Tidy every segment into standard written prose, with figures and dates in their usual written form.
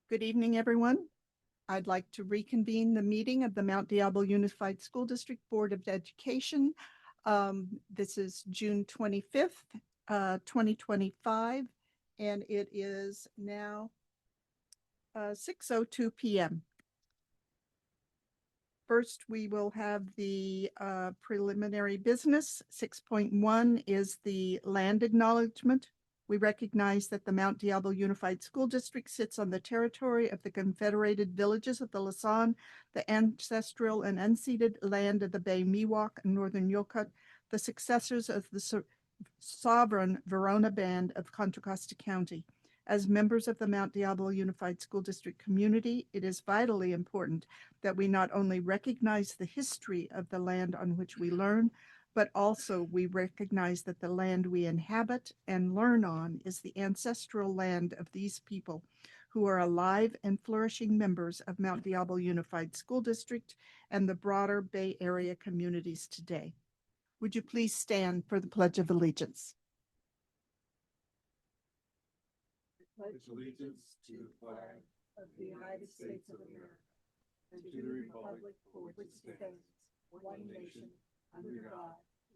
Good evening, everyone. I'd like to reconvene the meeting of the Mount Diablo Unified School District Board of Education. This is June 25th, 2025, and it is now 6:02 p.m. First, we will have the preliminary business. 6.1 is the land acknowledgement. We recognize that the Mount Diablo Unified School District sits on the territory of the Confederated Villages of the Lasan, the ancestral and unceded land of the Bay Miwok and Northern Yokut, the successors of the sovereign Verona Band of Contra Costa County. As members of the Mount Diablo Unified School District community, it is vitally important that we not only recognize the history of the land on which we learn, but also we recognize that the land we inhabit and learn on is the ancestral land of these people who are alive and flourishing members of Mount Diablo Unified School District and the broader Bay Area communities today. Would you please stand for the Pledge of Allegiance? Pledge allegiance to the flag of the United States of America and to the republic for which it stands, one nation, under God,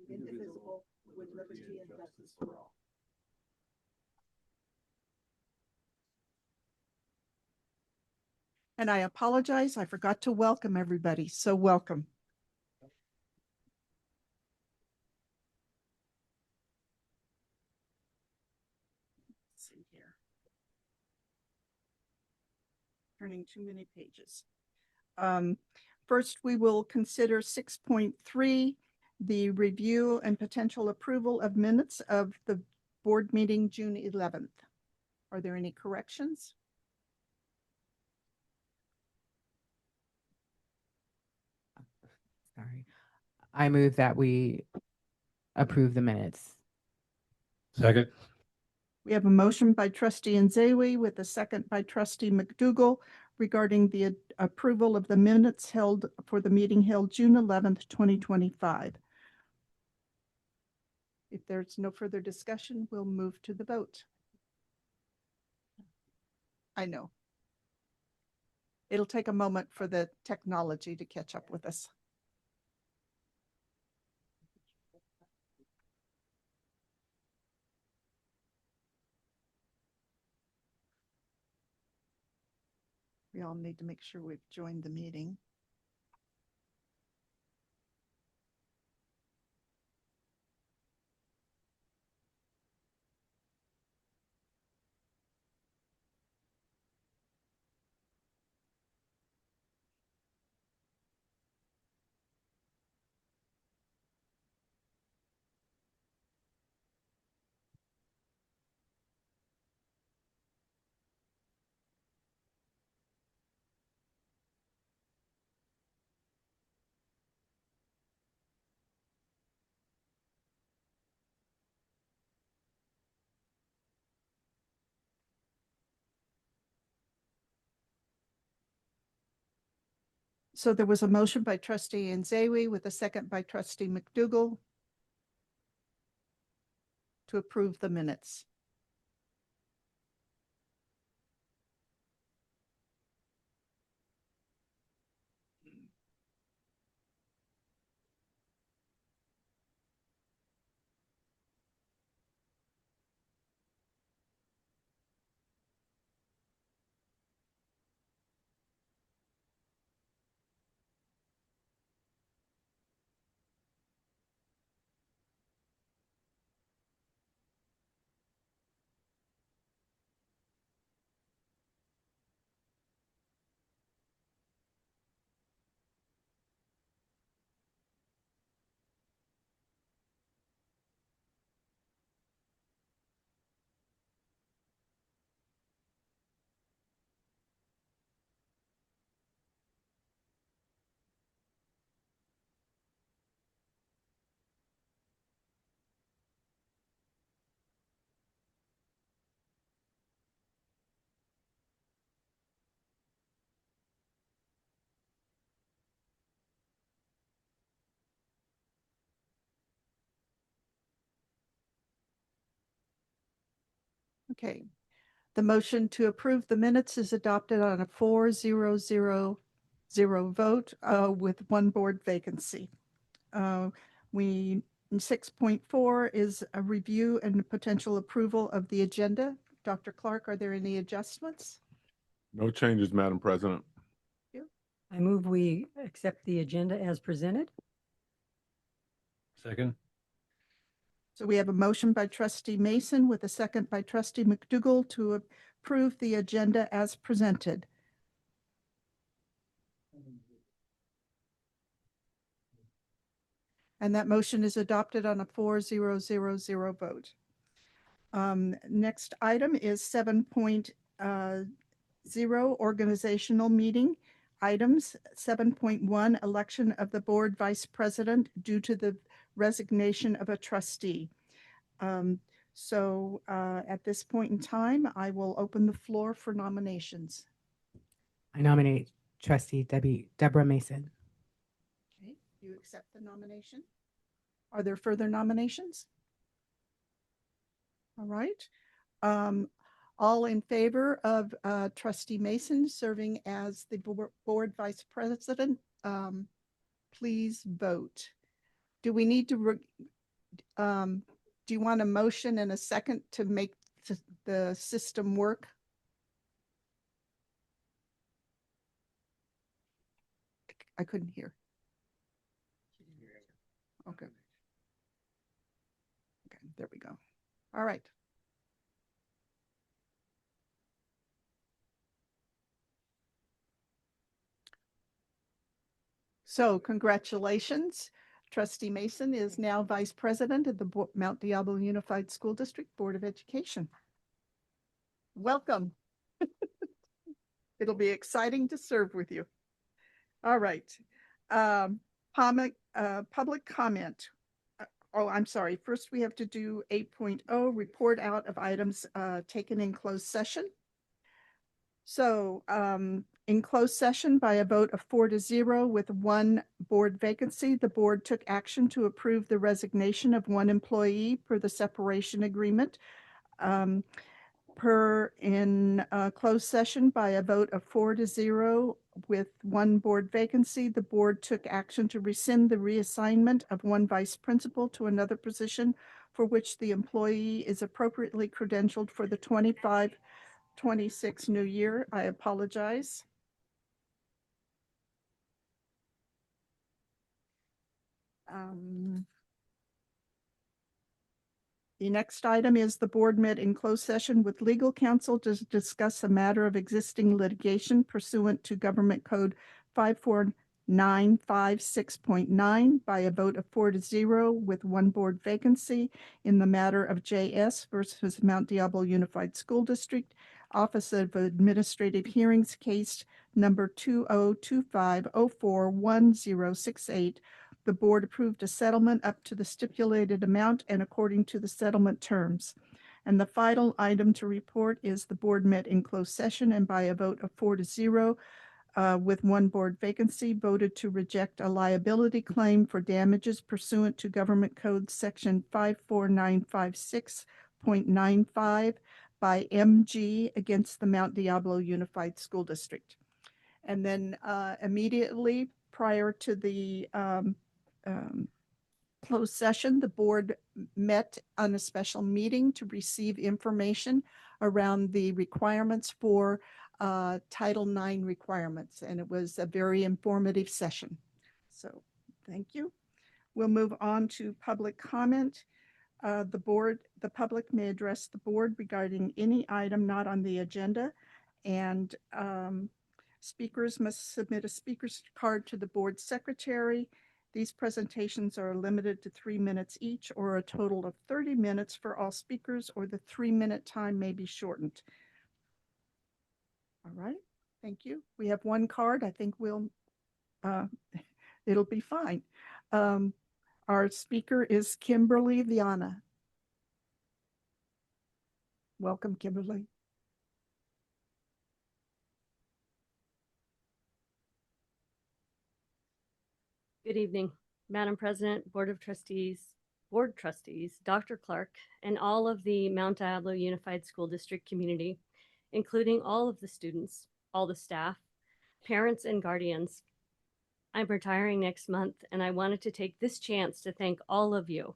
indivisible, with liberty and justice for all. And I apologize, I forgot to welcome everybody, so welcome. Let's see here. Turning too many pages. First, we will consider 6.3, the review and potential approval of minutes of the board meeting June 11th. Are there any corrections? Sorry. I move that we approve the minutes. Second. We have a motion by trustee Nzewi with a second by trustee McDougall regarding the approval of the minutes held for the meeting held June 11th, 2025. If there's no further discussion, we'll move to the vote. I know. It'll take a moment for the technology to catch up with us. We all need to make sure we've joined the meeting. So there was a motion by trustee Nzewi with a second by trustee McDougall to approve the minutes. Okay. The motion to approve the minutes is adopted on a 4-0-0 vote with one board vacancy. We 6.4 is a review and potential approval of the agenda. Dr. Clark, are there any adjustments? No changes, Madam President. I move we accept the agenda as presented. Second. So we have a motion by trustee Mason with a second by trustee McDougall to approve the agenda as presented. And that motion is adopted on a 4-0-0 vote. Next item is 7.0 organizational meeting items. 7.1 election of the board vice president due to the resignation of a trustee. At this point in time, I will open the floor for nominations. I nominate trustee Deborah Mason. Okay, you accept the nomination? Are there further nominations? All right. All in favor of trustee Mason serving as the board vice president, please vote. Do we need to, do you want a motion and a second to make the system work? I couldn't hear. Okay. Okay, there we go. All right. So congratulations. Trustee Mason is now vice president of the Mount Diablo Unified School District Board of Education. Welcome. It'll be exciting to serve with you. All right. Public comment. Oh, I'm sorry. First, we have to do 8.0, report out of items taken in closed session. So in closed session by a vote of 4-0 with one board vacancy, the board took action to approve the resignation of one employee per the separation agreement. Closed session by a vote of 4-0 with one board vacancy, the board took action to rescind the reassignment of one vice principal to another position for which the employee is appropriately credentialed for the 25-26 new year. I apologize. The next item is the board met in closed session with legal counsel to discuss a matter of existing litigation pursuant to Government Code 54956.9 by a vote of 4-0 with one board vacancy in the matter of JS versus Mount Diablo Unified School District, Office of Administrative Hearings, case number 2025041068. The board approved a settlement up to the stipulated amount and according to the settlement terms. And the final item to report is the board met in closed session and by a vote of 4-0 with one board vacancy voted to reject a liability claim for damages pursuant to Government Code Section 54956.95 by MG against the Mount Diablo Unified School District. And then immediately prior to the closed session, the board met on a special meeting to receive information around the requirements for Title IX requirements, and it was a very informative session. So thank you. We'll move on to public comment. The public may address the board regarding any item not on the agenda, and speakers must submit a speaker's card to the board secretary. These presentations are limited to 3 minutes each or a total of 30 minutes for all speakers, or the 3-minute time may be shortened. All right, thank you. We have one card. I think it'll be fine. Our speaker is Kimberly Viana. Welcome, Kimberly. Good evening, Madam President, Board Trustees, Dr. Clark, and all of the Mount Diablo Unified School District community. including all of the students, all the staff, parents, and guardians. I'm retiring next month, and I wanted to take this chance to thank all of you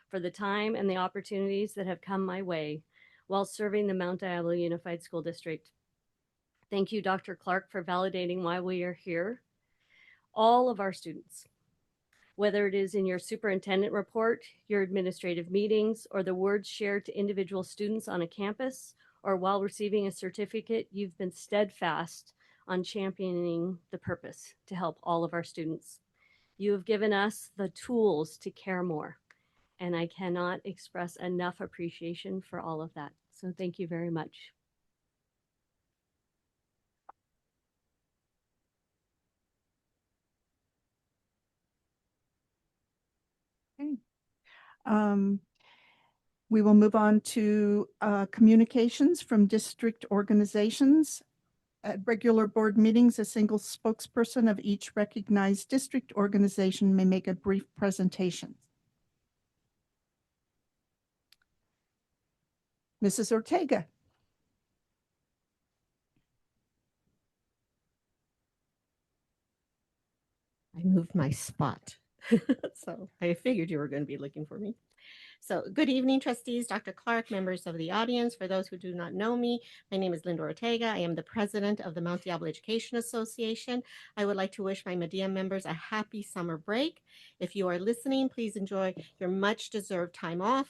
for the time and the opportunities that have come my way while serving the Mount Diablo Unified School District. Thank you, Dr. Clark, for validating why we are here. All of our students, whether it is in your superintendent report, your administrative meetings, or the words shared to individual students on a campus, or while receiving a certificate, you've been steadfast on championing the purpose to help all of our students. You have given us the tools to care more, and I cannot express enough appreciation for all of that. So thank you very much. Okay. We will move on to communications from district organizations. At regular board meetings, a single spokesperson of each recognized district organization may make a brief presentation. Mrs. Ortega. I moved my spot. So I figured you were going to be looking for me. So good evening, trustees, Dr. Clark, members of the audience. For those who do not know me, my name is Linda Ortega. I am the president of the Mount Diablo Education Association. I would like to wish my Medea members a happy summer break. If you are listening, please enjoy your much deserved time off.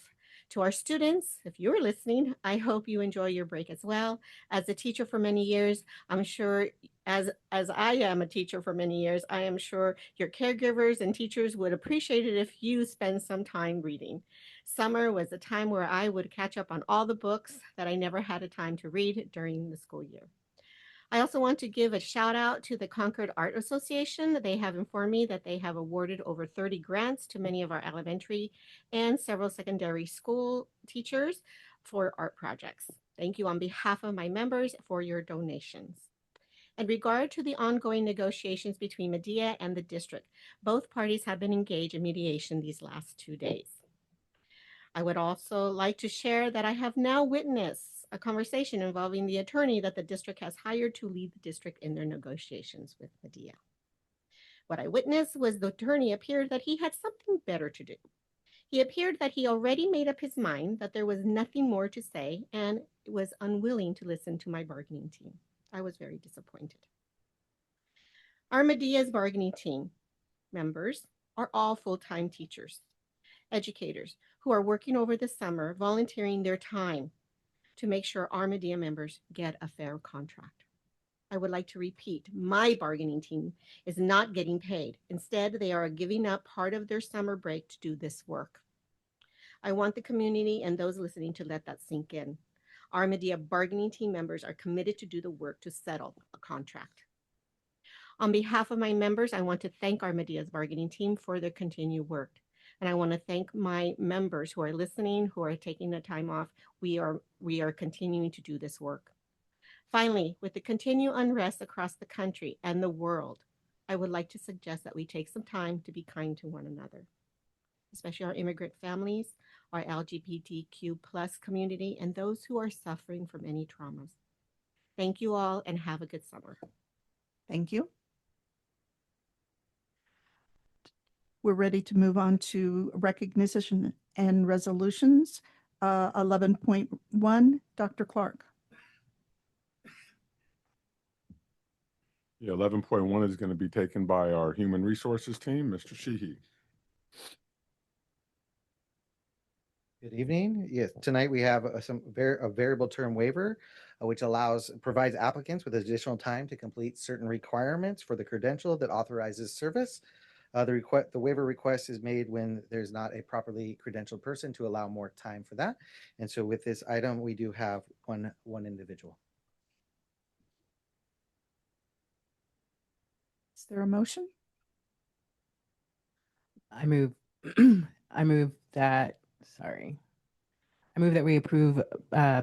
To our students, if you're listening, I hope you enjoy your break as well. As a teacher for many years, I'm sure as I am a teacher for many years, I am sure your caregivers and teachers would appreciate it if you spend some time reading. Summer was a time where I would catch up on all the books that I never had a time to read during the school year. I also want to give a shout out to the Concord Art Association. They have informed me that they have awarded over 30 grants to many of our elementary and several secondary school teachers for art projects. Thank you on behalf of my members for your donations. In regard to the ongoing negotiations between Medea and the district, both parties have been engaged in mediation these last 2 days. I would also like to share that I have now witnessed a conversation involving the attorney that the district has hired to lead the district in their negotiations with Medea. What I witnessed was the attorney appeared that he had something better to do. He appeared that he already made up his mind that there was nothing more to say and was unwilling to listen to my bargaining team. I was very disappointed. Our Medea's bargaining team members are all full-time teachers, educators who are working over the summer, volunteering their time to make sure our Medea members get a fair contract. I would like to repeat, my bargaining team is not getting paid. Instead, they are giving up part of their summer break to do this work. I want the community and those listening to let that sink in. Our Medea bargaining team members are committed to do the work to settle a contract. On behalf of my members, I want to thank our Medea's bargaining team for their continued work. And I want to thank my members who are listening, who are taking the time off. We are continuing to do this work. Finally, with the continued unrest across the country and the world, I would like to suggest that we take some time to be kind to one another, especially our immigrant families, our LGBTQ plus community, and those who are suffering from any traumas. Thank you all and have a good summer. Thank you. We're ready to move on to recognition and resolutions. 11.1, Dr. Clark. Yeah, 11.1 is going to be taken by our human resources team, Mr. Sheehy. Good evening. Yes, tonight we have a variable term waiver, which provides applicants with additional time to complete certain requirements for the credential that authorizes service. The waiver request is made when there's not a properly credentialed person to allow more time for that. And so with this item, we do have one individual. Is there a motion? I move that we approve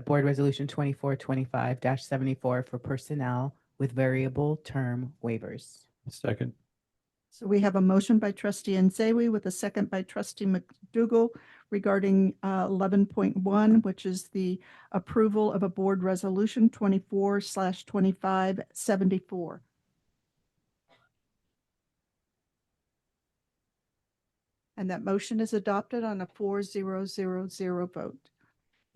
Board Resolution 2425-74 for personnel with variable term waivers. Second. So we have a motion by trustee Nzewi with a second by trustee McDougall regarding 11.1, which is the approval of a board resolution 24/2574. And that motion is adopted on a 4-0-0-0 vote.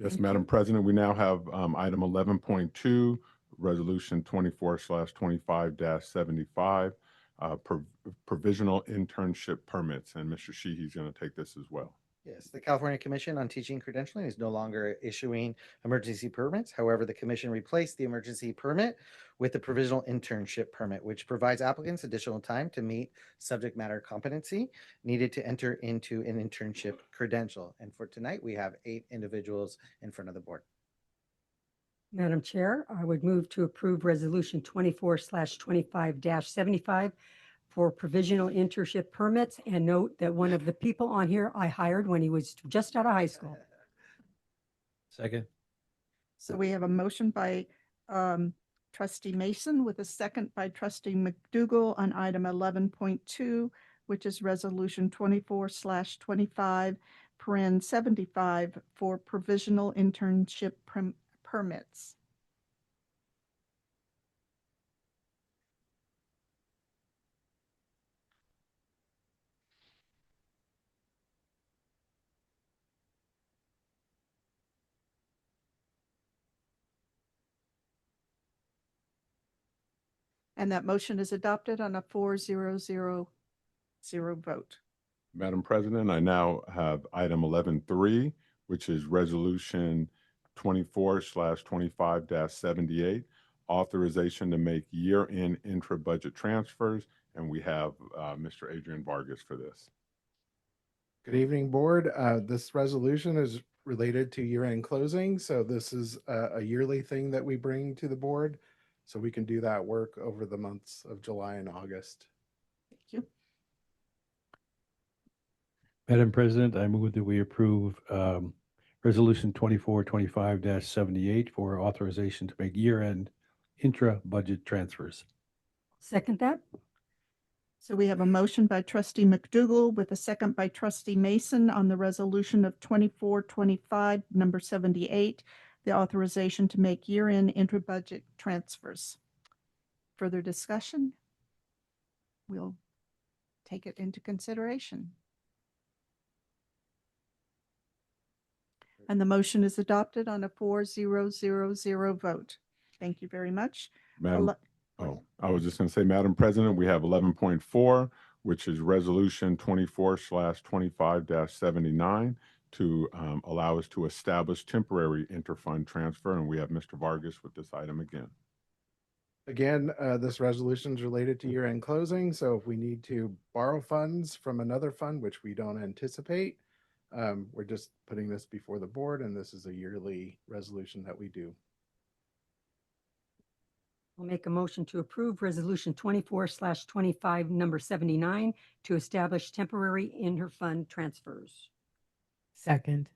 Yes, Thank Madam you. President, we now have item 11.2, Resolution 24/25-75, provisional internship permits. And Mr. Sheehy's going to take this as well. Yes, the California Commission on Teaching Credentialing is no longer issuing emergency permits. However, the commission replaced the emergency permit with the provisional internship permit, which provides applicants additional time to meet subject matter competency needed to enter into an internship credential. And for tonight, we have 8 individuals in front of the board. Madam Chair, I would move to approve Resolution 24/25-75 for provisional internship permits, and note that one of the people on here I hired when he was just out of high school. Second. So we have a motion by trustee Mason with a second by trustee McDougall on item 11.2, which is resolution 24/25 for provisional internship permits. And that motion is adopted on a 4-0-0-0 vote. Madam President, I now have item 11.3, which is Resolution 24/25-78, authorization to make year-end intra-budget transfers. And we have Mr. Adrian Vargas for this. Good evening, Board. This resolution is related to year-end closing. So this is a yearly thing that we bring to the board. So we can do that work over the months of July and August. Thank you. Madam President, I move that we approve Resolution 24/25-78 for authorization to make year-end intra-budget transfers. Second that? So we have a motion by trustee McDougall with a second by trustee Mason on the resolution of 24/25, number 78, the authorization to make year-end intra-budget transfers. Further discussion? We'll take it into consideration. And the motion is adopted on a 4-0-0-0 vote. Thank you very much. Madam, I was just going to say, Madam President, we have 11.4, which is Resolution 24/25-79 to allow us to establish temporary interfund transfer. And we have Mr. Vargas with this item again. Again, this resolution is related to year-end closing. So if we need to borrow funds from another fund, which we don't anticipate, we're just putting this before the board, and this is a yearly resolution that we do. I'll make a motion to approve Resolution 24/25, number 79, to establish temporary interfund transfers. Second.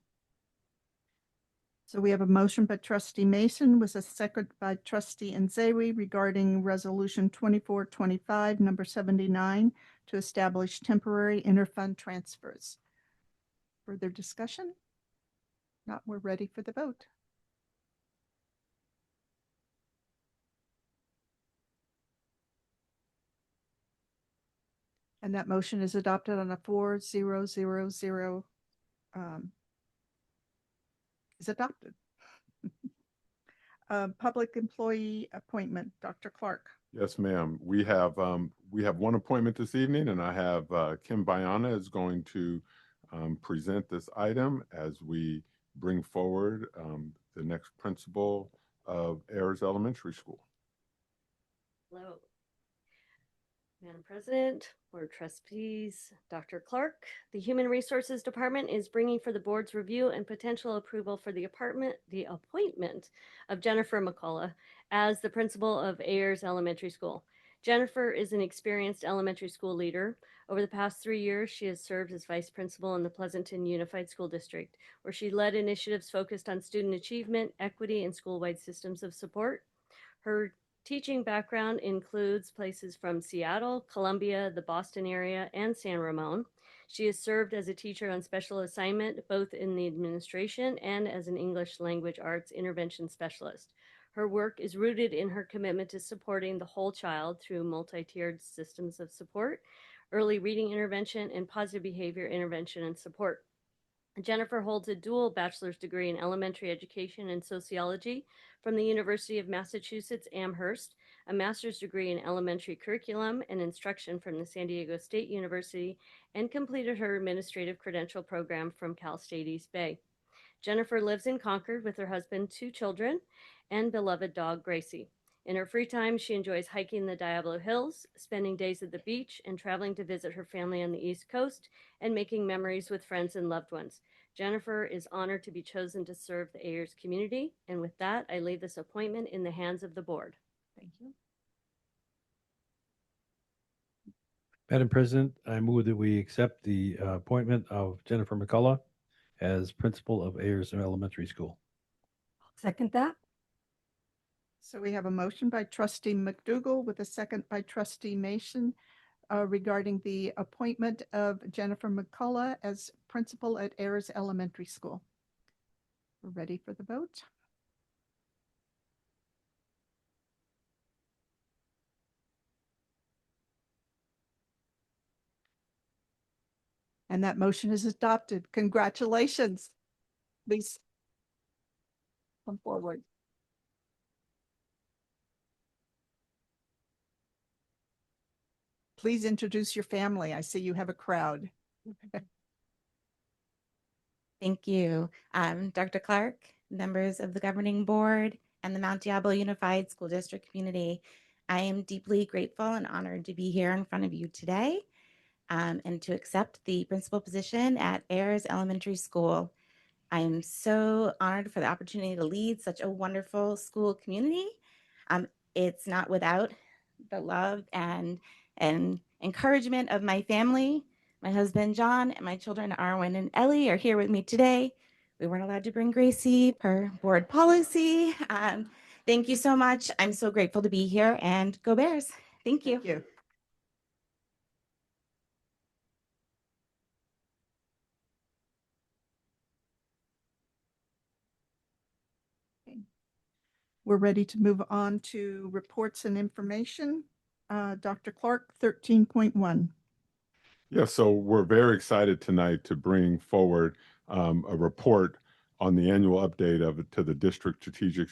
So we have a motion by trustee Mason with a second by trustee Nzewi regarding resolution 24/25, number 79, to establish temporary interfund transfers. Further discussion? Not, we're ready for the vote. And that motion is adopted on a 4-0-0-0 is adopted. Public employee appointment, Dr. Clark. Yes, ma'am. We have one appointment this evening, and I have Kim Bayana is going to present this item as we bring forward the next principal of Ayers Elementary School. Hello. Madam President, Board Trustees, Dr. Clark, the Human Resources Department is bringing for the board's review and potential approval for the appointment of Jennifer McCullough as the principal of Ayers Elementary School. Jennifer is an experienced elementary school leader. Over the past 3 years, she has served as vice principal in the Pleasanton Unified School District, where she led initiatives focused on student achievement, equity, and school-wide systems of support. Her teaching background includes places from Seattle, Columbia, the Boston area, and San Ramon. She has served as a teacher on special assignment, both in the administration and as an English language arts intervention specialist. Her work is rooted in her commitment to supporting the whole child through multi-tiered systems of support, early reading intervention, and positive behavior intervention and support. Jennifer holds a dual bachelor's degree in elementary education and sociology from the University of Massachusetts Amherst, a master's degree in elementary curriculum and instruction from the San Diego State University, and completed her administrative credential program from Cal State East Bay. Jennifer lives in Concord with her husband, 2 children, and beloved dog Gracie. In her free time, she enjoys hiking the Diablo Hills, spending days at the beach, and traveling to visit her family on the East Coast and making memories with friends and loved ones. Jennifer is honored to be chosen to serve the Ayers community. And with that, I leave this appointment in the hands of the board. Thank you. Madam President, I move that we accept the appointment of Jennifer McCullough as principal of Ayers Elementary School. Second that? So we have a motion by trustee McDougall with a second by trustee Mason regarding the appointment of Jennifer McCullough as principal at Ayers Elementary School. We're ready for the vote. And that motion is adopted. Congratulations. Please come forward. Please introduce your family. I see you have a crowd. Thank you. Dr. Clark, members of the governing board, and the Mount Diablo Unified School District community. I am deeply grateful and honored to be here in front of you today and to accept the principal position at Ayers Elementary School. I am so honored for the opportunity to lead such a wonderful school community. It's not without the love and encouragement of my family. My husband, John, and my children, Arwen and Ellie, are here with me today. We weren't allowed to bring Gracie per board policy. Thank you so much. I'm so grateful to be here, and go Bears. Thank you. Thank you. Okay. We're ready to move on to reports and information. Dr. Clark, 13.1. Yeah, so we're very excited tonight to bring forward a report on the annual update of it to the district strategic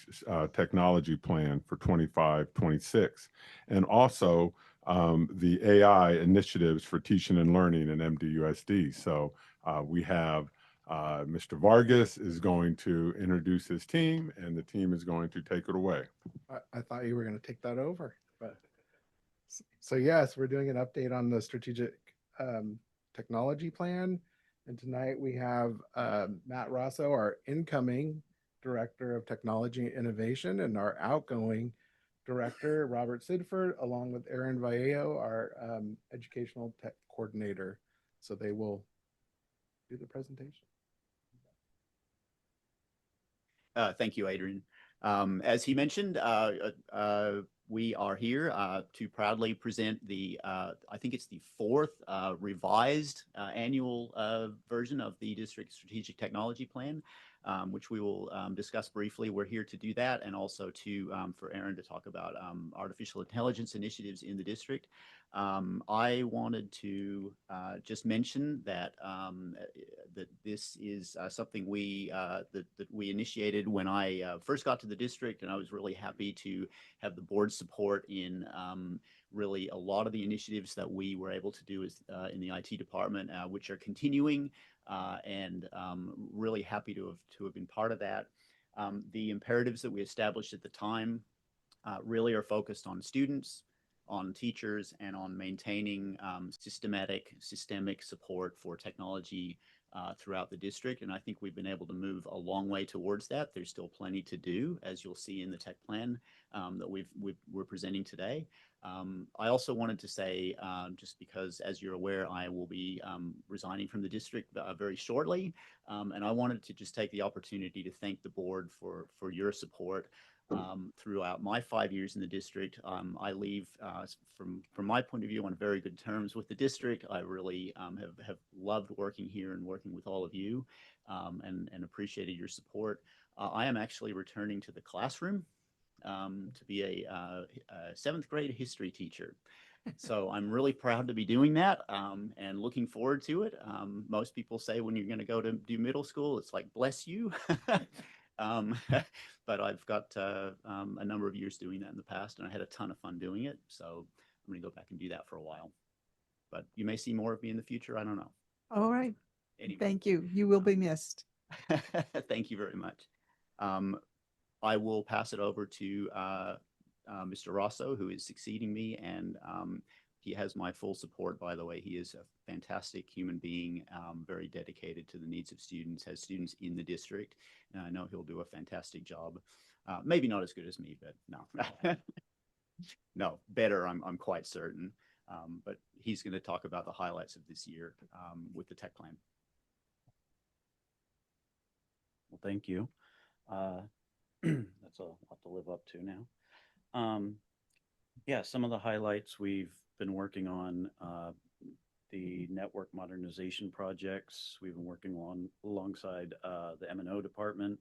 technology plan for 25-26, and also the AI initiatives for teaching and learning in MDUSD. So we have Mr. Vargas is going to introduce his team, and the team is going to take it away. I thought you were going to take that over, but so yes, we're doing an update on the strategic technology plan. And tonight we have Matt Rosso, our incoming Director of Technology and Innovation, and our outgoing Director, Robert Sidford, along with Aaron Vallejo, our Educational Tech Coordinator. So they will do the presentation. Thank you, Adrian. As he mentioned, we are here to proudly present the, I think it's the 4th revised annual version of the District Strategic Technology Plan, which we will discuss briefly. We're here to do that, and also to for Aaron to talk about artificial intelligence initiatives in the district. I wanted to just mention that that this is something that we initiated when I first got to the district, and I was really happy to have the board's support in really a lot of the initiatives that we were able to do in the IT department, which are continuing, and really happy to have been part of that. The imperatives that we established at the time really are focused on students, on teachers, and on maintaining systemic support for technology throughout the district. And I think we've been able to move a long way towards that. There's still plenty to do, as you'll see in the tech plan that we're presenting today. I also wanted to say, just because, as you're aware, I will be resigning from the district very shortly, and I wanted to just take the opportunity to thank the board for your support. throughout my 5 years in the district. I leave from my point of view on very good terms with the district. I really have loved working here and working with all of you, and appreciated your support. I am actually returning to the classroom to be a seventh grade history teacher. So I'm really proud to be doing that, and looking forward to it. Most people say when you're going to go to do middle school, it's like, bless you. But I've got a number of years doing that in the past, and I had a ton of fun doing it. So I'm going to go back and do that for a while. But you may see more of me in the future. I don't know. All right. Anyway. Thank you. You will be missed. Thank you very much. I will pass it over to Mr. Rosso, who is succeeding me, and he has my full support, by the way. He is a fantastic human being, very dedicated to the needs of students, has students in the district, and I know he'll do a fantastic job. Maybe not as good as me, but no. No, better, I'm quite certain. But he's going to talk about the highlights of this year with the tech plan. Well, thank you. That's a lot to live up to now. Yeah, some of the highlights we've been working on, the network modernization projects. We've been working alongside the M&O department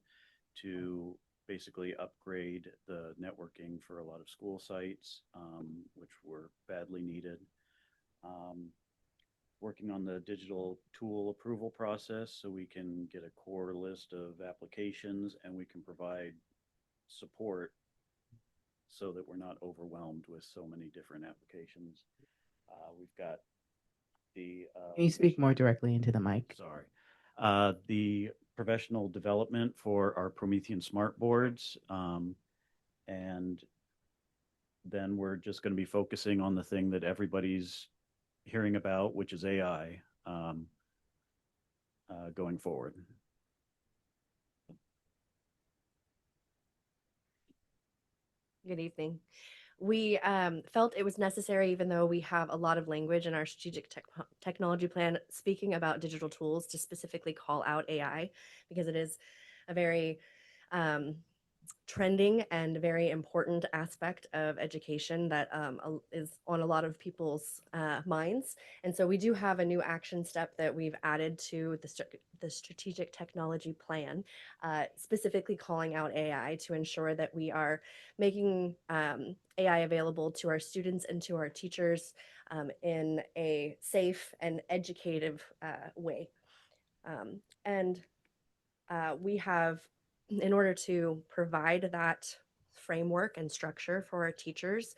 to basically upgrade the networking for a lot of school sites, which were badly needed. Working on the digital tool approval process so we can get a core list of applications and we can provide support so that we're not overwhelmed with so many different applications. We've got the... Can you speak more directly into the mic? Sorry. The professional development for our Promethean smart boards. And then we're just going to be focusing on the thing that everybody's hearing about, which is AI, going forward. Good evening. We felt it was necessary, even though we have a lot of language in our strategic technology plan speaking about digital tools, to specifically call out AI, because it is a very trending and very important aspect of education that is on a lot of people's minds. And so we do have a new action step that we've added to the strategic technology plan, specifically calling out AI to ensure that we are making AI available to our students and to our teachers in a safe and educative way. We have, in order to provide that framework and structure for our teachers,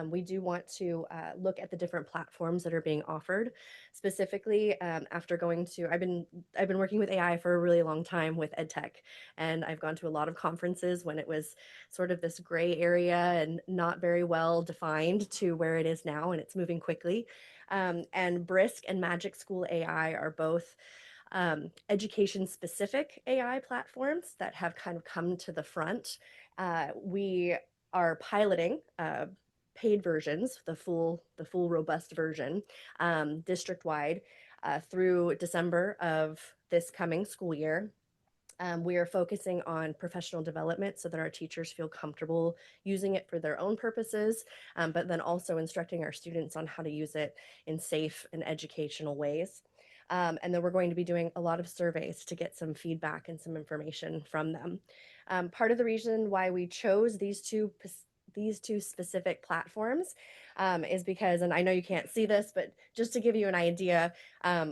we do want to look at the different platforms that are being offered. Specifically, after going to, I've been working with AI for a really long time with EdTech, and I've gone to a lot of conferences when it was sort of this gray area and not very well defined to where it is now, and it's moving quickly. And Brisk and Magic School AI are both education specific AI platforms that have kind of come to the front. We are piloting paid versions, the full robust version, district wide through December of this coming school year. We are focusing on professional development so that our teachers feel comfortable using it for their own purposes, but then also instructing our students on how to use it in safe and educational ways. And then we're going to be doing a lot of surveys to get some feedback and some information from them. Part of the reason why we chose these two specific platforms is because, and I know you can't see this, but just to give you an idea,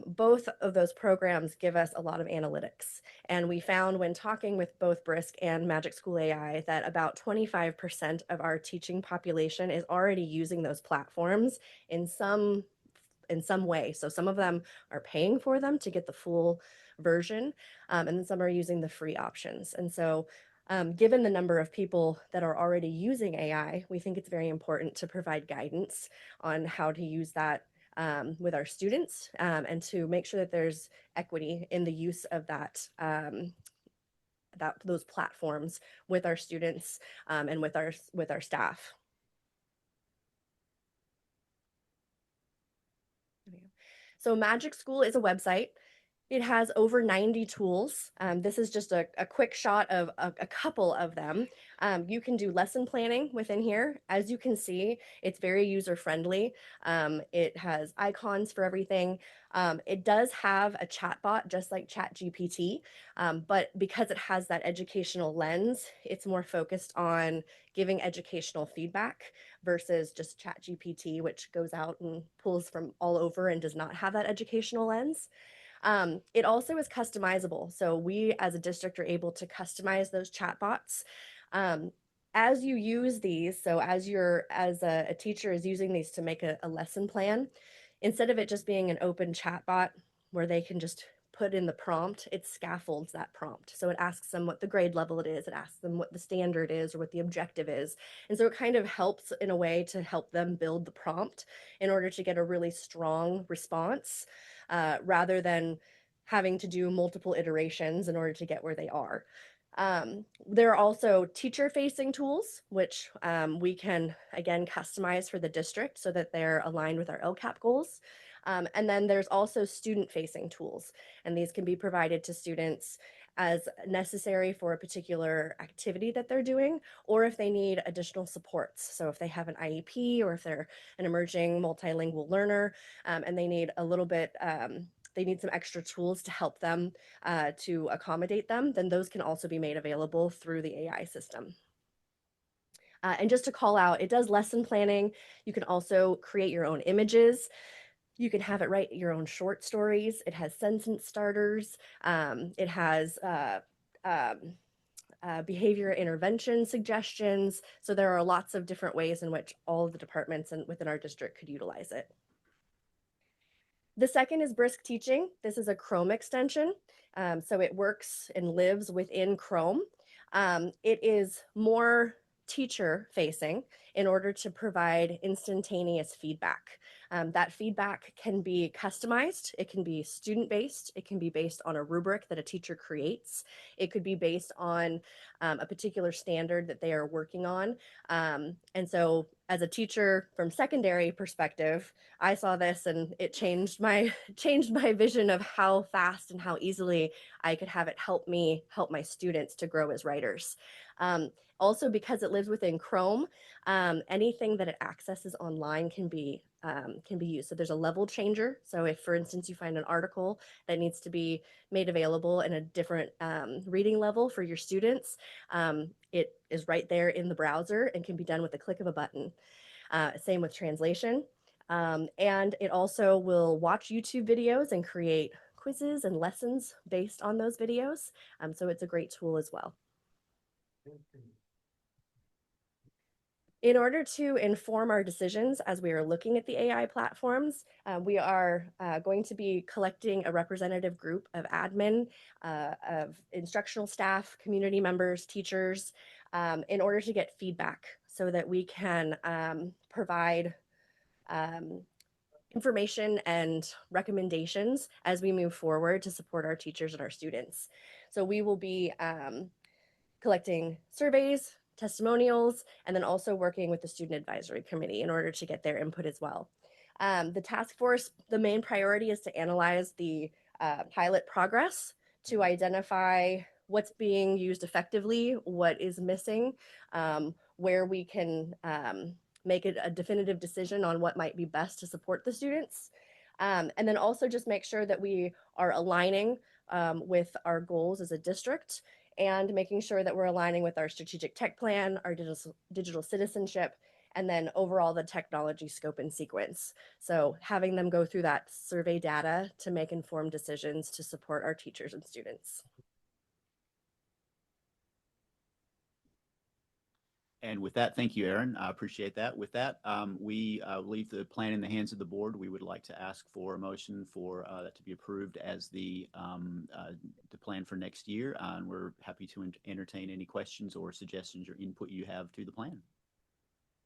both of those programs give us a lot of analytics. And we found when talking with both Brisk and Magic School AI that about 25% of our teaching population is already using those platforms in some way. So some of them are paying for them to get the full version, and then some are using the free options. And so given the number of people that are already using AI, we think it's very important to provide guidance on how to use that with our students, and to make sure that there's equity in the use of those platforms with our students and with our staff. So Magic School is a website. It has over 90 tools. This is just a quick shot of a couple of them. You can do lesson planning within here. As you can see, it's very user friendly. It has icons for everything. It does have a chat bot just like ChatGPT, but because it has that educational lens, it's more focused on giving educational feedback versus just ChatGPT, which goes out and pulls from all over and does not have that educational lens. It also is customizable. So we as a district are able to customize those chatbots. As you use these, so as a teacher is using these to make a lesson plan, instead of it just being an open chatbot where they can just put in the prompt, it scaffolds that prompt. So it asks them what the grade level it is, it asks them what the standard is or what the objective is. And so it kind of helps in a way to help them build the prompt in order to get a really strong response, rather than having to do multiple iterations in order to get where they are. There are also teacher-facing tools, which we can, again, customize for the district so that they're aligned with our LCAP goals. And then there's also student-facing tools, and these can be provided to students as necessary for a particular activity that they're doing, or if they need additional supports. So if they have an IEP or if they're an emerging multilingual learner, and they need a little bit, they need some extra tools to help them to accommodate them, then those can also be made available through the AI system. And just to call out, it does lesson planning. You can also create your own images. You can have it write your own short stories. It has sentence starters. It has behavior intervention suggestions. So there are lots of different ways in which all of the departments within our district could utilize it. The second is Brisk Teaching. This is a Chrome extension. So it works and lives within Chrome. It is more teacher facing in order to provide instantaneous feedback. That feedback can be customized. It can be student-based. It can be based on a rubric that a teacher creates. It could be based on a particular standard that they are working on. And so as a teacher from secondary perspective, I saw this and it changed my vision of how fast and how easily I could have it help my students to grow as writers. Also, because it lives within Chrome, anything that it accesses online can be used. So there's a level changer. So if, for instance, you find an article that needs to be made available in a different reading level for your students, it is right there in the browser and can be done with the click of a button. Same with translation. And it also will watch YouTube videos and create quizzes and lessons based on those videos. So it's a great tool as well. In order to inform our decisions as we are looking at the AI platforms, we are going to be collecting a representative group of admin, of instructional staff, community members, teachers, in order to get feedback so that we can provide information and recommendations as we move forward to support our teachers and our students. So we will be collecting surveys, testimonials, and then also working with the student advisory committee in order to get their input as well. The task force, the main priority is to analyze the pilot progress to identify what's being used effectively, what is missing, where we can make it a definitive decision on what might be best to support the students. And then also just make sure that we are aligning with our goals as a district and making sure that we're aligning with our strategic tech plan, our digital citizenship, and then overall the technology scope and sequence. So having them go through that survey data to make informed decisions to support our teachers and students. And with that, thank you, Erin. I appreciate that. With that, we leave the plan in the hands of the board. We would like to ask for a motion for that to be approved as the plan for next year. And we're happy to entertain any questions or suggestions or input you have to the plan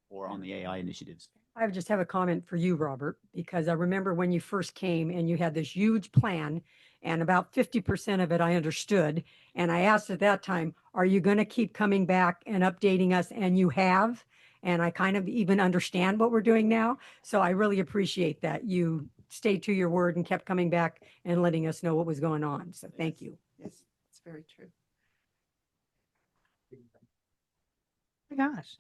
or on the AI initiatives. I just have a comment for you, Robert, because I remember when you first came and you had this huge plan and about 50% of it I understood. And I asked at that time, are you going to keep coming back and updating us? And you have. And I kind of even understand what we're doing now. So I really appreciate that you stayed to your word and kept coming back and letting us know what was going on. So thank you. Yes, it's very true. my gosh.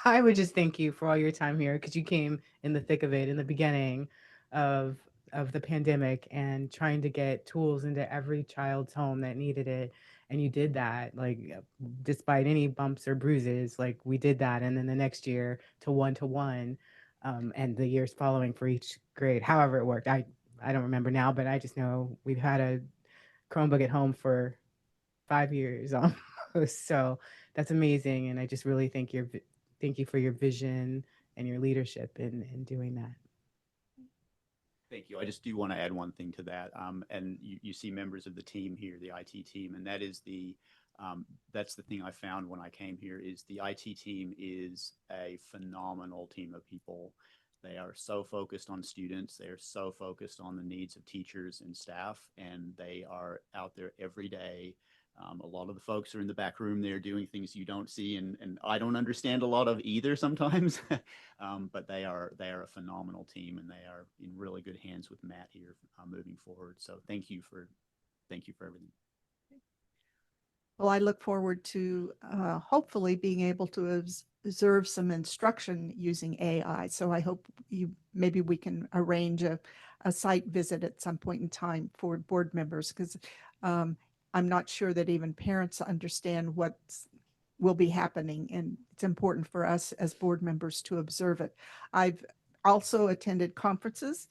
I would just thank you for all your time here because you came in the thick of it in the beginning of the pandemic and trying to get tools into every child's home that needed it. And you did that, like despite any bumps or bruises, like we did that. And then the next year to one, and the years following for each grade, however it worked. I don't remember now, but I just know we've had a Chromebook at home for 5 years almost. So that's amazing. And I just really thank you for your vision and your leadership in doing that. Thank you. I just do want to add one thing to that. And you see members of the team here, the IT team, and that's the thing I found when I came here is the IT team is a phenomenal team of people. They are so focused on students. They are so focused on the needs of teachers and staff, and they are out there every day. A lot of the folks are in the back room there doing things you don't see, and I don't understand a lot of either sometimes. But they are a phenomenal team, and they are in really good hands with Matt here moving forward. So thank you for everything. Well, I look forward to hopefully being able to observe some instruction using AI. So I hope maybe we can arrange a site visit at some point in time for board members because I'm not sure that even parents understand what will be happening, and it's important for us as board members to observe it. I've also attended conferences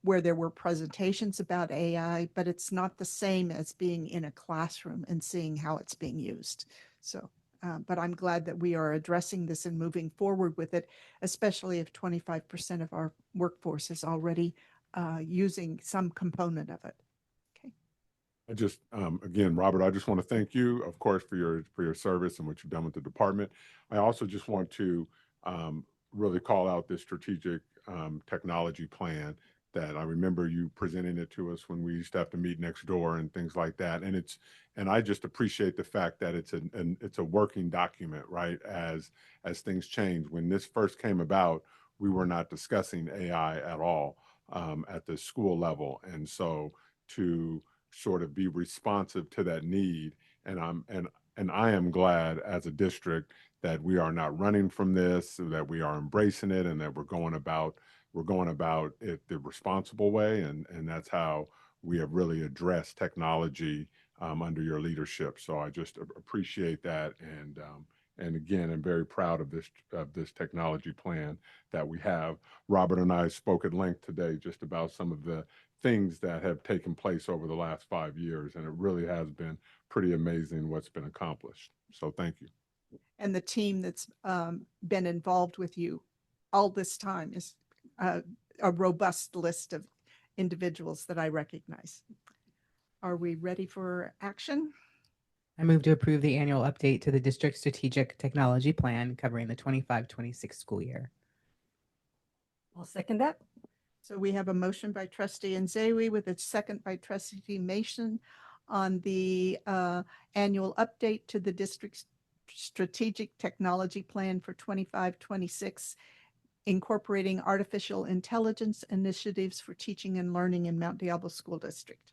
where there were presentations about AI, but it's not the same as being in a classroom and seeing how it's being used. So, but I'm glad that we are addressing this and moving forward with it, especially if 25% of our workforce is already using some component of it. I just, again, Robert, I just want to thank you, of course, for your service and what you've done with the department. I also just want to really call out this strategic technology plan that I remember you presenting it to us when we used to have to meet next door and things like that. And I just appreciate the fact that it's a working document, right? As things change. When this first came about, we were not discussing AI at all at the school level, and so to sort of be responsive to that need. And I am glad as a district that we are not running from this, that we are embracing it, and that we're going about it the responsible way. And that's how we have really addressed technology under your leadership. So I just appreciate that. And again, I'm very proud of this technology plan that we have. Robert and I spoke at length today just about some of the things that have taken place over the last 5 years, and it really has been pretty amazing what's been accomplished. So thank you. And the team that's been involved with you all this time is a robust list of individuals that I recognize. Are we ready for action? I move to approve the annual update to the district strategic technology plan covering the 25-26 school year. I'll second that. So we have a motion by trustee Nzewi with a second by trustee Mason on the annual update to the district's strategic technology plan for 25-26, incorporating artificial intelligence initiatives for teaching and learning in Mount Diablo School District.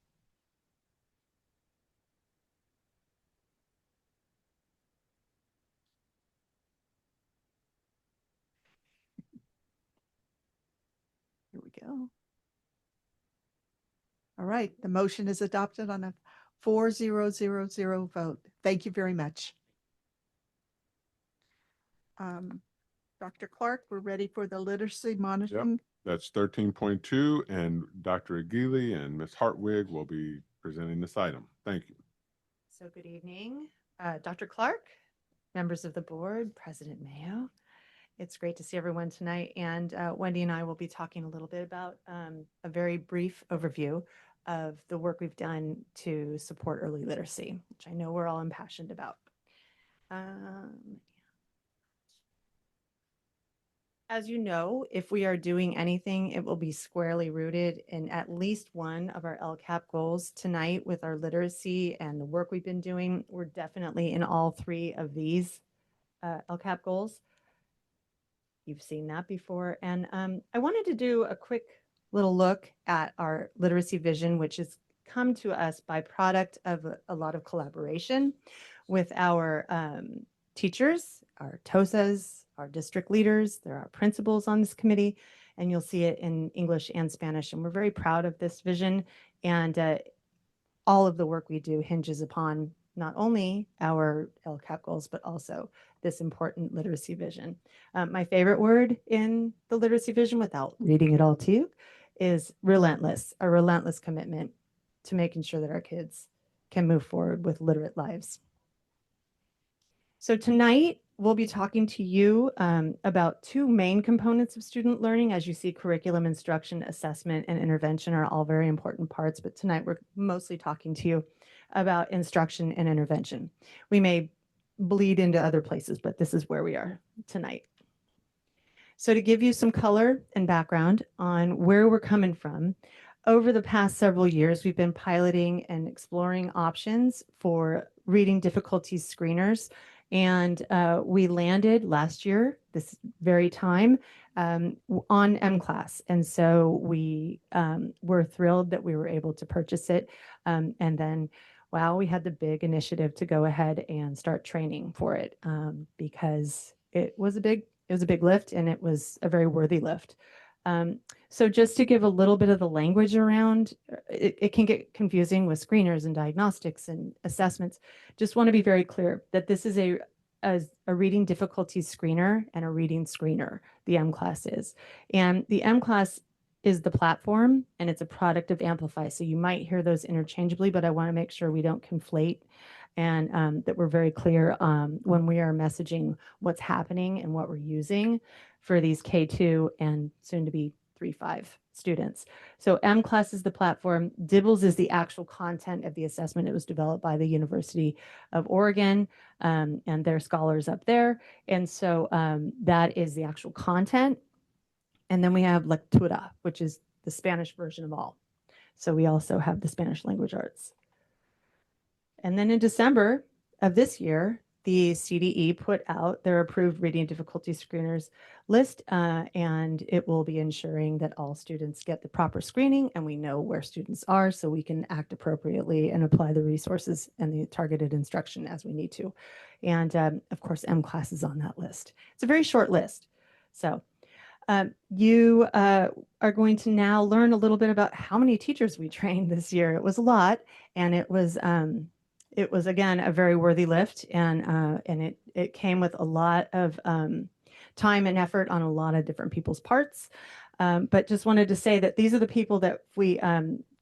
Here we go. All right, the motion is adopted on a 4-0-0-0 vote. Thank you very much. Dr. Clark, we're ready for the literacy monitoring. Yep, that's 13.2, and Dr. Aguili and Ms. Hartwig will be presenting this item. Thank you. So good evening, Dr. Clark, members of the board, President Mayo. It's great to see everyone tonight. And Wendy and I will be talking a little bit about a very brief overview of the work we've done to support early literacy, which I know we're all impassioned about. As you know, if we are doing anything, it will be squarely rooted in at least one of our LCAP goals. Tonight with our literacy and the work we've been doing, we're definitely in all three of these LCAP goals. You've seen that before. And I wanted to do a quick little look at our literacy vision, which has come to us by product of a lot of collaboration with our teachers, our TOSAs, our district leaders, there are principals on this committee, and you'll see it in English and Spanish. And we're very proud of this vision, and all of the work we do hinges upon not only our LCAP goals, but also this important literacy vision. My favorite word in the literacy vision, without reading it all to you, is relentless, a relentless commitment to making sure that our kids can move forward with literate lives. So tonight, we'll be talking to you about two main components of student learning. As you see, curriculum, instruction, assessment, and intervention are all very important parts, but tonight we're mostly talking to you about instruction and intervention. We may bleed into other places, but this is where we are tonight. So to give you some color and background on where we're coming from, over the past several years, we've been piloting and exploring options for reading difficulties screeners. And we landed last year, this very time, on M-Class. And so we were thrilled that we were able to purchase it. And then, wow, we had the big initiative to go ahead and start training for it because it was a big lift, and it was a very worthy lift. So just to give a little bit of the language around, it can get confusing with screeners and diagnostics and assessments. Just want to be very clear that this is a reading difficulties screener and a reading screener, the M-Class is. And the M-Class is the platform, and it's a product of Amplify. So you might hear those interchangeably, but I want to make sure we don't conflate and that we're very clear when we are messaging what's happening and what we're using for these K2 and soon to be 3-5 students. So M-Class is the platform. DIBBLES is the actual content of the assessment. It was developed by the University of Oregon and their scholars up there. And so that is the actual content. And then we have Lectura, which is the Spanish version of all. So we also have the Spanish language arts. And then in December of this year, the CDE put out their approved reading difficulty screeners list, and it will be ensuring that all students get the proper screening and we know where students are so we can act appropriately and apply the resources and the targeted instruction as we need to. And of course, M-Class is on that list. It's a very short list. So you are going to now learn a little bit about how many teachers we trained this year. It was a lot, and it was again a very worthy lift, and it came with a lot of time and effort on a lot of different people's parts. But just wanted to say that these are the people that we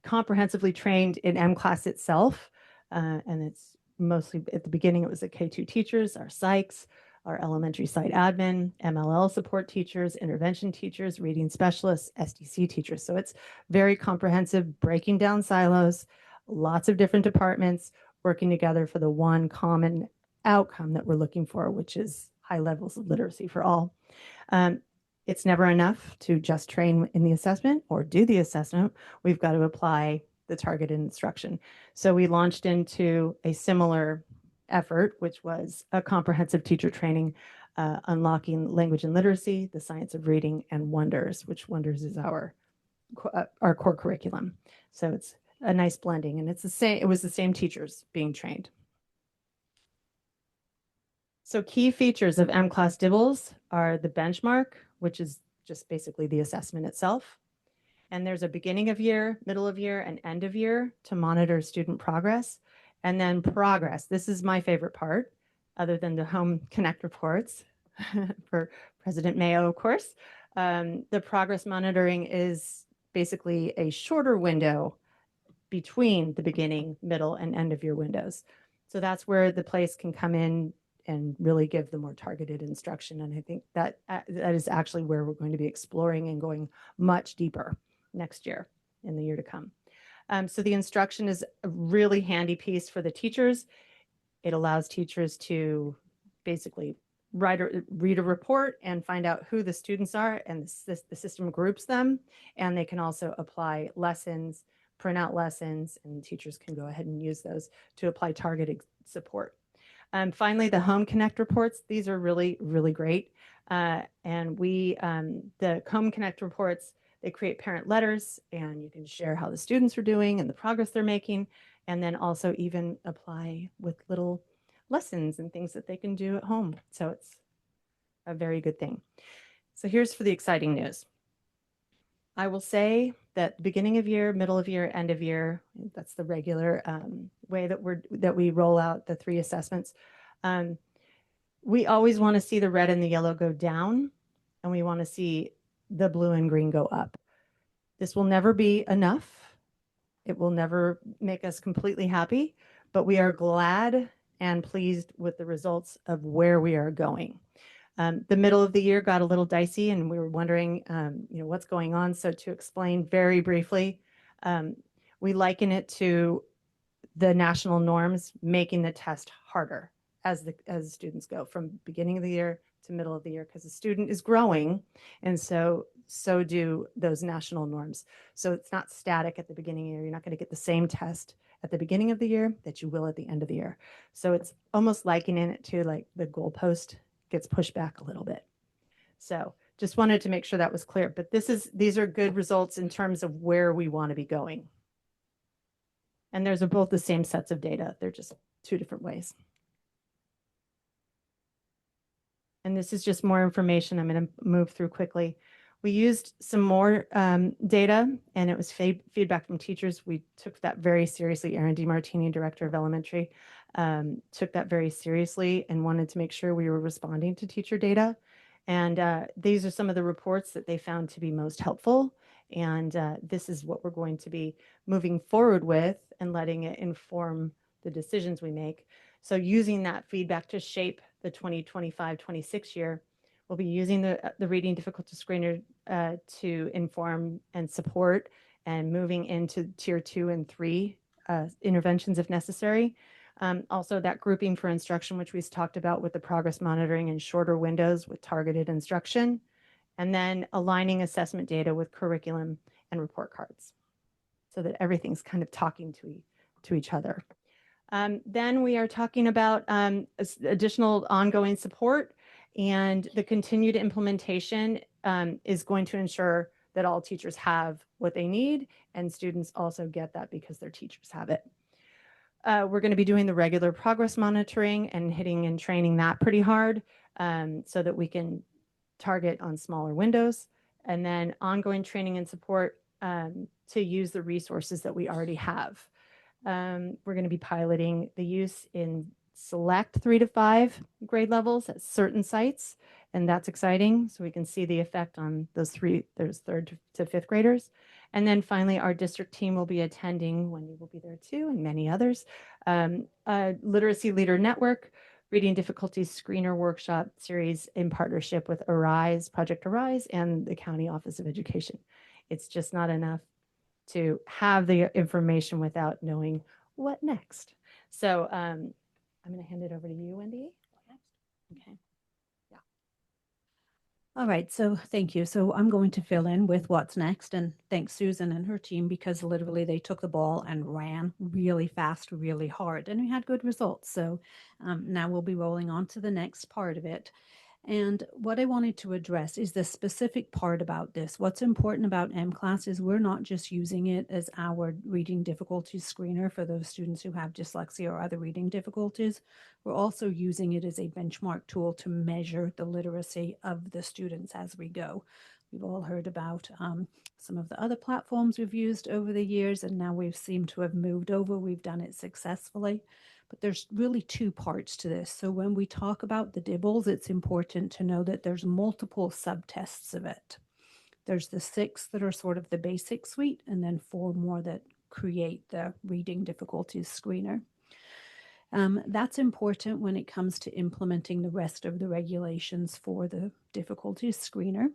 comprehensively trained in M-Class itself, and it's mostly at the beginning it was the K2 teachers, our psychs, our elementary site admin, MLL support teachers, intervention teachers, reading specialists, SDC teachers. So it's very comprehensive, breaking down silos, lots of different departments working together for the one common outcome that we're looking for, which is high levels of literacy for all. It's never enough to just train in the assessment or do the assessment. We've got to apply the targeted instruction. So we launched into a similar effort, which was a comprehensive teacher training, unlocking language and literacy, the science of reading, and Wonders, which Wonders is our core curriculum. So it's a nice blending, and it's the same. It was the same teachers being trained. So key features of M-Class DIBBLES are the benchmark, which is just basically the assessment itself. And there's a beginning of year, middle of year, and end of year to monitor student progress. And then progress. This is my favorite part, other than the Home Connect reports for President Mayo, of course. The progress monitoring is basically a shorter window between the beginning, middle, and end of year windows. So that's where the place can come in and really give the more targeted instruction. And I think that that is actually where we're going to be exploring and going much deeper next year in the year to come. So the instruction is a really handy piece for the teachers. It allows teachers to basically read a report and find out who the students are, and the system groups them. And they can also apply lessons, print out lessons, and teachers can go ahead and use those to apply targeted support. Finally, the Home Connect reports. These are really, really great. And the Home Connect reports, they create parent letters, and you can share how the students are doing and the progress they're making, and then also even apply with little lessons and things that they can do at home. So it's a very good thing. So here's for the exciting news. I will say that beginning of year, middle of year, end of year, that's the regular way that we roll out the 3 assessments. We always want to see the red and the yellow go down, and we want to see the blue and green go up. This will never be enough. It will never make us completely happy, but we are glad and pleased with the results of where we are going. The middle of the year got a little dicey, and we were wondering, what's going on. So to explain very briefly, we liken it to the national norms making the test harder as students go from beginning of the year to middle of the year, because the student is growing, and so do those national norms. So it's not static at the beginning of the year. You're not going to get the same test at the beginning of the year that you will at the end of the year. So it's almost likening it to like the goalpost gets pushed back a little bit. So just wanted to make sure that was clear. But these are good results in terms of where we want to be going. And those are both the same sets of data. They're just 2 different ways. And this is just more information I'm going to move through quickly. We used some more data, and it was feedback from teachers. We took that very seriously. Erin DeMartini, Director of Elementary, took that very seriously and wanted to make sure we were responding to teacher data. And these are some of the reports that they found to be most helpful. And this is what we're going to be moving forward with and letting it inform the decisions we make. So using that feedback to shape the 2025-26 year, we'll be using the reading difficulty screener to inform and support and moving into tier 2 and 3 interventions if necessary. Also that grouping for instruction, which we talked about with the progress monitoring and shorter windows with targeted instruction, and then aligning assessment data with curriculum and report cards so that everything's kind of talking to each other. Then we are talking about additional ongoing support, and the continued implementation is going to ensure that all teachers have what they need, and students also get that because their teachers have it. We're going to be doing the regular progress monitoring and hitting and training that pretty hard so that we can target on smaller windows, and then ongoing training and support to use the resources that we already have. We're going to be piloting the use in select 3 to 5 grade levels at certain sites, and that's exciting. So we can see the effect on those 3rd to 5th graders. And then finally, our district team will be attending, Wendy will be there too, and many others, a Literacy Leader Network Reading Difficulties Screener Workshop series in partnership with Arise, Project Arise, and the County Office of Education. It's just not enough to have the information without knowing what next. So I'm going to hand it over to you, Wendy. Okay. Yeah. All right, so thank you. So I'm going to fill in with what's next, and thanks Susan and her team, because literally they took the ball and ran really fast, really hard, and we had good results. So now we'll be rolling on to the next part of it. And what I wanted to address is the specific part about this. What's important about MClass is we're not just using it as our reading difficulties screener for those students who have dyslexia or other reading difficulties. We're also using it as a benchmark tool to measure the literacy of the students as we go. We've all heard about some of the other platforms we've used over the years, and now we've seemed to have moved over. We've done it successfully. But there's really 2 parts to this. So when we talk about the DIBELS, it's important to know that there's multiple subtests of it. There's the 6 that are sort of the basic suite, and then 4 more that create the reading difficulties screener. That's important when it comes to implementing the rest of the regulations for the difficulties screener.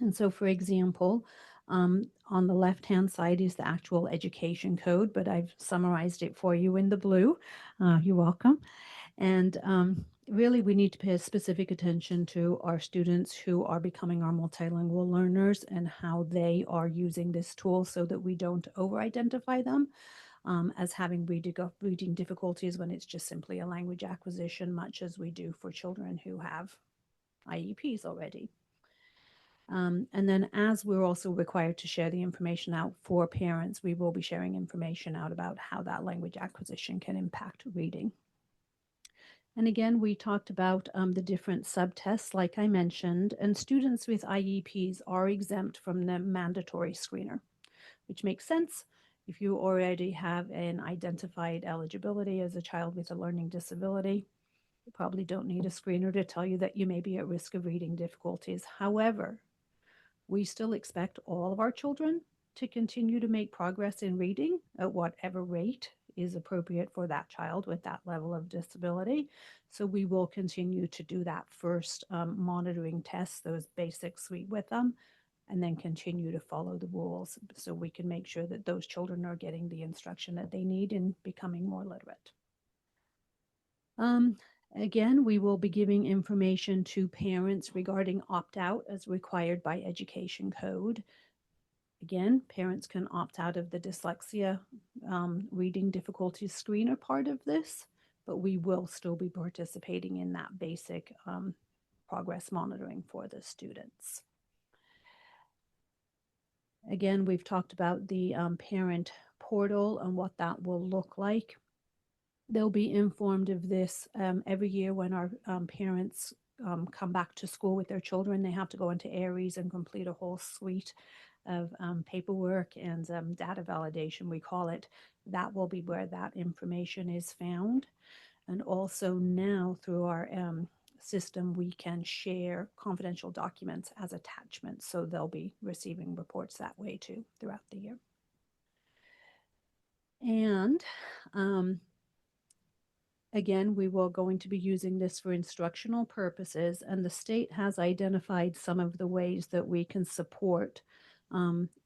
And so, for example, on the left-hand side is the actual education code, but I've summarized it for you in the blue. You're welcome. And really, we need to pay specific attention to our students who are becoming our multilingual learners and how they are using this tool so that we don't over-identify them as having reading difficulties when it's just simply a language acquisition, much as we do for children who have IEPs already. And then as we're also required to share the information out for parents, we will be sharing information out about how that language acquisition can impact reading. And again, we talked about the different subtests, like I mentioned, and students with IEPs are exempt from the mandatory screener, which makes sense. If you already have an identified eligibility as a child with a learning disability, you probably don't need a screener to tell you that you may be at risk of reading difficulties. However, we still expect all of our children to continue to make progress in reading at whatever rate is appropriate for that child with that level of disability. So we will continue to do that first monitoring test, those basics with them, and then continue to follow the rules so we can make sure that those children are getting the instruction that they need in becoming more literate. Again, we will be giving information to parents regarding opt-out as required by education code. Again, parents can opt out of the dyslexia reading difficulties screener part of this, but we will still be participating in that basic progress monitoring for the students. Again, we've talked about the parent portal and what that will look like. They'll be informed of this every year when our parents come back to school with their children. They have to go into Aries and complete a whole suite of paperwork and data validation, we call it. That will be where that information is found. And also now through our system, we can share confidential documents as attachments. So they'll be receiving reports that way too throughout the year. And again, we will going to be using this for instructional purposes, and the state has identified some of the ways that we can support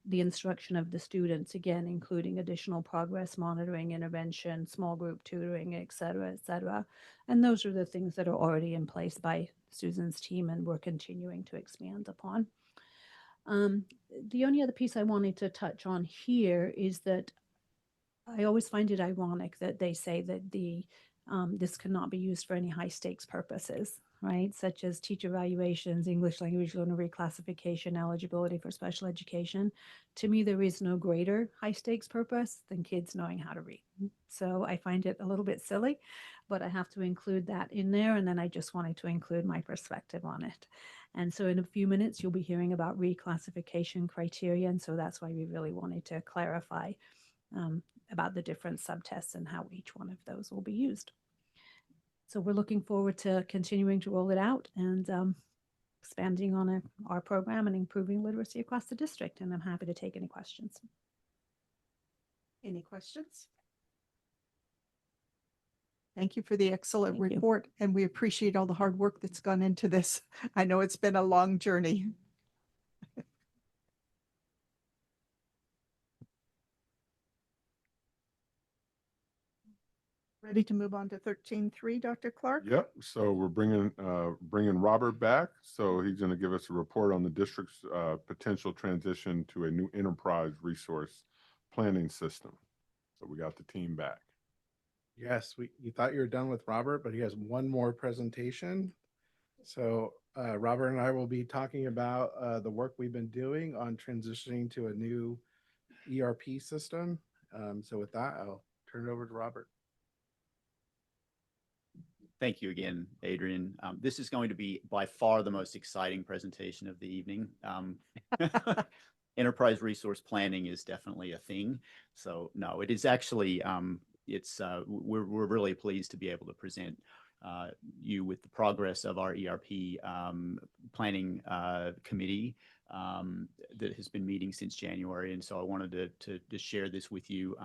the instruction of the students, again, including additional progress monitoring, intervention, small group tutoring, et cetera, et cetera. And those are the things that are already in place by Susan's team, and we're continuing to expand upon. The only other piece I wanted to touch on here is that I always find it ironic that they say that this cannot be used for any high stakes purposes, right? Such as teacher evaluations, English language learner reclassification, eligibility for special education. To me, there is no greater high stakes purpose than kids knowing how to read. So I find it a little bit silly, but I have to include that in there. And then I just wanted to include my perspective on it. And so in a few minutes, you'll be hearing about reclassification criteria. And so that's why we really wanted to clarify about the different subtests and how each one of those will be used. So we're looking forward to continuing to roll it out and expanding on our program and improving literacy across the district. And I'm happy to take any questions. Any questions? Thank you for the excellent report, and we appreciate all the hard work that's gone into this. I know it's been a long journey. Ready to move on to 13.3, Dr. Clark? Yep. So we're bringing Robert back. So he's going to give us a report on the district's potential transition to a new enterprise resource planning system. So we got the team back. Yes, you thought you were done with Robert, but he has one more presentation. So Robert and I will be talking about the work we've been doing on transitioning to a new ERP system. So with that, I'll turn it over to Robert. Thank you again, Adrian. This is going to be by far the most exciting presentation of the evening. Enterprise resource planning is definitely a thing. So no, it is actually, we're really pleased to be able to present you with the progress of our ERP planning committee that has been meeting since January. And so I wanted to share this with you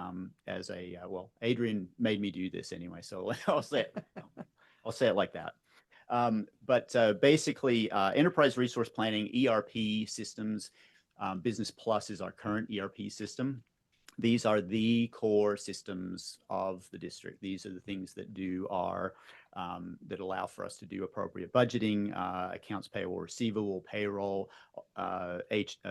as a, well, Adrian made me do this anyway, so I'll say it like that. But basically, enterprise resource planning, ERP systems, Business Plus is our current ERP system. These are the core systems of the district. These are the things that do our, that allow for us to do appropriate budgeting, accounts payable, receivable, payroll,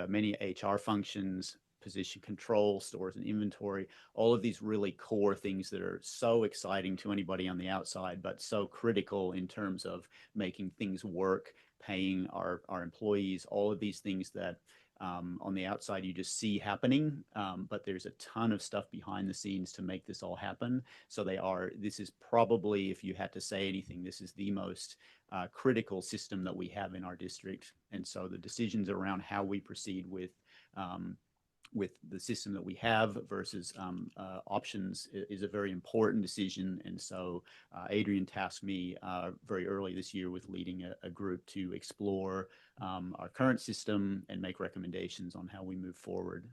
many HR functions, position control, stores and inventory, all of these really core things that are so exciting to anybody on the outside, but so critical in terms of making things work, paying our employees, all of these things that On the outside, you just see happening, but there's a ton of stuff behind the scenes to make this all happen. So this is probably, if you had to say anything, this is the most critical system that we have in our district. And so the decisions around how we proceed with the system that we have versus options is a very important decision. And so Adrian tasked me very early this year with leading a group to explore our current system and make recommendations on how we move forward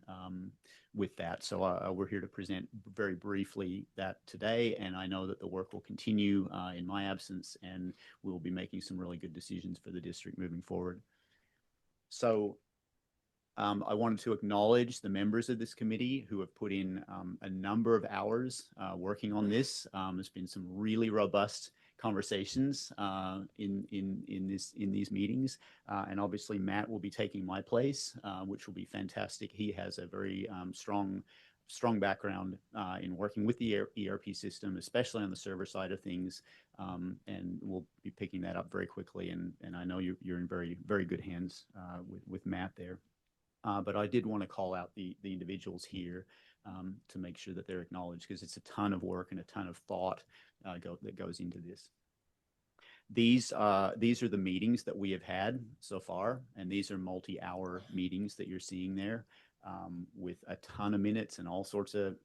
with that. So we're here to present very briefly that today. And I know that the work will continue in my absence, and we'll be making some really good decisions for the district moving forward. So I wanted to acknowledge the members of this committee who have put in a number of hours working on this. There's been some really robust conversations in these meetings, and obviously Matt will be taking my place, which will be fantastic. He has a very strong background in working with the ERP system, especially on the server side of things, and we'll be picking that up very quickly. And I know you're in very good hands with Matt there. But I did want to call out the individuals here to make sure that they're acknowledged, because it's a ton of work and a ton of thought that goes into this. These are the meetings that we have had so far, and these are multi-hour meetings that you're seeing there, with a ton of minutes and all sorts of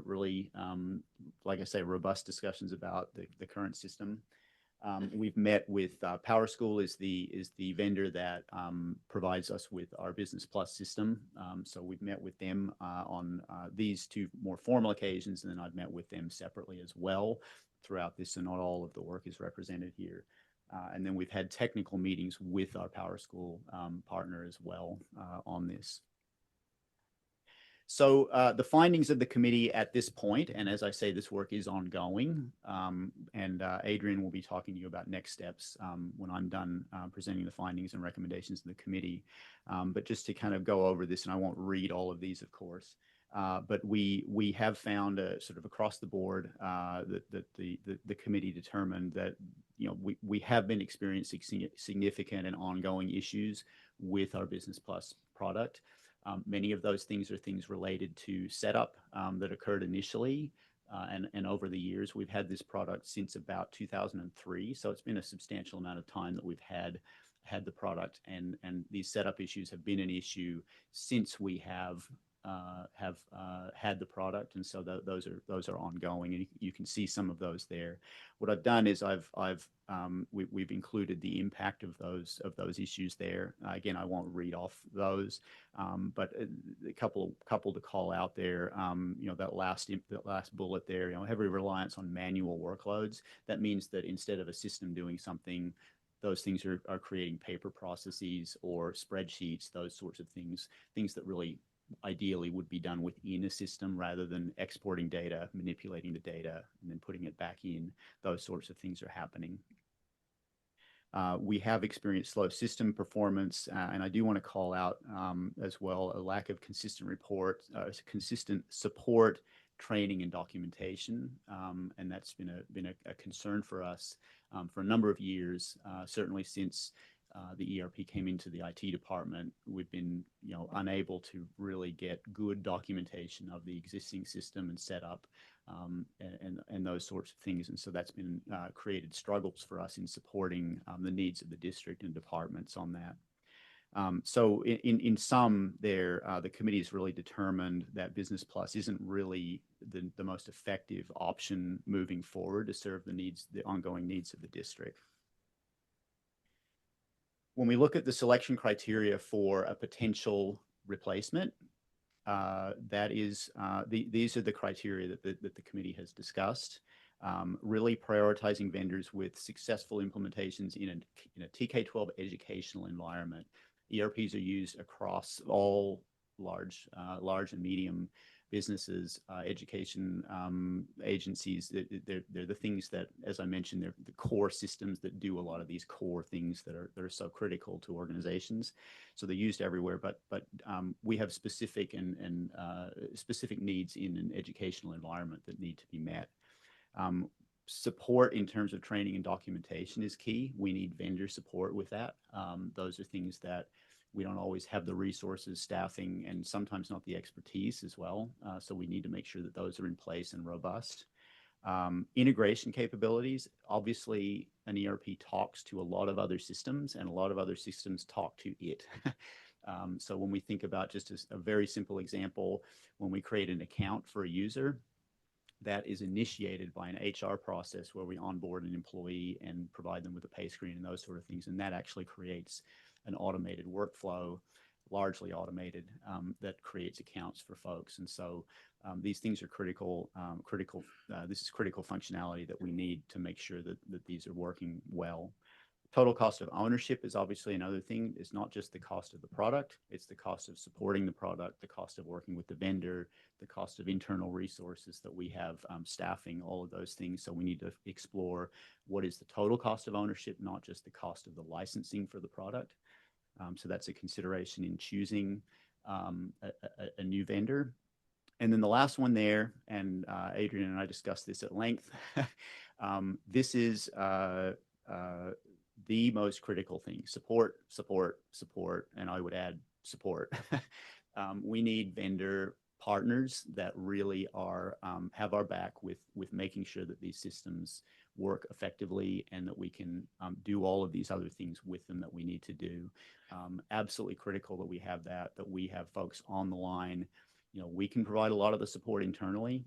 really, like I say, robust discussions about the current system. We've met with PowerSchool is the vendor that provides us with our Business Plus system. So we've met with them on these two more formal occasions, and then I've met with them separately as well throughout this, so not all of the work is represented here. And then we've had technical meetings with our PowerSchool partner as well on this. So the findings of the committee at this point, and as I say, this work is ongoing, and Adrian will be talking to you about next steps when I'm done presenting the findings and recommendations to the committee. But just to kind of go over this, and I won't read all of these, of course, but we have found sort of across the board that the committee determined that we have been experiencing significant and ongoing issues with our Business Plus product. Many of those things are things related to setup that occurred initially, and over the years. We've had this product since about 2003, so it's been a substantial amount of time that we've had the product, and these setup issues have been an issue since we have had the product, and so those are ongoing, and you can see some of those there. What I've done is we've included the impact of those issues there. Again, I won't read off those, but a couple to call out there. That last bullet there. Heavy reliance on manual workloads. That means that instead of a system doing something, those things are creating paper processes or spreadsheets, those sorts of things that really ideally would be done within a system rather than exporting data, manipulating the data, and then putting it back in. Those sorts of things are happening. We have experienced slow system performance, and I do want to call out as well a lack of consistent support, training, and documentation, and that's been a concern for us for a number of years, certainly since the ERP came into the IT department. We've been unable to really get good documentation of the existing system and setup, and those sorts of things. And so that's been created struggles for us in supporting the needs of the district and departments on that. So in sum there, the committee has really determined that Business Plus isn't really the most effective option moving forward to serve the ongoing needs of the district. When we look at the selection criteria for a potential replacement, these are the criteria that the committee has discussed. Really prioritizing vendors with successful implementations in a TK-12 educational environment. ERPs are used across all large and medium businesses, education agencies. They're the things that, as I mentioned, they're the core systems that do a lot of these core things that are so critical to organizations. So they're used everywhere, but we have specific needs in an educational environment that need to be met. Support in terms of training and documentation is key. We need vendor support with that. Those are things that We don't always have the resources, staffing, and sometimes not the expertise as well. So we need to make sure that those are in place and robust. Integration capabilities. Obviously, an ERP talks to a lot of other systems, and a lot of other systems talk to it. So when we think about just a very simple example, when we create an account for a user, that is initiated by an HR process where we onboard an employee and provide them with a pay screen and those sort of things. And that actually creates an automated workflow, largely automated, that creates accounts for folks. And so these things are critical. This is critical functionality that we need to make sure that these are working well. Total cost of ownership is obviously another thing. It's not just the cost of the product, it's the cost of supporting the product, the cost of working with the vendor, the cost of internal resources that we have, staffing, all of those things. So we need to explore what is the total cost of ownership, not just the cost of the licensing for the product. So that's a consideration in choosing a new vendor. And then the last one there, and Adrian and I discussed this at length, this is the most critical thing: support, support, support, and I would add support. We need vendor partners that really are have our back with making sure that these systems work effectively and that we can do all of these other things with them that we need to do. Absolutely critical that we have that we have folks on the line. You know, we can provide a lot of the support internally.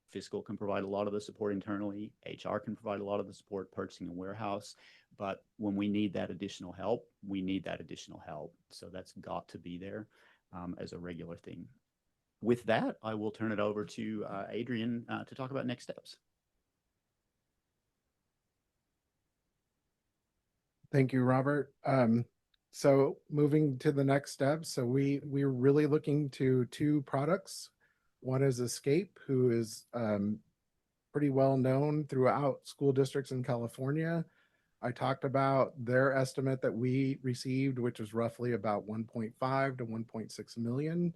Fiscal can provide a lot of the support internally. HR can provide a lot of the support, purchasing and warehouse. But when we need that additional help, we need that additional help. So that's got to be there as a regular thing. With that, I will turn it over to Adrian to talk about next steps. Thank you, Robert. So moving to the next step. So we're really looking to two products. One is Escape, who is pretty well known throughout school districts in California. I talked about their estimate that we received, which was roughly about 1.5 to 1.6 million.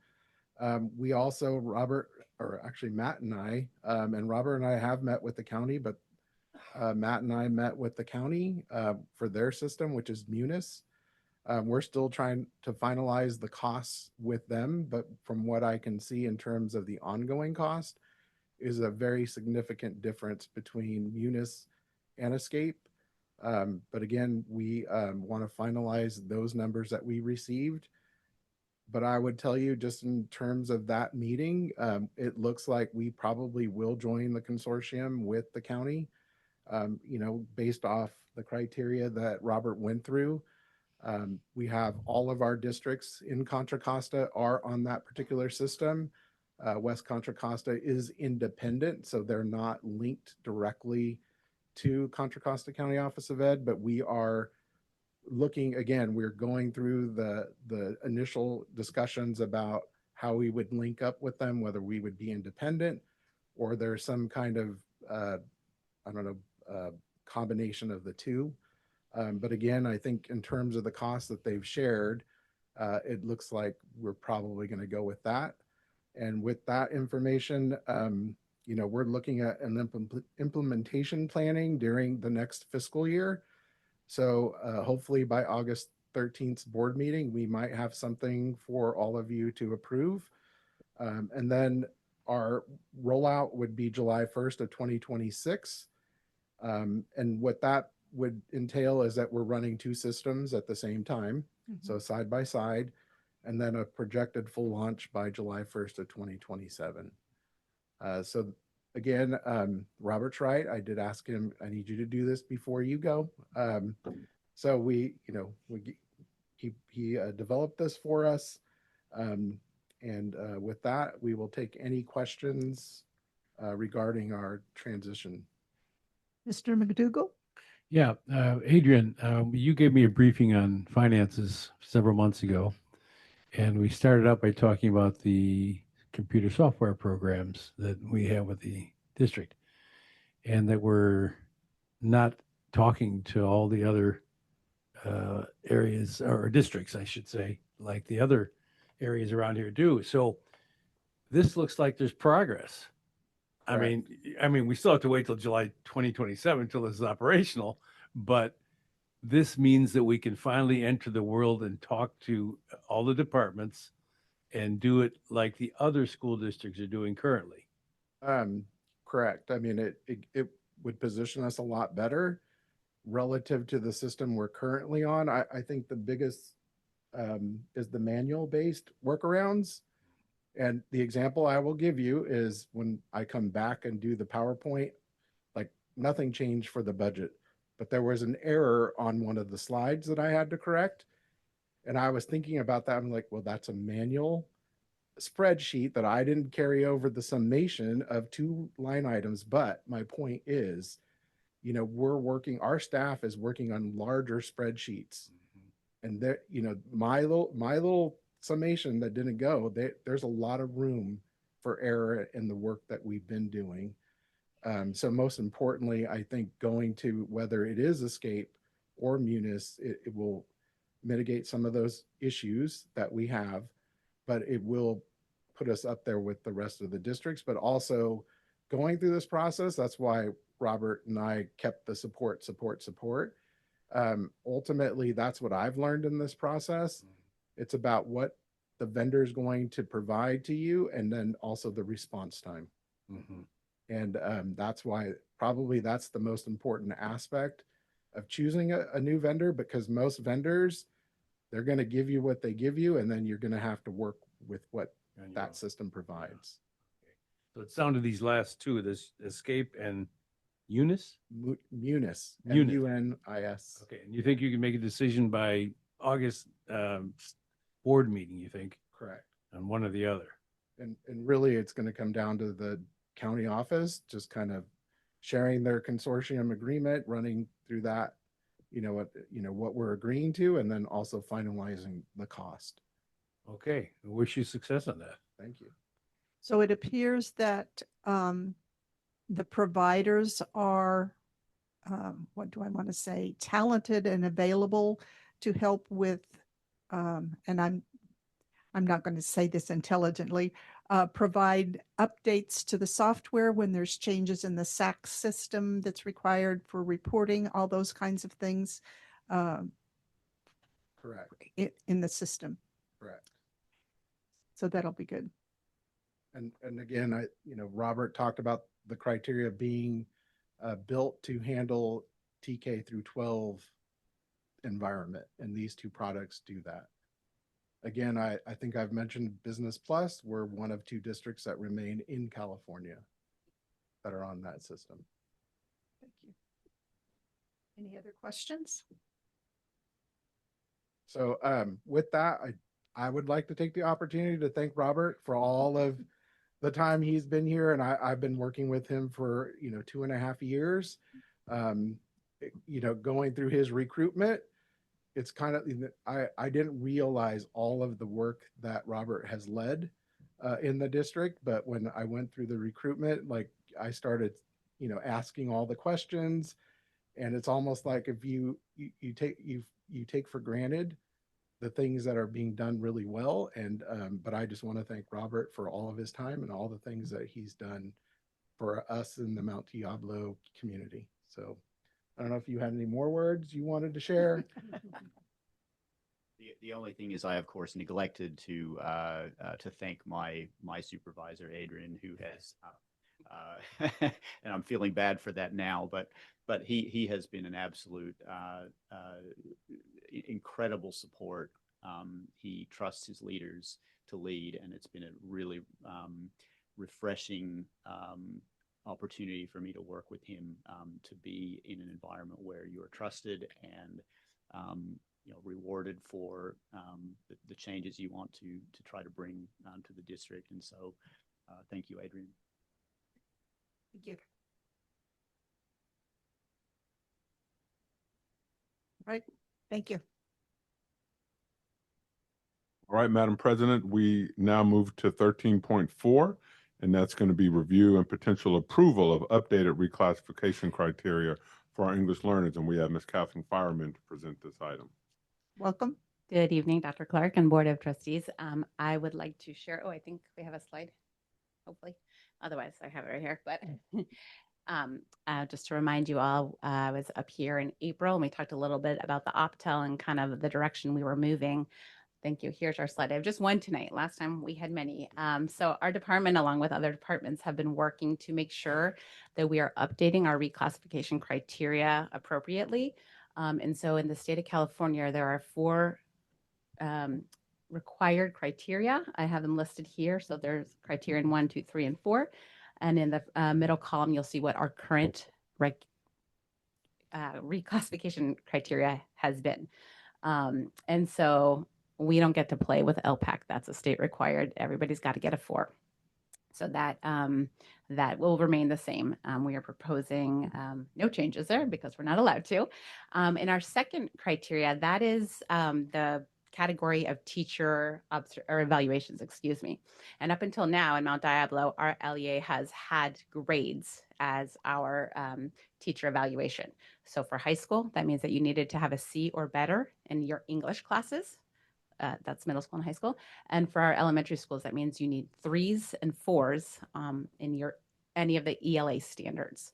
We also, Matt and I, and Robert and I have met with the county, but Matt and I met with the county for their system, which is Munis. We're still trying to finalize the costs with them, but from what I can see in terms of the ongoing cost is a very significant difference between Munis and Escape. But again, we want to finalize those numbers that we received. But I would tell you, just in terms of that meeting, it looks like we probably will join the consortium with the county, based off the criteria that Robert went through. We have all of our districts in Contra Costa are on that particular system. West Contra Costa is independent, so they're not linked directly to Contra Costa County Office of Ed, but we are looking, again, we're going through the initial discussions about how we would link up with them, whether we would be independent or there's some kind of, combination of the two. But again, I think in terms of the costs that they've shared, it looks like we're probably going to go with that. And with that information, we're looking at an implementation planning during the next fiscal year. So hopefully by August 13th board meeting, we might have something for all of you to approve. And then our rollout would be July 1st of 2026. And what that would entail is that we're running two systems at the same time, so side by side, and then a projected full launch by July 1st of 2027. So again, Robert's right. I did ask him, I need you to do this before you go. So he developed this for us. And with that, we will take any questions regarding our transition. Mr. McDougall? Yeah, Adrian, you gave me a briefing on finances several months ago, and we started out by talking about the computer software programs that we have with the district, and that we're not talking to all the other areas or districts, I should say, like the other areas around here do. So this looks like there's progress. I mean, we still have to wait till July 2027 till this is operational, but this means that we can finally enter the world and talk to all the departments and do it like the other school districts are doing currently. Correct. I mean, it would position us a lot better relative to the system we're currently on. I think the biggest is the manual based workarounds. And the example I will give you is when I come back and do the PowerPoint, like nothing changed for the budget, but there was an error on one of the slides that I had to correct. And I was thinking about that. I'm like, well, that's a manual spreadsheet that I didn't carry over the summation of 2 line items. But my point is, our staff is working on larger spreadsheets. And there, my little summation that didn't go, there's a lot of room for error in the work that we've been doing. So most importantly, I think going to whether it is Escape or Munis, it will mitigate some of those issues that we have, but it will put us up there with the rest of the districts. But also going through this process, that's why Robert and I kept the support. Ultimately, that's what I've learned in this process. It's about what the vendor is going to provide to you, and then also the response time. Mm-hmm. And that's why probably that's the most important aspect of choosing a new vendor, because most vendors, they're going to give you what they give you, and then you're going to have to work with what that system provides. Okay. So it's down to these last two, this Escape and Munis? Munis. Munis. M-U-N-I-S. Okay. And you think you can make a decision by August board meeting, you think? Correct. On one or the other? And really, it's going to come down to the county office, just kind of sharing their consortium agreement, running through that, what we're agreeing to, and then also finalizing the cost. Okay. I wish you success on that. Thank you. So it appears that the providers are, what do I want to say, talented and available to help with, and I'm not going to say this intelligently, provide updates to the software when there's changes in the SAC system that's required for reporting, all those kinds of things. Correct. In the system. Correct. So that'll be good. And again, Robert talked about the criteria being built to handle TK through 12 environment, and these 2 products do that. Again, I think I've mentioned Business Plus. We're one of 2 districts that remain in California that are on that system. Thank you. Any other questions? So with that, I would like to take the opportunity to thank Robert for all of the time he's been here, and I've been working with him for 2.5 years. Going through his recruitment, it's kind of, I didn't realize all of the work that Robert has led in the district, but when I went through the recruitment, like I started, asking all the questions, and it's almost like if you take for granted the things that are being done really well. And but I just want to thank Robert for all of his time and all the things that he's done for us in the Mount Diablo community. So I don't know if you had any more words you wanted to share. The only thing is I, of course, neglected to thank my supervisor, Adrian, who has, and I'm feeling bad for that now, but he has been an absolute incredible support. He trusts his leaders to lead, and it's been a really refreshing opportunity for me to work with him, to be in an environment where you are trusted and rewarded for the changes you want to try to bring to the district. And so thank you, Adrian. Thank you. Right. Thank you. All right, Madam President, we now move to 13.4, and that's going to be review and potential approval of updated reclassification criteria for our English learners. And we have Ms. Kathleen Fireman to present this item. Welcome. Good evening, Dr. Clark and Board of Trustees. I would like to share, I think we have a slide, hopefully. Otherwise, I have it right here. But Just to remind you all, I was up here in April and we talked a little bit about the Optel and kind of the direction we were moving. Thank you. Here's our slide. I have just one tonight. Last time we had many. So our department, along with other departments, have been working to make sure that we are updating our reclassification criteria appropriately. And so in the state of California, there are 4 required criteria. I have them listed here. So there's criterion 1, 2, 3, and 4. And in the middle column, you'll see what our current reclassification criteria has been. And so we don't get to play with LPAC. That's a state required. Everybody's got to get a 4. So that that will remain the same. We are proposing no changes there because we're not allowed to. In our second criteria, that is the category of teacher or evaluations, excuse me. And up until now in Mount Diablo, our LEA has had grades as our teacher evaluation. So for high school, that means that you needed to have a C or better in your English classes. That's middle school and high school. And for our elementary schools, that means you need 3s and 4s in any of the ELA standards.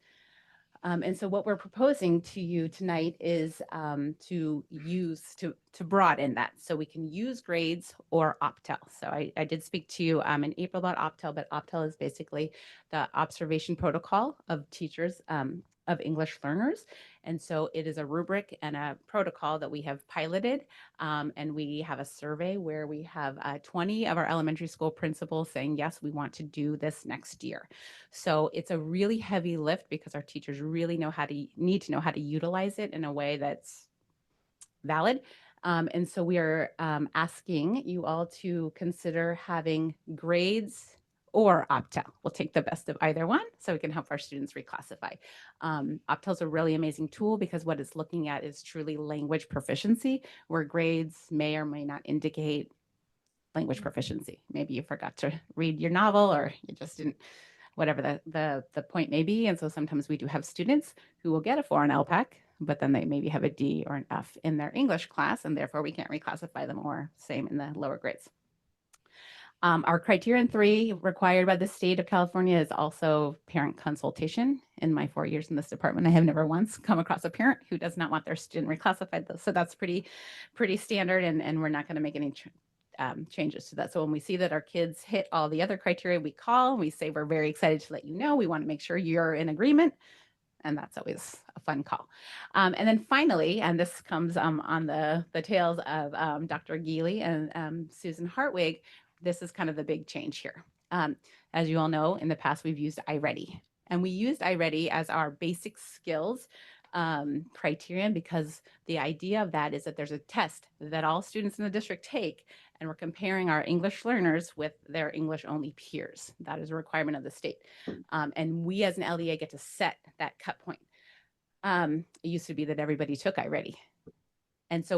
And so what we're proposing to you tonight is to broaden that. So we can use grades or Optel. So I did speak to you in April about Optel, but Optel is basically the observation protocol of teachers of English learners. And so it is a rubric and a protocol that we have piloted. And we have a survey where we have 20 of our elementary school principals saying, yes, we want to do this next year. So it's a really heavy lift because our teachers really need to know how to utilize it in a way that's valid. And so we are asking you all to consider having grades or Optel. We'll take the best of either one so we can help our students reclassify. Optel is a really amazing tool because what it's looking at is truly language proficiency, where grades may or may not indicate language proficiency. Maybe you forgot to read your novel or you just didn't, whatever the point may be. And so sometimes we do have students who will get a 4 on LPAC, but then they maybe have a D or an F in their English class, and therefore we can't reclassify them, or same in the lower grades. Our criterion 3 required by the state of California is also parent consultation. In my 4 years in this department, I have never once come across a parent who does not want their student reclassified. So that's pretty standard, and we're not going to make any changes to that. So when we see that our kids hit all the other criteria, we call and we say, we're very excited to let you know. We want to make sure you're in agreement. And that's always a fun call. And then finally, and this comes on the tails of Dr. Geely and Susan Hartwig, this is kind of the big change here. As you all know, in the past, we've used iReady. And we used iReady as our basic skills criterion because the idea of that is that there's a test that all students in the district take, and we're comparing our English learners with their English-only peers. That is a requirement of the state. And we as an LEA get to set that cut point. It used to be that everybody took iReady. And so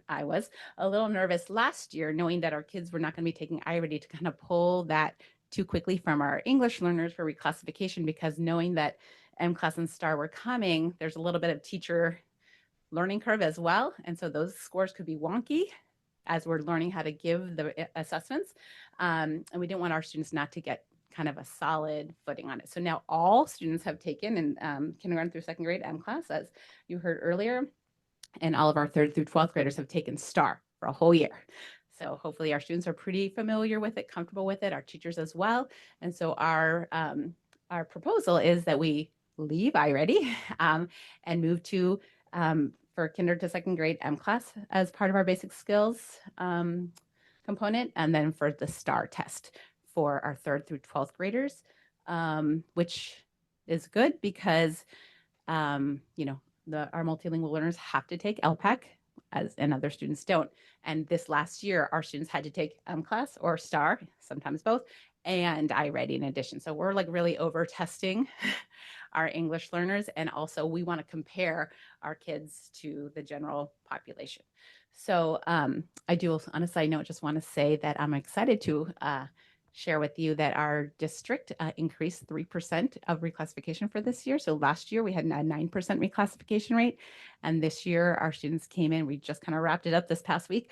I was a little nervous last year knowing that our kids were not going to be taking iReady to kind of pull that too quickly from our English learners for reclassification, because knowing that M-Class and STAR were coming, there's a little bit of teacher learning curve as well. And so those scores could be wonky as we're learning how to give the assessments. And we didn't want our students not to get kind of a solid footing on it. So now all students have taken in kindergarten through second grade M-Class, as you heard earlier. And all of our 3rd through 12th graders have taken STAR for a whole year. So hopefully our students are pretty familiar with it, comfortable with it, our teachers as well. And so our proposal is that we leave iReady and move to, for kinder to second grade M-Class as part of our basic skills component, and then for the STAR test for our 3rd through 12th graders, which is good because, our multilingual learners have to take LPAC, and other students don't. And this last year, our students had to take M-Class or STAR, sometimes both, and iReady in addition. So we're like really over testing our English learners. And also we want to compare our kids to the general population. So I do, on a side note, just want to say that I'm excited to share with you that our district increased 3% of reclassification for this year. So last year we had a 9% reclassification rate. And this year our students came in, we just kind of wrapped it up this past week,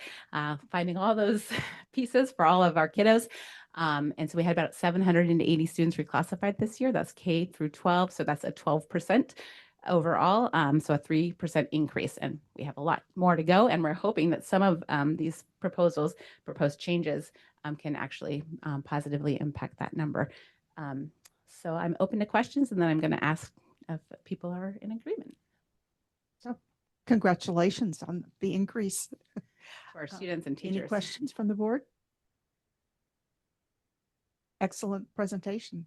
finding all those pieces for all of our kiddos. And so we had about 780 students reclassified this year. That's K through 12. So that's a 12% overall. So a 3% increase. And we have a lot more to go. And we're hoping that some of these proposed changes can actually positively impact that number. So I'm open to questions, and then I'm going to ask if people are in agreement. So congratulations on the increase. For our students and teachers. Any questions from the board? Excellent presentation.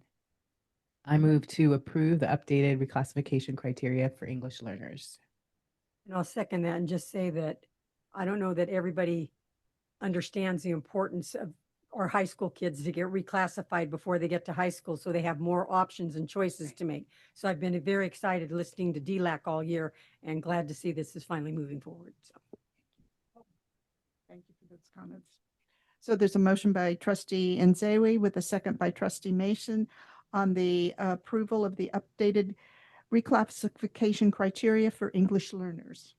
I move to approve the updated reclassification criteria for English learners. And I'll second that and just say that I don't know that everybody understands the importance of our high school kids to get reclassified before they get to high school, so they have more options and choices to make. So I've been very excited listening to DLAC all year and glad to see this is finally moving forward. So. Thank you for those comments. So there's a motion by trustee Nzewi with a second by trustee Mason on the approval of the updated reclassification criteria for English learners.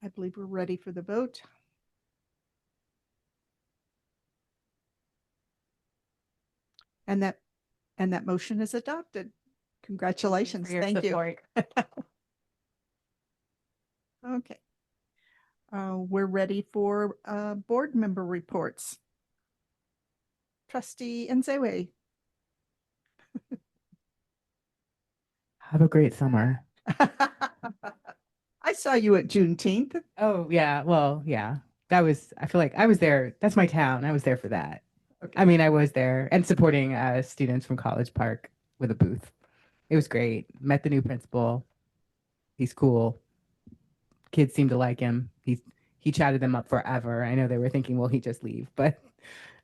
I believe we're ready for the vote. And that motion is adopted. Congratulations. Thank you. Okay. We're ready for board member reports. Trustee Nzewi. Have a great summer. I saw you at Juneteenth. Oh, yeah. Well, yeah. I feel like I was there. That's my town. I was there for that. Okay. I mean, I was there and supporting students from College Park with a booth. It was great. Met the new principal. He's cool. Kids seem to like him. He chatted them up forever. I know they were thinking, will he just leave? But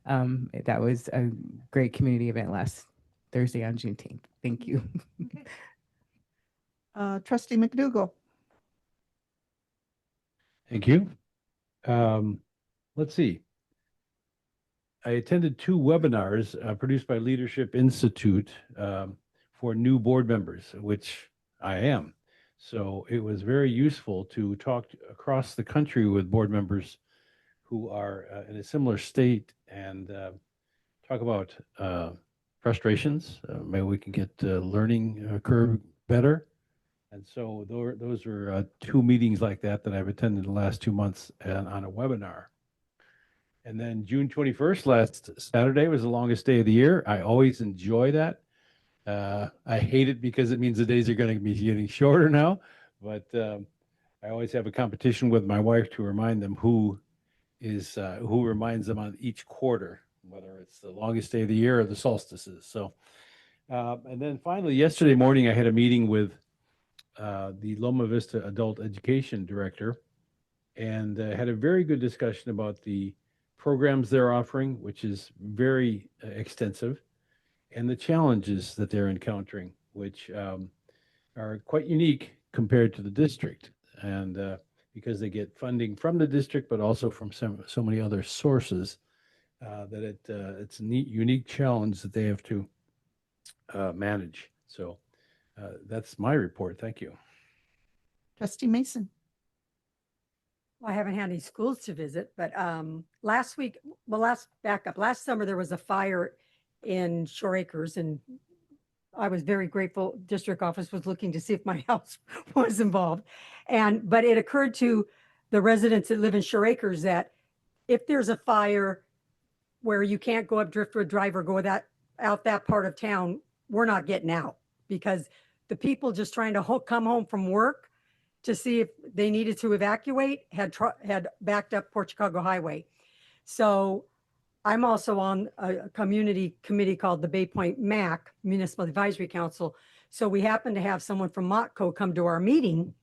that was a great community event last Thursday on Juneteenth. Thank you. Okay. Trustee McDougall. Thank you. Let's see. I attended 2 webinars produced by Leadership Institute for new board members, which I am. So it was very useful to talk across the country with board members who are in a similar state and talk about frustrations. Maybe we can get learning curve better. And so those are 2 meetings like that I've attended the last 2 months and on a webinar. And then June 21st, last Saturday, was the longest day of the year. I always enjoy that. I hate it because it means the days are going to be getting shorter now. But I always have a competition with my wife to remind them who reminds them on each quarter, whether it's the longest day of the year or the solstices. So, and then finally, yesterday morning, I had a meeting with the Loma Vista Adult Education Director, and had a very good discussion about the programs they're offering, which is very extensive, and the challenges that they're encountering, which are quite unique compared to the district. And because they get funding from the district, but also from so many other sources, that it's a neat, unique challenge that they have to manage. So that's my report. Thank you. Trustee Mason. Well, I haven't had any schools to visit, but last summer there was a fire in Shore Acres, and I was very grateful. District office was looking to see if my house was involved. But it occurred to the residents that live in Shore Acres that if there's a fire where you can't go up Driftwood Drive or go out that part of town, we're not getting out, because the people just trying to come home from work to see if they needed to evacuate had backed up Port Chicago Highway. So I'm also on a community committee called the Bay Point MAC, Municipal Advisory Council. So we happened to have someone from Motco come to our meeting.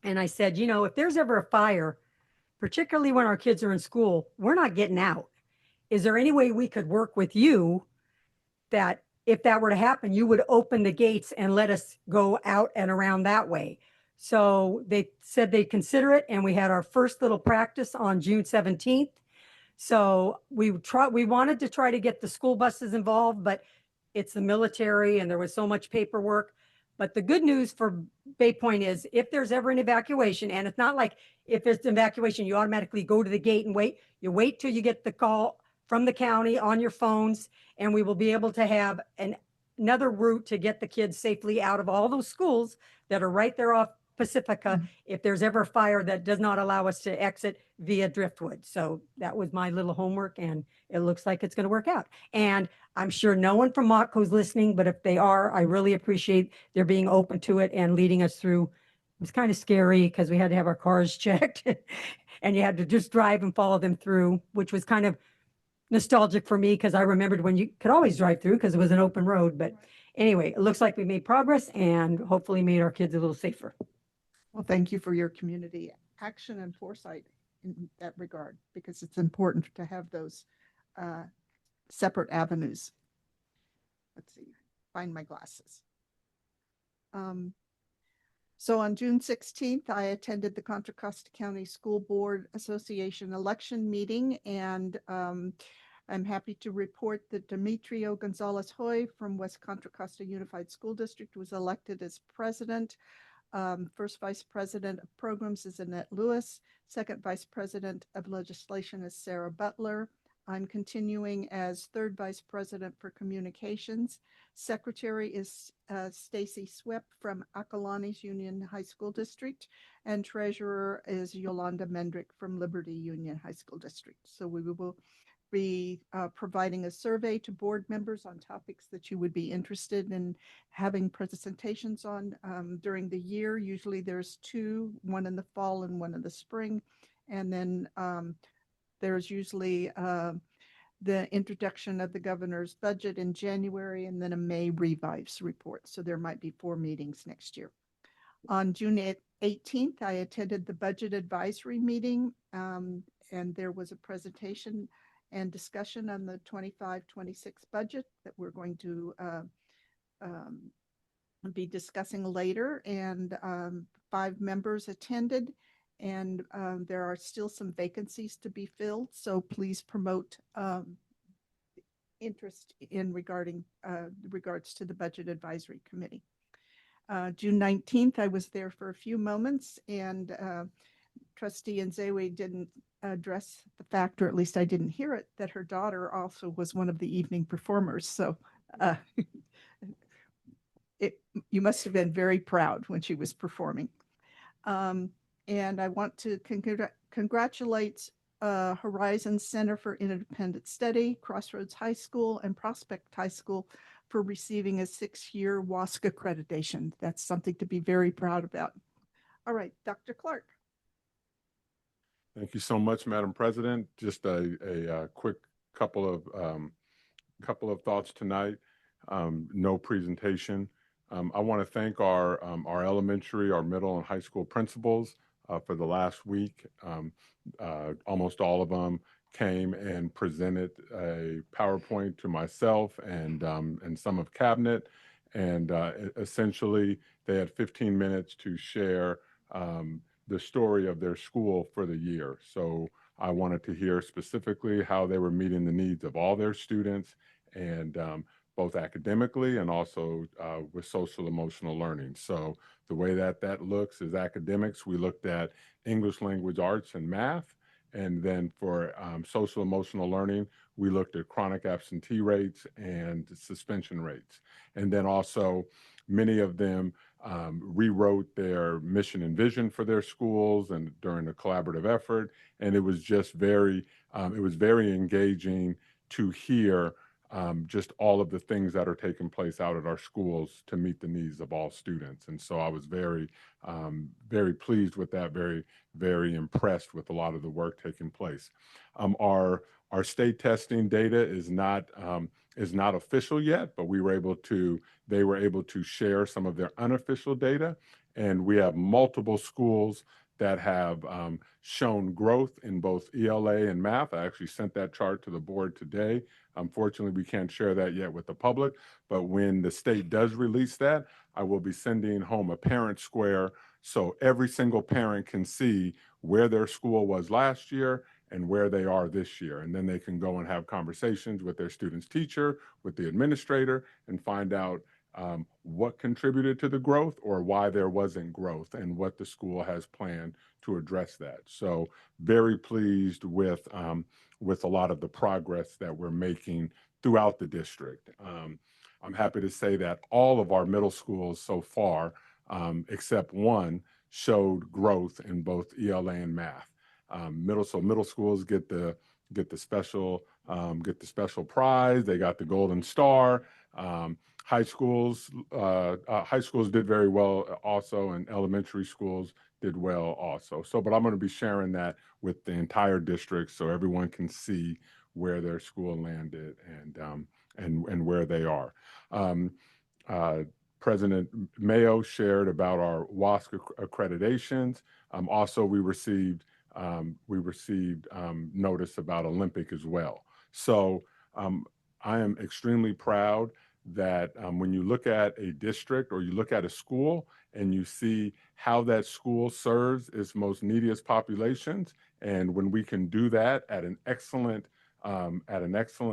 And I said, if there's ever a fire, particularly when our kids are in school, we're not getting out. Is there any way we could work with you that if that were to happen, you would open the gates and let us go out and around that way? So they said they'd consider it. And we had our first little practice on June 17th. So we wanted to try to get the school buses involved, but it's the military and there was so much paperwork. But the good news for Bay Point is if there's ever an evacuation, and it's not like if it's an evacuation, you automatically go to the gate and wait. You wait till you get the call from the county on your phones, and we will be able to have another route to get the kids safely out of all those schools that are right there off Pacifica if there's ever a fire that does not allow us to exit via Driftwood. So that was my little homework, and it looks like it's going to work out. And I'm sure no one from Motco is listening, but if they are, I really appreciate their being open to it and leading us through. It was kind of scary because we had to have our cars checked and you had to just drive and follow them through, which was kind of nostalgic for me because I remembered when you could always drive through because it was an open road. But anyway, it looks like we made progress and hopefully made our kids a little safer. Well, thank you for your community action and foresight in that regard, because it's important to have those separate avenues. Let's see, find my glasses. So on June 16th, I attended the Contra Costa County School Board Association election meeting, and I'm happy to report that Demetrio Gonzalez Hoy from West Contra Costa Unified School District was elected as president. First vice president of programs is Annette Lewis. Second vice president of legislation is Sarah Butler. I'm continuing as third vice president for communications. Secretary is Stacy Swepp from Acalanes Union High School District, and treasurer is Yolanda Mendrick from Liberty Union High School District. So we will be providing a survey to board members on topics that you would be interested in having presentations on during the year. Usually there's two, one in the fall and one in the spring. And then there's usually the introduction of the governor's budget in January and then a May revise report. So there might be 4 meetings next year. On June 18th, I attended the budget advisory meeting, and there was a presentation and discussion on the 25-26 budget that we're going to be discussing later. And 5 members attended, and there are still some vacancies to be filled. So please promote interest in regards to the Budget Advisory Committee. June 19th, I was there for a few moments, and Trustee Nzewe didn't address the fact, or at least I didn't hear it, that her daughter also was one of the evening performers. So you must have been very proud when she was performing. And I want to congratulate Horizon Center for Independent Study, Crossroads High School, and Prospect High School for receiving a 6-year WASC accreditation. That's something to be very proud about. All right, Dr. Clark. Thank you so much, Madam President. Just a quick couple of thoughts tonight. No presentation. I want to thank our elementary, our middle, and high school principals for the last week. Almost all of them came and presented a PowerPoint to myself and some of cabinet, and essentially they had 15 minutes to share the story of their school for the year. So I wanted to hear specifically how they were meeting the needs of all their students, and both academically and also with social emotional learning. So the way that looks is academics. We looked at English language arts and math. And then for social emotional learning, we looked at chronic absentee rates and suspension rates. And then also many of them rewrote their mission and vision for their schools and during a collaborative effort. And it was just very engaging to hear just all of the things that are taking place out at our schools to meet the needs of all students. And so I was very, very pleased with that, very, very impressed with a lot of the work taking place. Our state testing data is not official yet, but they were able to share some of their unofficial data. And we have multiple schools that have shown growth in both ELA and math. I actually sent that chart to the board today. Unfortunately, we can't share that yet with the public, but when the state does release that, I will be sending home a parent square so every single parent can see where their school was last year and where they are this year. And then they can go and have conversations with their student's teacher, with the administrator, and find out what contributed to the growth or why there wasn't growth and what the school has planned to address that. So very pleased with with a lot of the progress that we're making throughout the district. I'm happy to say that all of our middle schools so far, except one, showed growth in both ELA and math. Middle schools get the special prize. They got the golden star. High schools did very well also, and elementary schools did well also. So, but I'm going to be sharing that with the entire district so everyone can see where their school landed and where they are. Uh, President Mayo shared about our WASC accreditations. Also, we received notice about Olympic as well. So I am extremely proud that when you look at a district or you look at a school and you see how that school serves its most neediest populations, and when we can do that at an excellent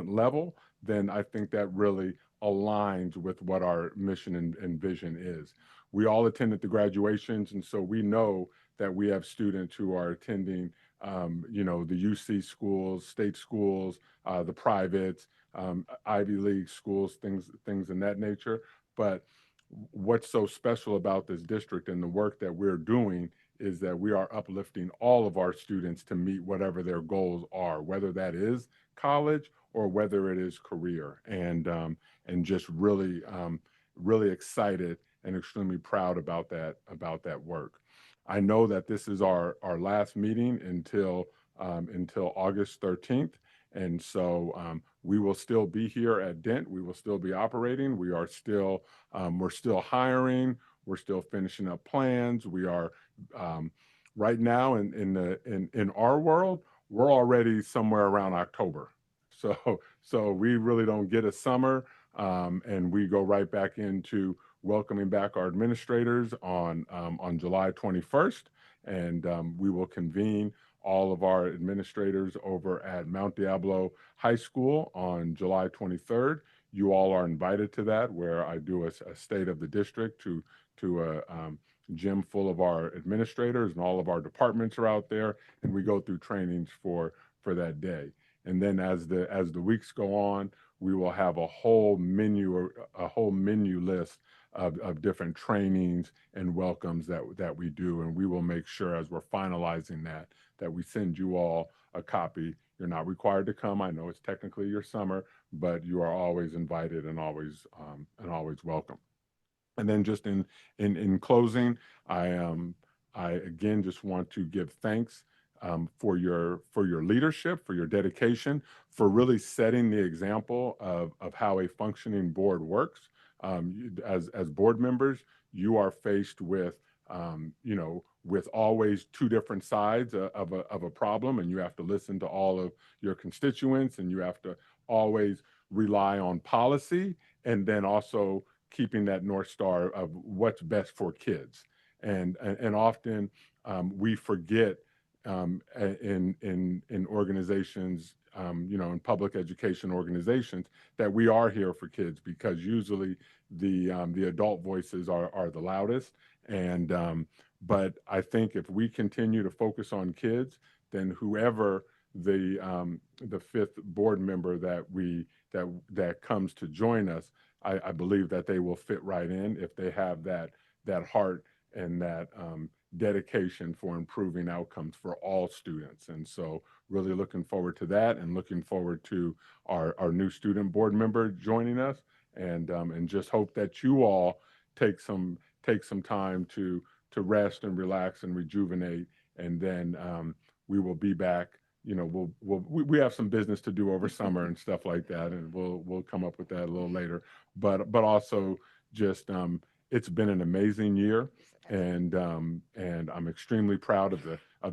level, then I think that really aligns with what our mission and vision is. We all attended the graduations, and so we know that we have students who are attending, the UC schools, state schools, the privates, Ivy League schools, things in that nature. But what's so special about this district and the work that we're doing is that we are uplifting all of our students to meet whatever their goals are, whether that is college or whether it is career, and just really excited and extremely proud about that work. I know that this is our last meeting until August 13th. And so we will still be here at Dent. We will still be operating. We're still hiring. We're still finishing up plans. We are right now in our world, we're already somewhere around October. So we really don't get a summer, and we go right back into welcoming back our administrators on July 21st, and we will convene all of our administrators over at Mount Diablo High School on July 23rd. You all are invited to that, where I do a state of the district to a gym full of our administrators, and all of our departments are out there, and we go through trainings for that day. And then as the weeks go on, we will have a whole menu list of different trainings and welcomes that we do, and we will make sure as we're finalizing that we send you all a copy. You're not required to come. I know it's technically your summer, but you are always invited and always welcome. And then just in closing, I again just want to give thanks for your leadership, for your dedication, for really setting the example of how a functioning board works. As board members, you are faced with with always two different sides of a problem, and you have to listen to all of your constituents, and you have to always rely on policy, and then also keeping that North Star of what's best for kids. And often we forget in organizations, in public education organizations, that we are here for kids, because usually the adult voices are the loudest. And but I think if we continue to focus on kids, then whoever the fifth board member that comes to join us, I believe that they will fit right in if they have that heart and that dedication for improving outcomes for all students. And so really looking forward to that, and looking forward to our new student board member joining us, and just hope that you all take some time to rest and relax and rejuvenate. And then we will be back. We have some business to do over summer and stuff like that, and we'll come up with that a little later. But also just it's been an amazing year, and I'm extremely proud of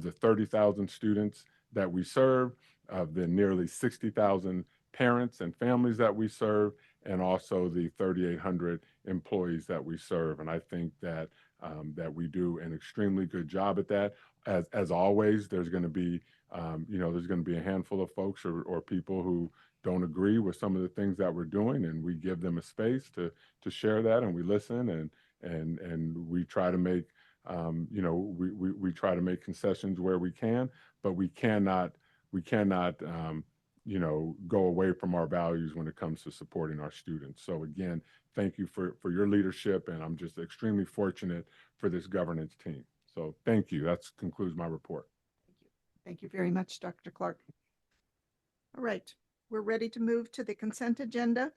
the 30,000 students that we serve, of the nearly 60,000 parents and families that we serve, and also the 3,800 employees that we serve. And I think that we do an extremely good job at that. As always, there's going to be a handful of folks or people who don't agree with some of the things that we're doing, and we give them a space to share that, and we listen, and we try to make we try to make concessions where we can, but we cannot we cannot, go away from our values when it comes to supporting our students. So again, thank you for your leadership, and I'm just extremely fortunate for this governance team. So thank you. That concludes my report. Thank you very much, Dr. Clark. All right, we're ready to move to the consent agenda.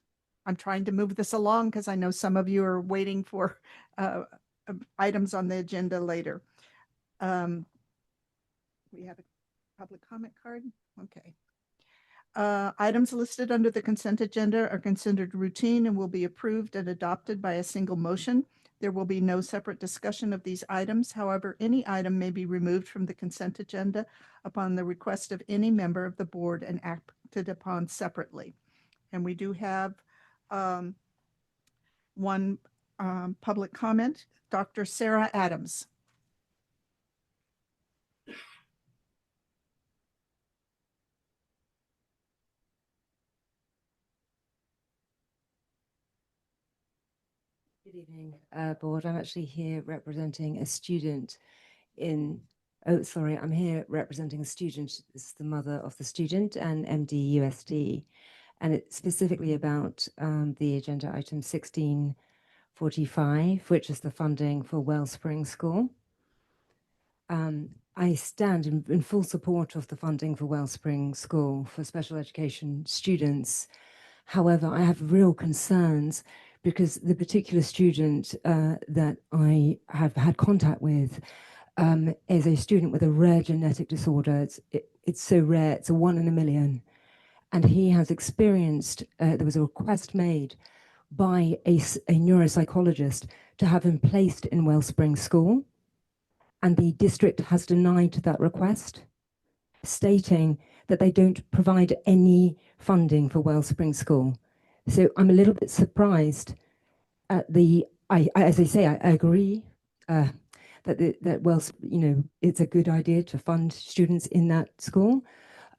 I'm trying to move this along because I know some of you are waiting for items on the agenda later. We have a public comment card. Okay. Items listed under the consent agenda are considered routine and will be approved and adopted by a single motion. There will be no separate discussion of these items. However, any item may be removed from the consent agenda upon the request of any member of the board and acted upon separately. And we do have one public comment. Dr. Sarah Adams. Good evening, board. I'm actually here representing a student I'm here representing a student. This is the mother of the student and MD USD. And it's specifically about the agenda item 1645, which is the funding for Wellspring School. I stand in full support of the funding for Wellspring School for special education students. However, I have real concerns because the particular student that I have had contact with is a student with a rare genetic disorder. It's so rare, it's a 1 in a million. And he has experienced, there was a request made by a neuropsychologist to have him placed in Wellspring School. And the district has denied that request, stating that they don't provide any funding for Wellspring School. So I'm a little bit surprised at as I say, I agree that it's a good idea to fund students in that school.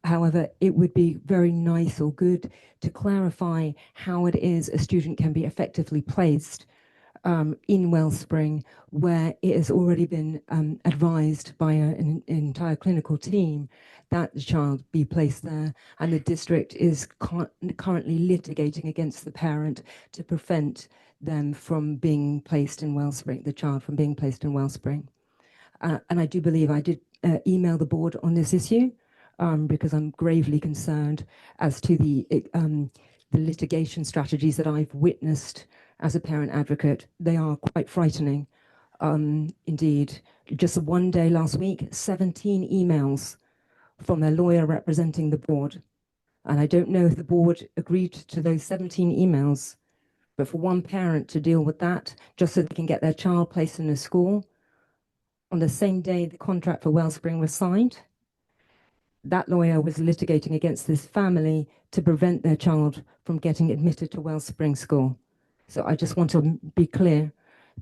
However, it would be very nice or good to clarify how it is a student can be effectively placed in Wellspring, where it has already been advised by an entire clinical team that the child be placed there, and the district is currently litigating against the parent to prevent them from being placed in Wellspring, the child from being placed in Wellspring. And I do believe I did email the board on this issue because I'm gravely concerned as to the litigation strategies that I've witnessed as a parent advocate. They are quite frightening. Indeed, just one day last week, 17 emails from their lawyer representing the board. And I don't know if the board agreed to those 17 emails, but for one parent to deal with that just so they can get their child placed in a school on the same day the contract for Wellspring was signed, that lawyer was litigating against this family to prevent their child from getting admitted to Wellspring School. So I just want to be clear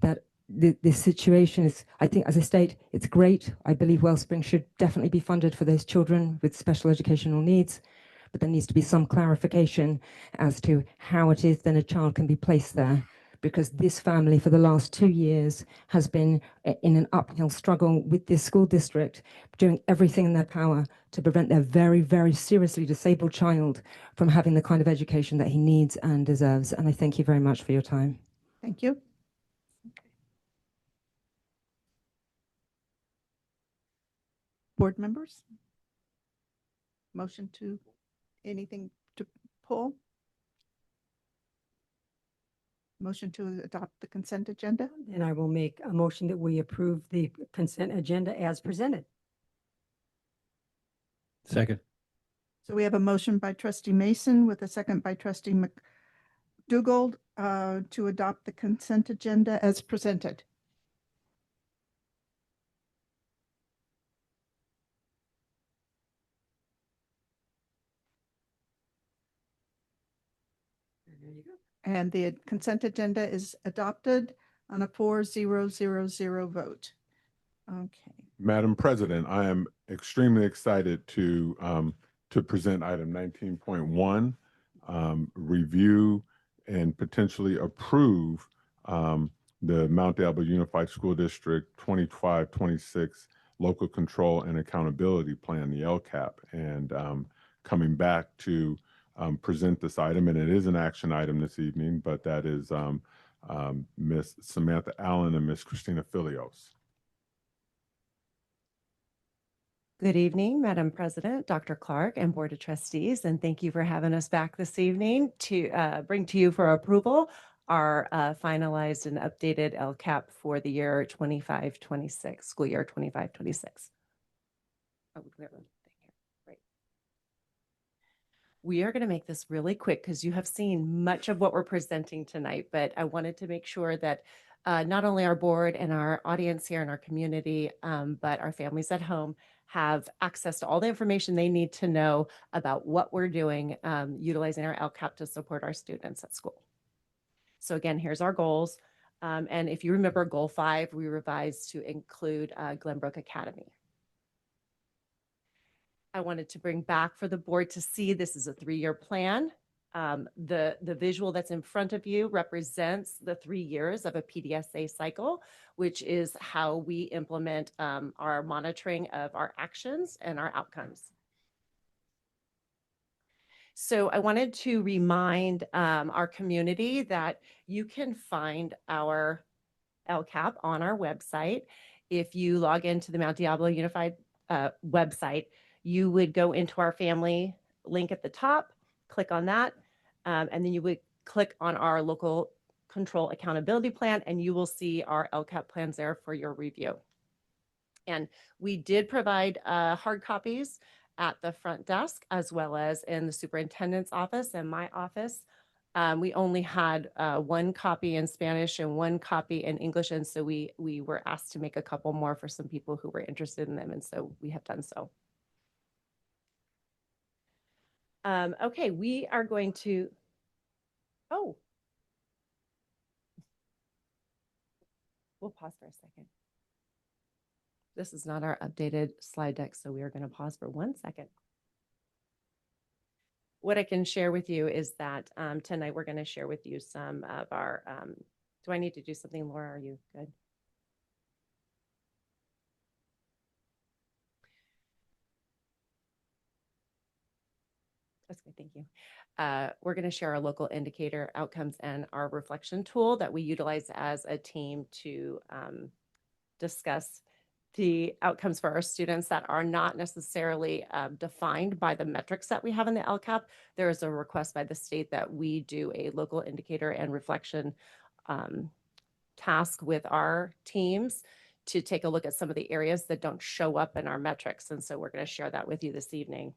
that this situation is, I think, as I state, it's great. I believe Wellspring should definitely be funded for those children with special educational needs, but there needs to be some clarification as to how it is then a child can be placed there, because this family for the last 2 years has been in an uphill struggle with this school district, doing everything in their power to prevent their very, very seriously disabled child from having the kind of education that he needs and deserves. And I thank you very much for your time. Thank you. Board members? Motion to anything to pull? Motion to adopt the consent agenda? And I will make a motion that we approve the consent agenda as presented. Second. So we have a motion by trustee Mason with a second by trustee McDougald to adopt the consent agenda as presented. There you go. And the consent agenda is adopted on a 4-0-0-0 vote. Okay. Madam President, I am extremely excited to present item 19.1, review and potentially approve the Mount Diablo Unified School District 25-26 local control and accountability plan, the LCAP, and coming back to present this item. And it is an action item this evening, but that is Ms. Samantha Allen and Ms. Christina Filios. Good evening, Madam President, Dr. Clark, and Board of Trustees, and thank you for having us back this evening to bring to you for approval our finalized and updated LCAP for the year 25-26, school year 25-26. Oh, clear one. Thank you. Great. We are going to make this really quick because you have seen much of what we're presenting tonight, but I wanted to make sure that not only our board and our audience here in our community, but our families at home have access to all the information they need to know about what we're doing, utilizing our LCAP to support our students at school. So again, here's our goals. And if you remember goal 5, we revised to include Glenbrook Academy. I wanted to bring back for the board to see this is a 3-year plan. The visual that's in front of you represents the 3 years of a PDSA cycle, which is how we implement our monitoring of our actions and our outcomes. So I wanted to remind our community that you can find our LCAP on our website. If you log into the Mount Diablo Unified website, you would go into our family link at the top, click on that, and then you would click on our local control accountability plan, and you will see our LCAP plans there for your review. And we did provide hard copies at the front desk, as well as in the superintendent's office and my office. We only had 1 copy in Spanish and 1 copy in English, and so we were asked to make a couple more for some people who were interested in them, and so we have done so. Okay, we are going to, oh, we'll pause for a second. This is not our updated slide deck, so we are going to pause for 1 second. What I can share with you is that tonight we're going to share with you some of our, do I need to do something, Laura? Are you good? That's good, thank you. We're going to share our local indicator outcomes and our reflection tool that we utilize as a team to discuss the outcomes for our students that are not necessarily defined by the metrics that we have in the LCAP. There is a request by the state that we do a local indicator and reflection task with our teams to take a look at some of the areas that don't show up in our metrics. And so we're going to share that with you this evening.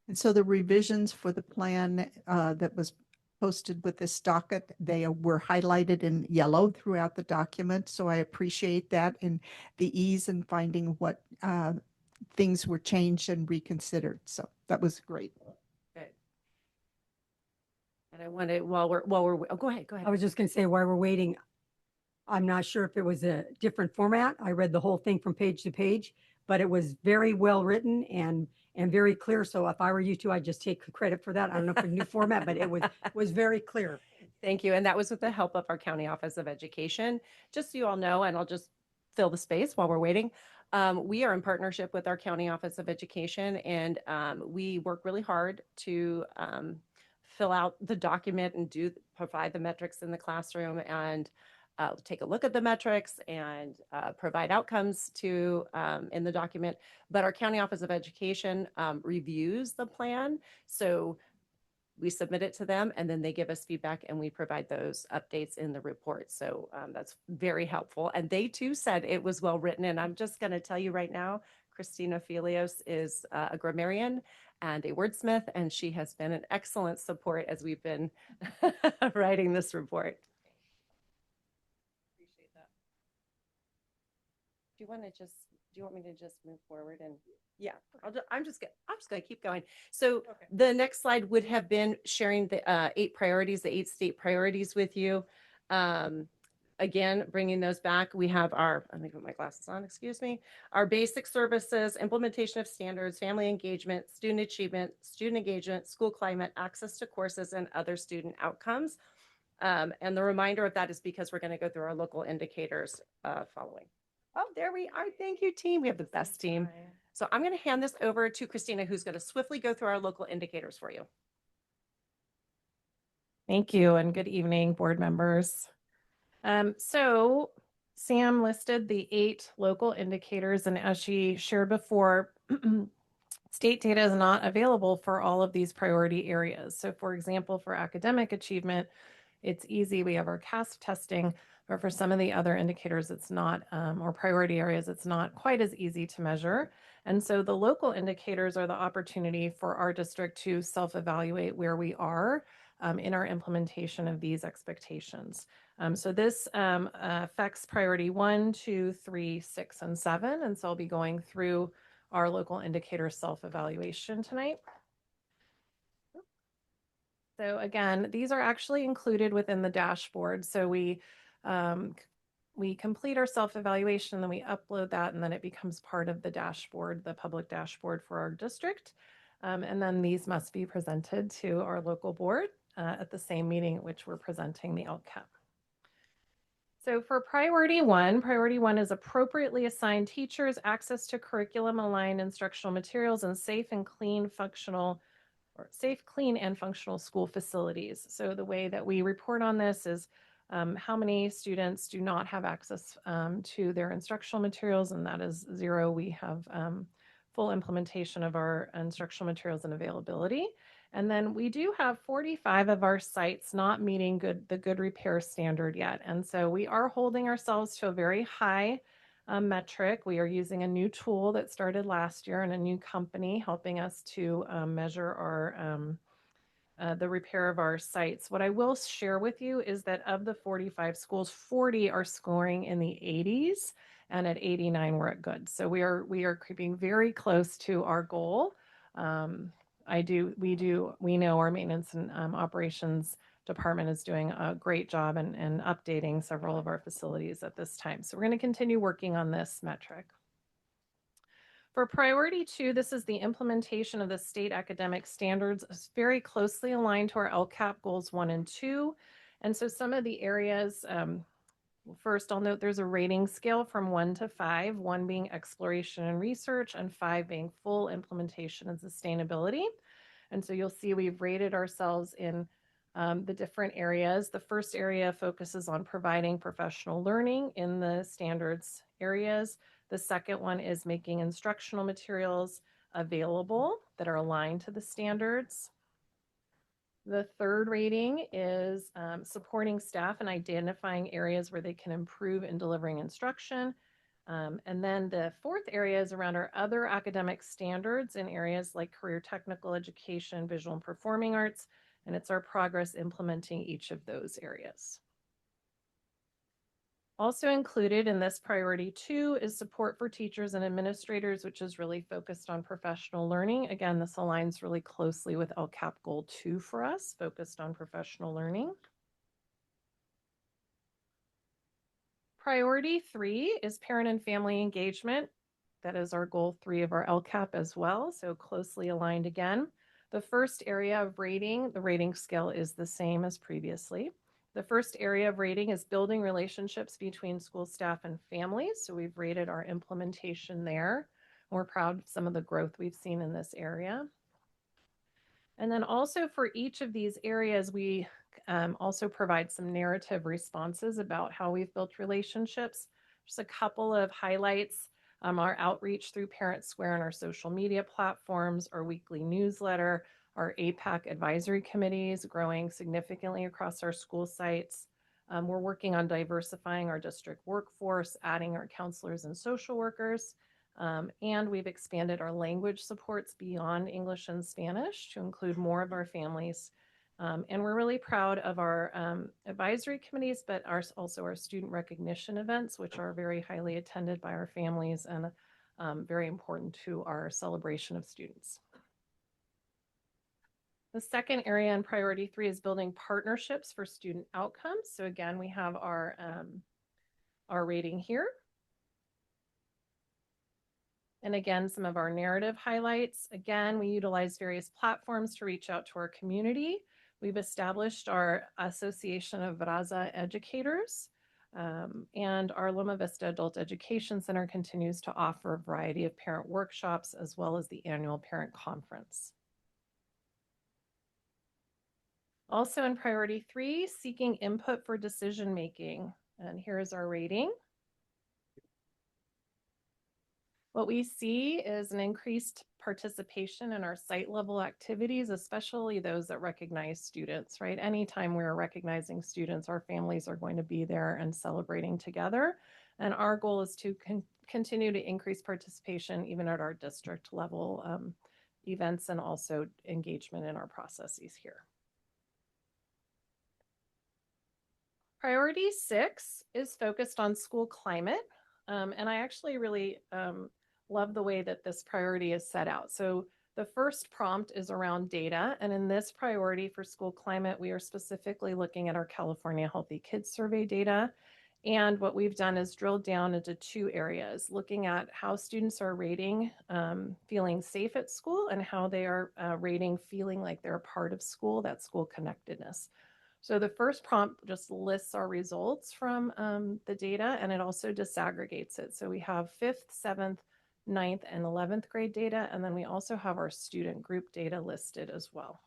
And so the revisions for the plan that was posted with this docket, they were highlighted in yellow throughout the document. So I appreciate that and the ease in finding what things were changed and reconsidered. So that was great. Good. And I want to, oh, go ahead. I was just going to say, while we're waiting, I'm not sure if it was a different format. I read the whole thing from page to page, but it was very well written and very clear. So if I were you two, I'd just take credit for that. I don't know if it's a new format, but it was very clear. Thank you. And that was with the help of our County Office of Education. Just so you all know, and I'll just fill the space while we're waiting. We are in partnership with our County Office of Education, and we work really hard to fill out the document and provide the metrics in the classroom and take a look at the metrics and provide outcomes to in the document. But our County Office of Education reviews the plan. So we submit it to them and then they give us feedback and we provide those updates in the report. So that's very helpful. And they too said it was well written. And I'm just going to tell you right now, Christina Filios is a grammarian and a wordsmith, and she has been an excellent support as we've been writing this report. Appreciate that. Do you want me to just move forward? And yeah, I'm just going to keep going. So the next slide would have been sharing the 8 priorities, the 8 state priorities with you. again, bringing those back, we have our, let me put my glasses on, excuse me, our basic services, implementation of standards, family engagement, student achievement, student engagement, school climate, access to courses, and other student outcomes. And the reminder of that is because we're going to go through our local indicators following. Oh, there we are. Thank you, team. We have the best team. So I'm going to hand this over to Christina, who's going to swiftly go through our local indicators for you. Thank you, and good evening, board members. So Sam listed the 8 local indicators, and as she shared before, state data is not available for all of these priority areas. So for example, for academic achievement, it's easy. We have our CAST testing, but for some of the other indicators, it's not, or priority areas, it's not quite as easy to measure. And so the local indicators are the opportunity for our district to self-evaluate where we are in our implementation of these expectations. So this affects priority 1, 2, 3, 6, and 7. And so I'll be going through our local indicator self-evaluation tonight. So again, these are actually included within the dashboard. So we complete our self-evaluation, then we upload that, and then it becomes part of the dashboard, the public dashboard for our district. And then these must be presented to our local board at the same meeting at which we're presenting the LCAP. So for priority one is appropriately assigned teachers access to curriculum aligned instructional materials and safe, clean, and functional school facilities. So the way that we report on this is how many students do not have access to their instructional materials, and that is 0. We have full implementation of our instructional materials and availability. And then we do have 45 of our sites not meeting the good repair standard yet. And so we are holding ourselves to a very high metric. We are using a new tool that started last year and a new company helping us to measure our the repair of our sites. What I will share with you is that of the 45 schools, 40 are scoring in the 80s, and at 89 we're at good. So we are creeping very close to our goal. We know our maintenance and operations department is doing a great job and updating several of our facilities at this time. So we're going to continue working on this metric. For priority 2, this is the implementation of the state academic standards. It's very closely aligned to our LCAP goals 1 and 2. And so some of the areas, first I'll note there's a rating scale from 1 to 5, 1 being exploration and research, and 5 being full implementation and sustainability. And so you'll see we've rated ourselves in the different areas. The first area focuses on providing professional learning in the standards areas. The second one is making instructional materials available that are aligned to the standards. The third rating is supporting staff and identifying areas where they can improve in delivering instruction. And then the fourth area is around our other academic standards in areas like career technical education, visual and performing arts, and it's our progress implementing each of those areas. Also included in this priority 2 is support for teachers and administrators, which is really focused on professional learning. Again, this aligns really closely with LCAP goal 2 for us, focused on professional learning. Priority 3 is parent and family engagement. That is our goal 3 of our LCAP as well, so closely aligned again. The first area of rating, the rating scale is the same as previously. The first area of rating is building relationships between school staff and families. So we've rated our implementation there. We're proud of some of the growth we've seen in this area. And then also for each of these areas, we also provide some narrative responses about how we've built relationships. Just a couple of highlights. Our outreach through Parent Square and our social media platforms, our weekly newsletter, our APAC advisory committees growing significantly across our school sites. We're working on diversifying our district workforce, adding our counselors and social workers, and we've expanded our language supports beyond English and Spanish to include more of our families. And we're really proud of our advisory committees, but also our student recognition events, which are very highly attended by our families and very important to our celebration of students. The second area in priority 3 is building partnerships for student outcomes. So again, we have our our rating here. And again, some of our narrative highlights. Again, we utilize various platforms to reach out to our community. We've established our Association of Raza Educators, and our Loma Vista Adult Education Center continues to offer a variety of parent workshops as well as the annual parent conference. Also in priority 3, seeking input for decision making. And here's our rating. What we see is an increased participation in our site level activities, especially those that recognize students, right? Anytime we're recognizing students, our families are going to be there and celebrating together. And our goal is to continue to increase participation even at our district level events and also engagement in our processes here. Priority 6 is focused on school climate. And I actually really love the way that this priority is set out. So the first prompt is around data. And in this priority for school climate, we are specifically looking at our California Healthy Kids Survey data. And what we've done is drilled down into 2 areas, looking at how students are rating feeling safe at school and how they are rating feeling like they're a part of school, that school connectedness. So the first prompt just lists our results from the data, and it also disaggregates it. So we have 5th, 7th, 9th, and 11th grade data, and then we also have our student group data listed as well.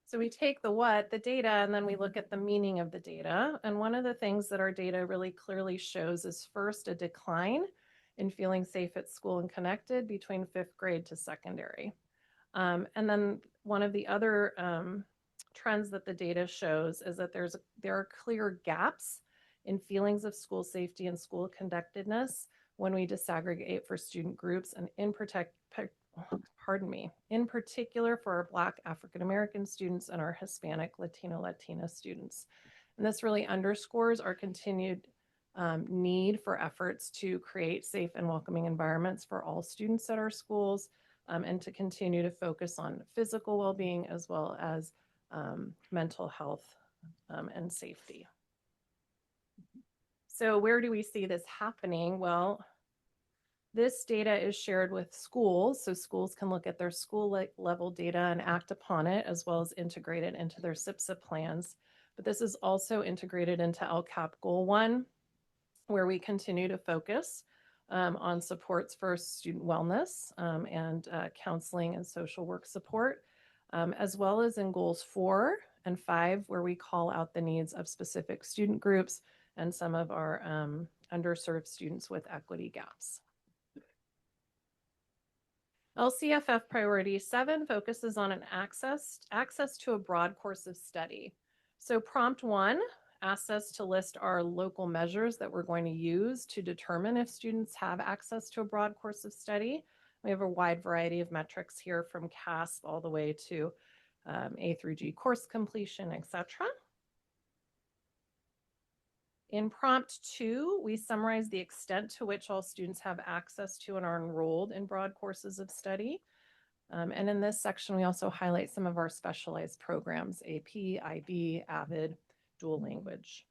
So we take the data, and then we look at the meaning of the data. And one of the things that our data really clearly shows is first a decline in feeling safe at school and connected between 5th grade to secondary. And then one of the other trends that the data shows is that there are clear gaps in feelings of school safety and school connectedness when we disaggregate for student groups, and in particular for our Black African American students and our Hispanic Latina students. And this really underscores our continued need for efforts to create safe and welcoming environments for all students at our schools, and to continue to focus on physical well-being as well as mental health and safety. So where do we see this happening? Well, this data is shared with schools, so schools can look at their school level data and act upon it, as well as integrate it into their SIPSA plans. But this is also integrated into LCAP Goal 1, where we continue to focus on supports for student wellness and counseling and social work support, as well as in goals 4 and 5, where we call out the needs of specific student groups and some of our underserved students with equity gaps. LCFF Priority 7 focuses on an access to a broad course of study. So prompt 1 asks us to list our local measures that we're going to use to determine if students have access to a broad course of study. We have a wide variety of metrics here, from CASP all the way to A through G course completion, etc. In prompt 2, we summarize the extent to which all students have access to and are enrolled in broad courses of study. And in this section, we also highlight some of our specialized programs, AP, IB, AVID, dual language.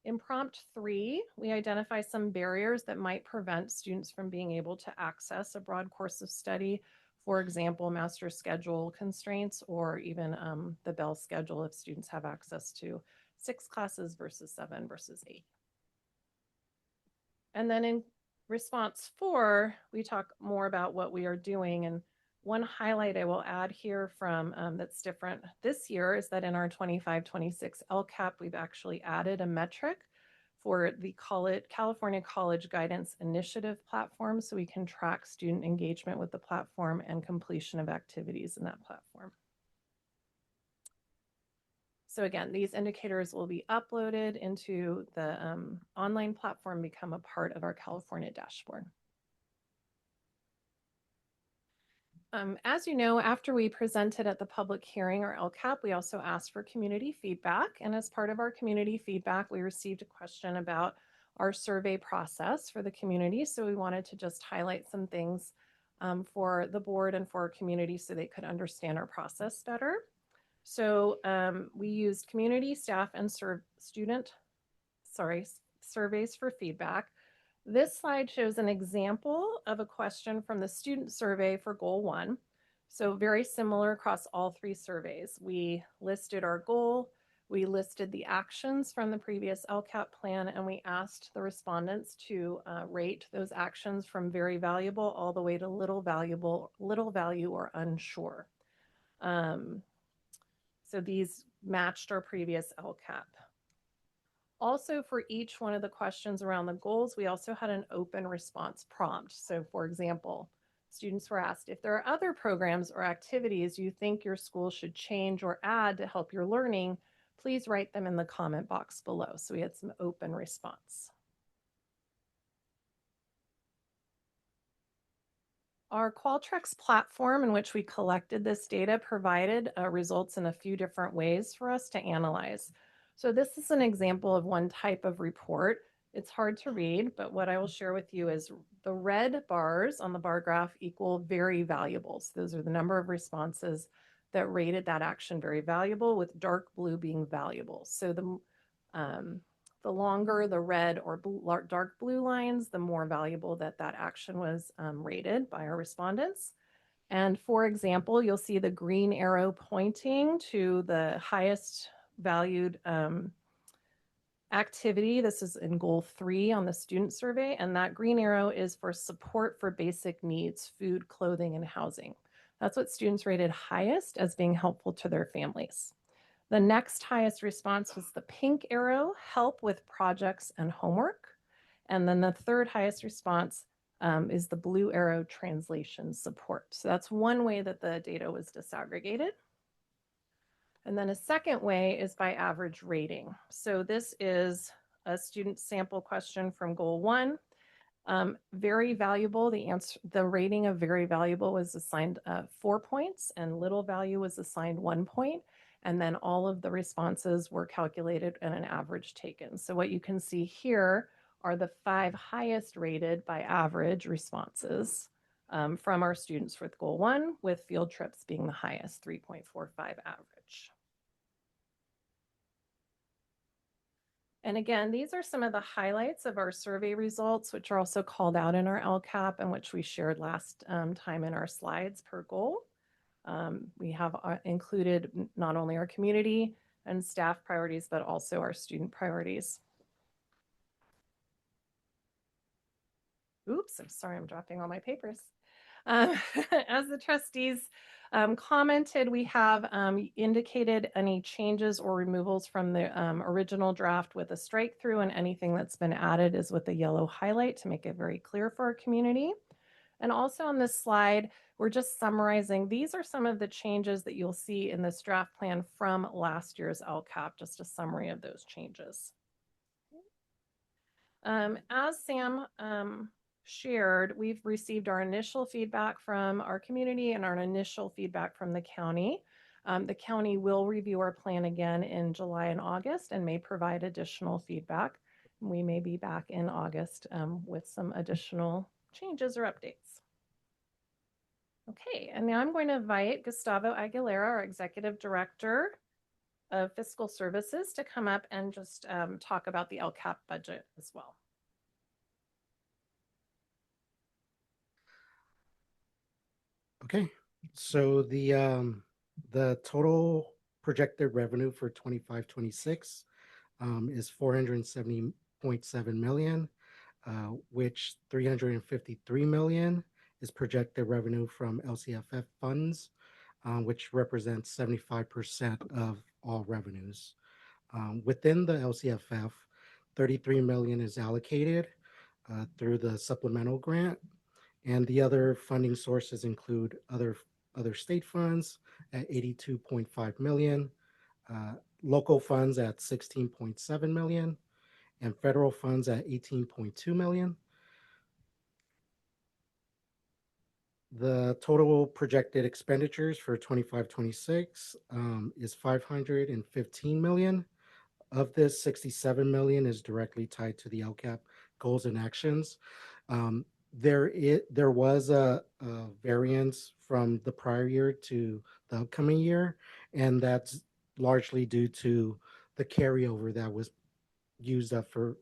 In prompt 3, we identify some barriers that might prevent students from being able to access a broad course of study. For example, master schedule constraints, or even the Bell schedule if students have access to 6 classes versus 7 versus 8. And then in response 4, we talk more about what we are doing. And one highlight I will add here from that's different this year is that in our 25-26 LCAP, we've actually added a metric for the California College Guidance Initiative platform, so we can track student engagement with the platform and completion of activities in that platform. So again, these indicators will be uploaded into the online platform, become a part of our California dashboard. As you know, after we presented at the public hearing, or LCAP, we also asked for community feedback. And as part of our community feedback, we received a question about our survey process for the community. So we wanted to just highlight some things for the board and for our community so they could understand our process better. So we used community, staff, and student surveys for feedback. This slide shows an example of a question from the student survey for goal 1. So very similar across all 3 surveys. We listed our goal, we listed the actions from the previous LCAP plan, and we asked the respondents to rate those actions from very valuable all the way to little value or unsure. So these matched our previous LCAP. Also, for each one of the questions around the goals, we also had an open response prompt. So for example, students were asked if there are other programs or activities you think your school should change or add to help your learning, please write them in the comment box below. So we had some open response. Our Qualtrics platform in which we collected this data provided results in a few different ways for us to analyze. So this is an example of one type of report. It's hard to read, but what I will share with you is the red bars on the bar graph equal very valuable. So those are the number of responses that rated that action very valuable, with dark blue being valuable. So the longer the red or dark blue lines, the more valuable that action was rated by our respondents. And for example, you'll see the green arrow pointing to the highest valued activity. This is in goal 3 on the student survey, and that green arrow is for support for basic needs, food, clothing, and housing. That's what students rated highest as being helpful to their families. The next highest response was the pink arrow, help with projects and homework. And then the third highest response is the blue arrow, translation support. So that's one way that the data was disaggregated. And then a second way is by average rating. So this is a student sample question from goal 1. Very valuable, the rating of very valuable was assigned 4 points, and little value was assigned 1 point. And then all of the responses were calculated and an average taken. So what you can see here are the 5 highest rated by average responses from our students with goal 1, with field trips being the highest, 3.45 average. And again, these are some of the highlights of our survey results, which are also called out in our LCAP and which we shared last time in our slides per goal. We have included not only our community and staff priorities, but also our student priorities. Oops, I'm sorry, I'm dropping all my papers. As the trustees commented, we have indicated any changes or removals from the original draft with a strike through, and anything that's been added is with a yellow highlight to make it very clear for our community. And also on this slide, we're just summarizing. These are some of the changes that you'll see in this draft plan from last year's LCAP, just a summary of those changes. As Sam shared, we've received our initial feedback from our community and our initial feedback from the county. The county will review our plan again in July and August and may provide additional feedback. We may be back in August with some additional changes or updates. Okay, and now I'm going to invite Gustavo Aguilera, our Executive Director of Fiscal Services, to come up and just talk about the LCAP budget as well. Okay, so the total projected revenue for 25-26 is 470.7 million, which 353 million is projected revenue from LCFF funds, which represents 75% of all revenues. Within the LCFF, 33 million is allocated through the supplemental grant, and the other funding sources include other state funds at 82.5 million, local funds at 16.7 million, and federal funds at 18.2 million. The total projected expenditures for 25-26 is 515 million. Of this, 67 million is directly tied to the LCAP goals and actions. There was a variance from the prior year to the upcoming year, and that's largely due to the carryover used up for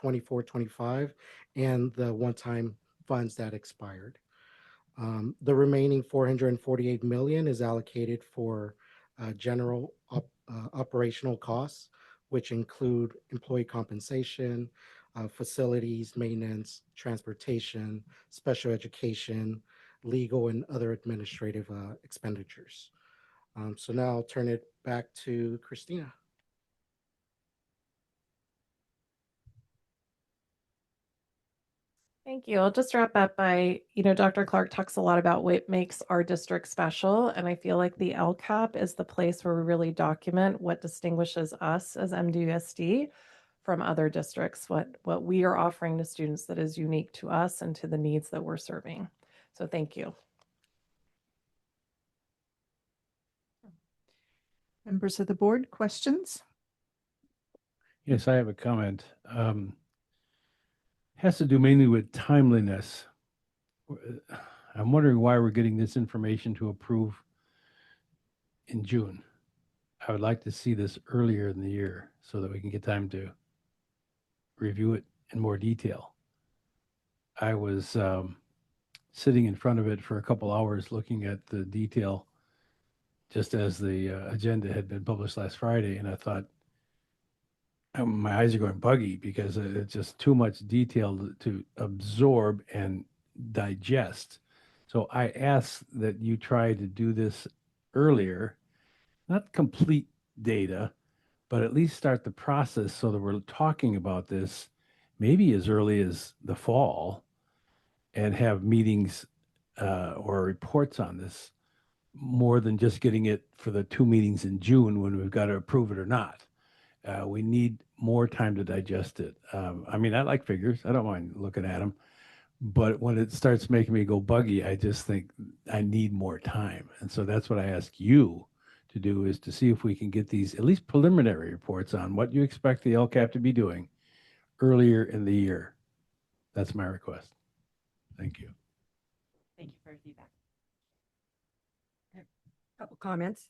24-25 and the one-time funds that expired. The remaining 448 million is allocated for general operational costs, which include employee compensation, facilities, maintenance, transportation, special education, legal, and other administrative expenditures. So now I'll turn it back to Christina. Thank you. I'll just wrap up by, Dr. Clark talks a lot about what makes our district special. And I feel like the LCAP is the place where we really document what distinguishes us as MDUSD from other districts, what we are offering to students that is unique to us and to the needs that we're serving. So thank you. Members of the board, questions? Yes, I have a comment. Has to do mainly with timeliness. I'm wondering why we're getting this information to approve in June. I would like to see this earlier in the year so that we can get time to review it in more detail. I was sitting in front of it for a couple hours looking at the detail just as the agenda had been published last Friday, and I thought, my eyes are going buggy because it's just too much detail to absorb and digest. So I ask that you try to do this earlier, not complete data, but at least start the process so that we're talking about this maybe as early as the fall and have meetings or reports on this more than just getting it for the 2 meetings in June when we've got to approve it or not. We need more time to digest it. I mean, I like figures. I don't mind looking at them. But when it starts making me go buggy, I just think I need more time. And so that's what I ask you to do, is to see if we can get these at least preliminary reports on what you expect the LCAP to be doing earlier in the year. That's my request. Thank you. Thank you for your feedback. Couple comments.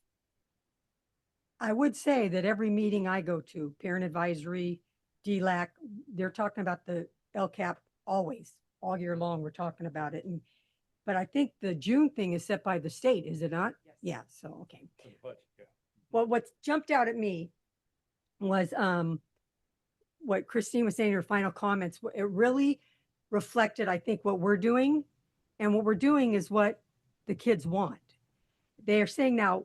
I would say that every meeting I go to, parent advisory, DLAC, they're talking about the LCAP always, all year long. We're talking about it. But I think the June thing is set by the state, is it not? Yes. Yeah. So, okay. Well, what jumped out at me was what Christine was saying in her final comments. It really reflected, I think, what we're doing. And what we're doing is what the kids want. They are saying now,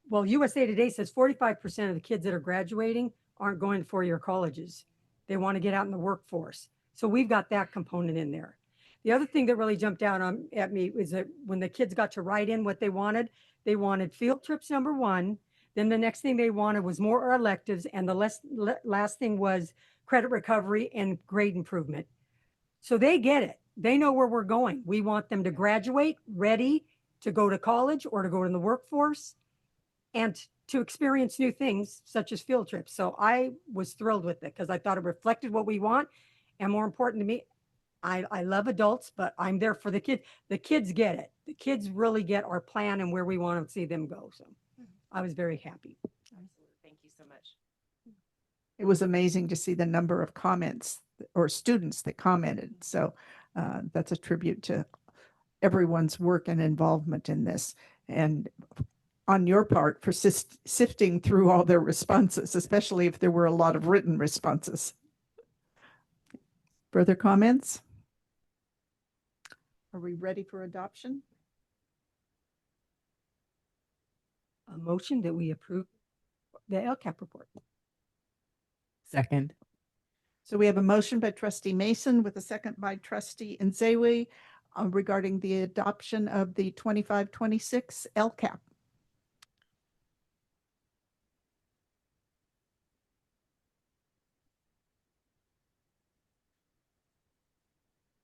well, USA Today says 45% of the kids that are graduating aren't going to four-year colleges. They want to get out in the workforce. So we've got that component in there. The other thing that really jumped out at me was that when the kids got to write in what they wanted field trips, number one. Then the next thing they wanted was more electives. And the last thing was credit recovery and grade improvement. So they get it. They know where we're going. We want them to graduate ready to go to college or to go in the workforce and to experience new things such as field trips. So I was thrilled with it because I thought it reflected what we want. And more important to me, I love adults, but I'm there for the kids. The kids get it. The kids really get our plan and where we want to see them go. So I was very happy. Absolutely. Thank you so much. It was amazing to see the number of comments or students that commented. So that's a tribute to everyone's work and involvement in this. And on your part for sifting through all their responses, especially if there were a lot of written responses. Further comments? Are we ready for adoption? A motion that we approve the LCAP report. Second. So we have a motion by Trustee Mason with a second by Trustee Nzewi regarding the adoption of the 25-26 LCAP.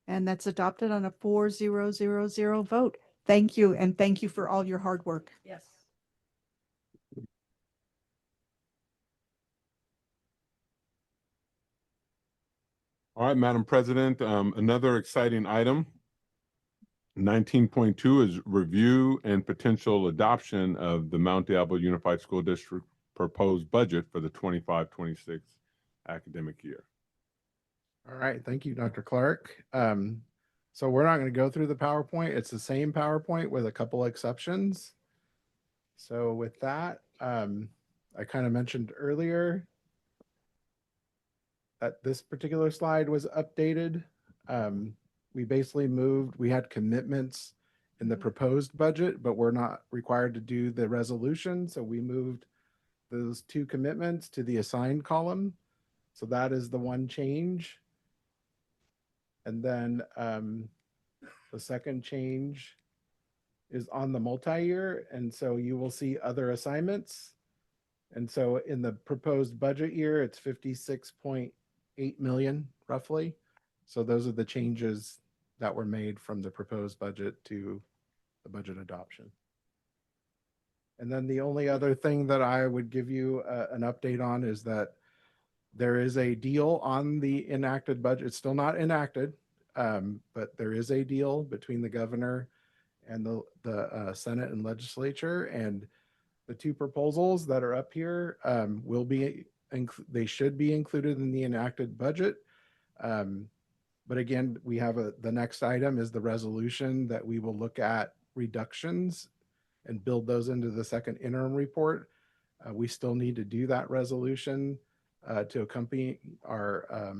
And that's adopted on a 4-0-0-0 vote. Thank you, and thank you for all your hard work. Yes. All right, Madam President, another exciting item. 19.2 is review and potential adoption of the Mount Diablo Unified School District proposed budget for the 25-26 academic year. All right, thank you, Dr. Clark. So we're not going to go through the PowerPoint. It's the same PowerPoint with a couple exceptions. So with that, I kind of mentioned earlier that this particular slide was updated. We basically moved, we had commitments in the proposed budget, but we're not required to do the resolution. So we moved those two commitments to the assigned column. So that is the one change. And then the second change is on the multi-year. And so you will see other assignments. And so in the proposed budget year, it's 56.8 million roughly. So those are the changes that were made from the proposed budget to the budget adoption. And then the only other thing that I would give you an update on is that there is a deal on the enacted budget. It's still not enacted, but there is a deal between the governor and the Senate and legislature. And the two proposals that are up here will be, they should be included in the enacted budget. But again, we have the next item is the resolution that we will look at reductions and build those into the second interim report. We still need to do that resolution to accompany our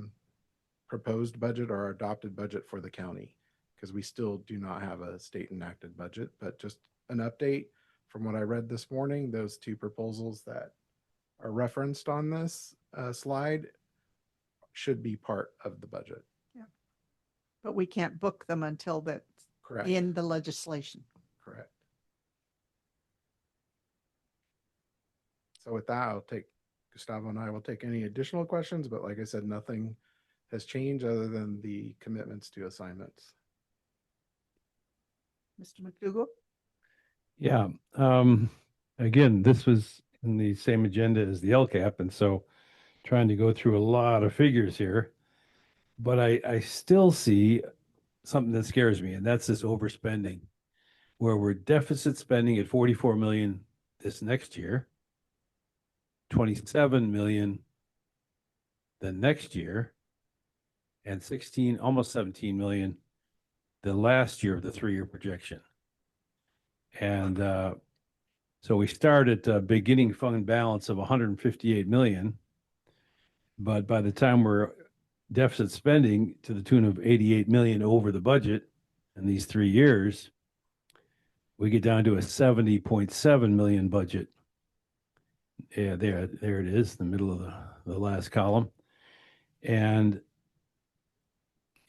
proposed budget or our adopted budget for the county, because we still do not have a state enacted budget. But just an update from what I read this morning, those two proposals that are referenced on this slide should be part of the budget. Yeah. But we can't book them until that's Correct. in the legislation. Correct. So with that, I'll take, Gustavo and I will take any additional questions, but like I said, nothing has changed other than the commitments to assignments. Mr. McDougall? Yeah. Again, this was in the same agenda as the LCAP, and so trying to go through a lot of figures here, but I still see something that scares me, and that's this overspending, where we're deficit spending at 44 million this next year, 27 million the next year, and 16, almost 17 million the last year of the 3-year projection. And so we start at a beginning fund balance of 158 million, but by the time we're deficit spending to the tune of 88 million over the budget in these 3 years, we get down to a 70.7 million budget. Yeah, there it is, the middle of the last column. And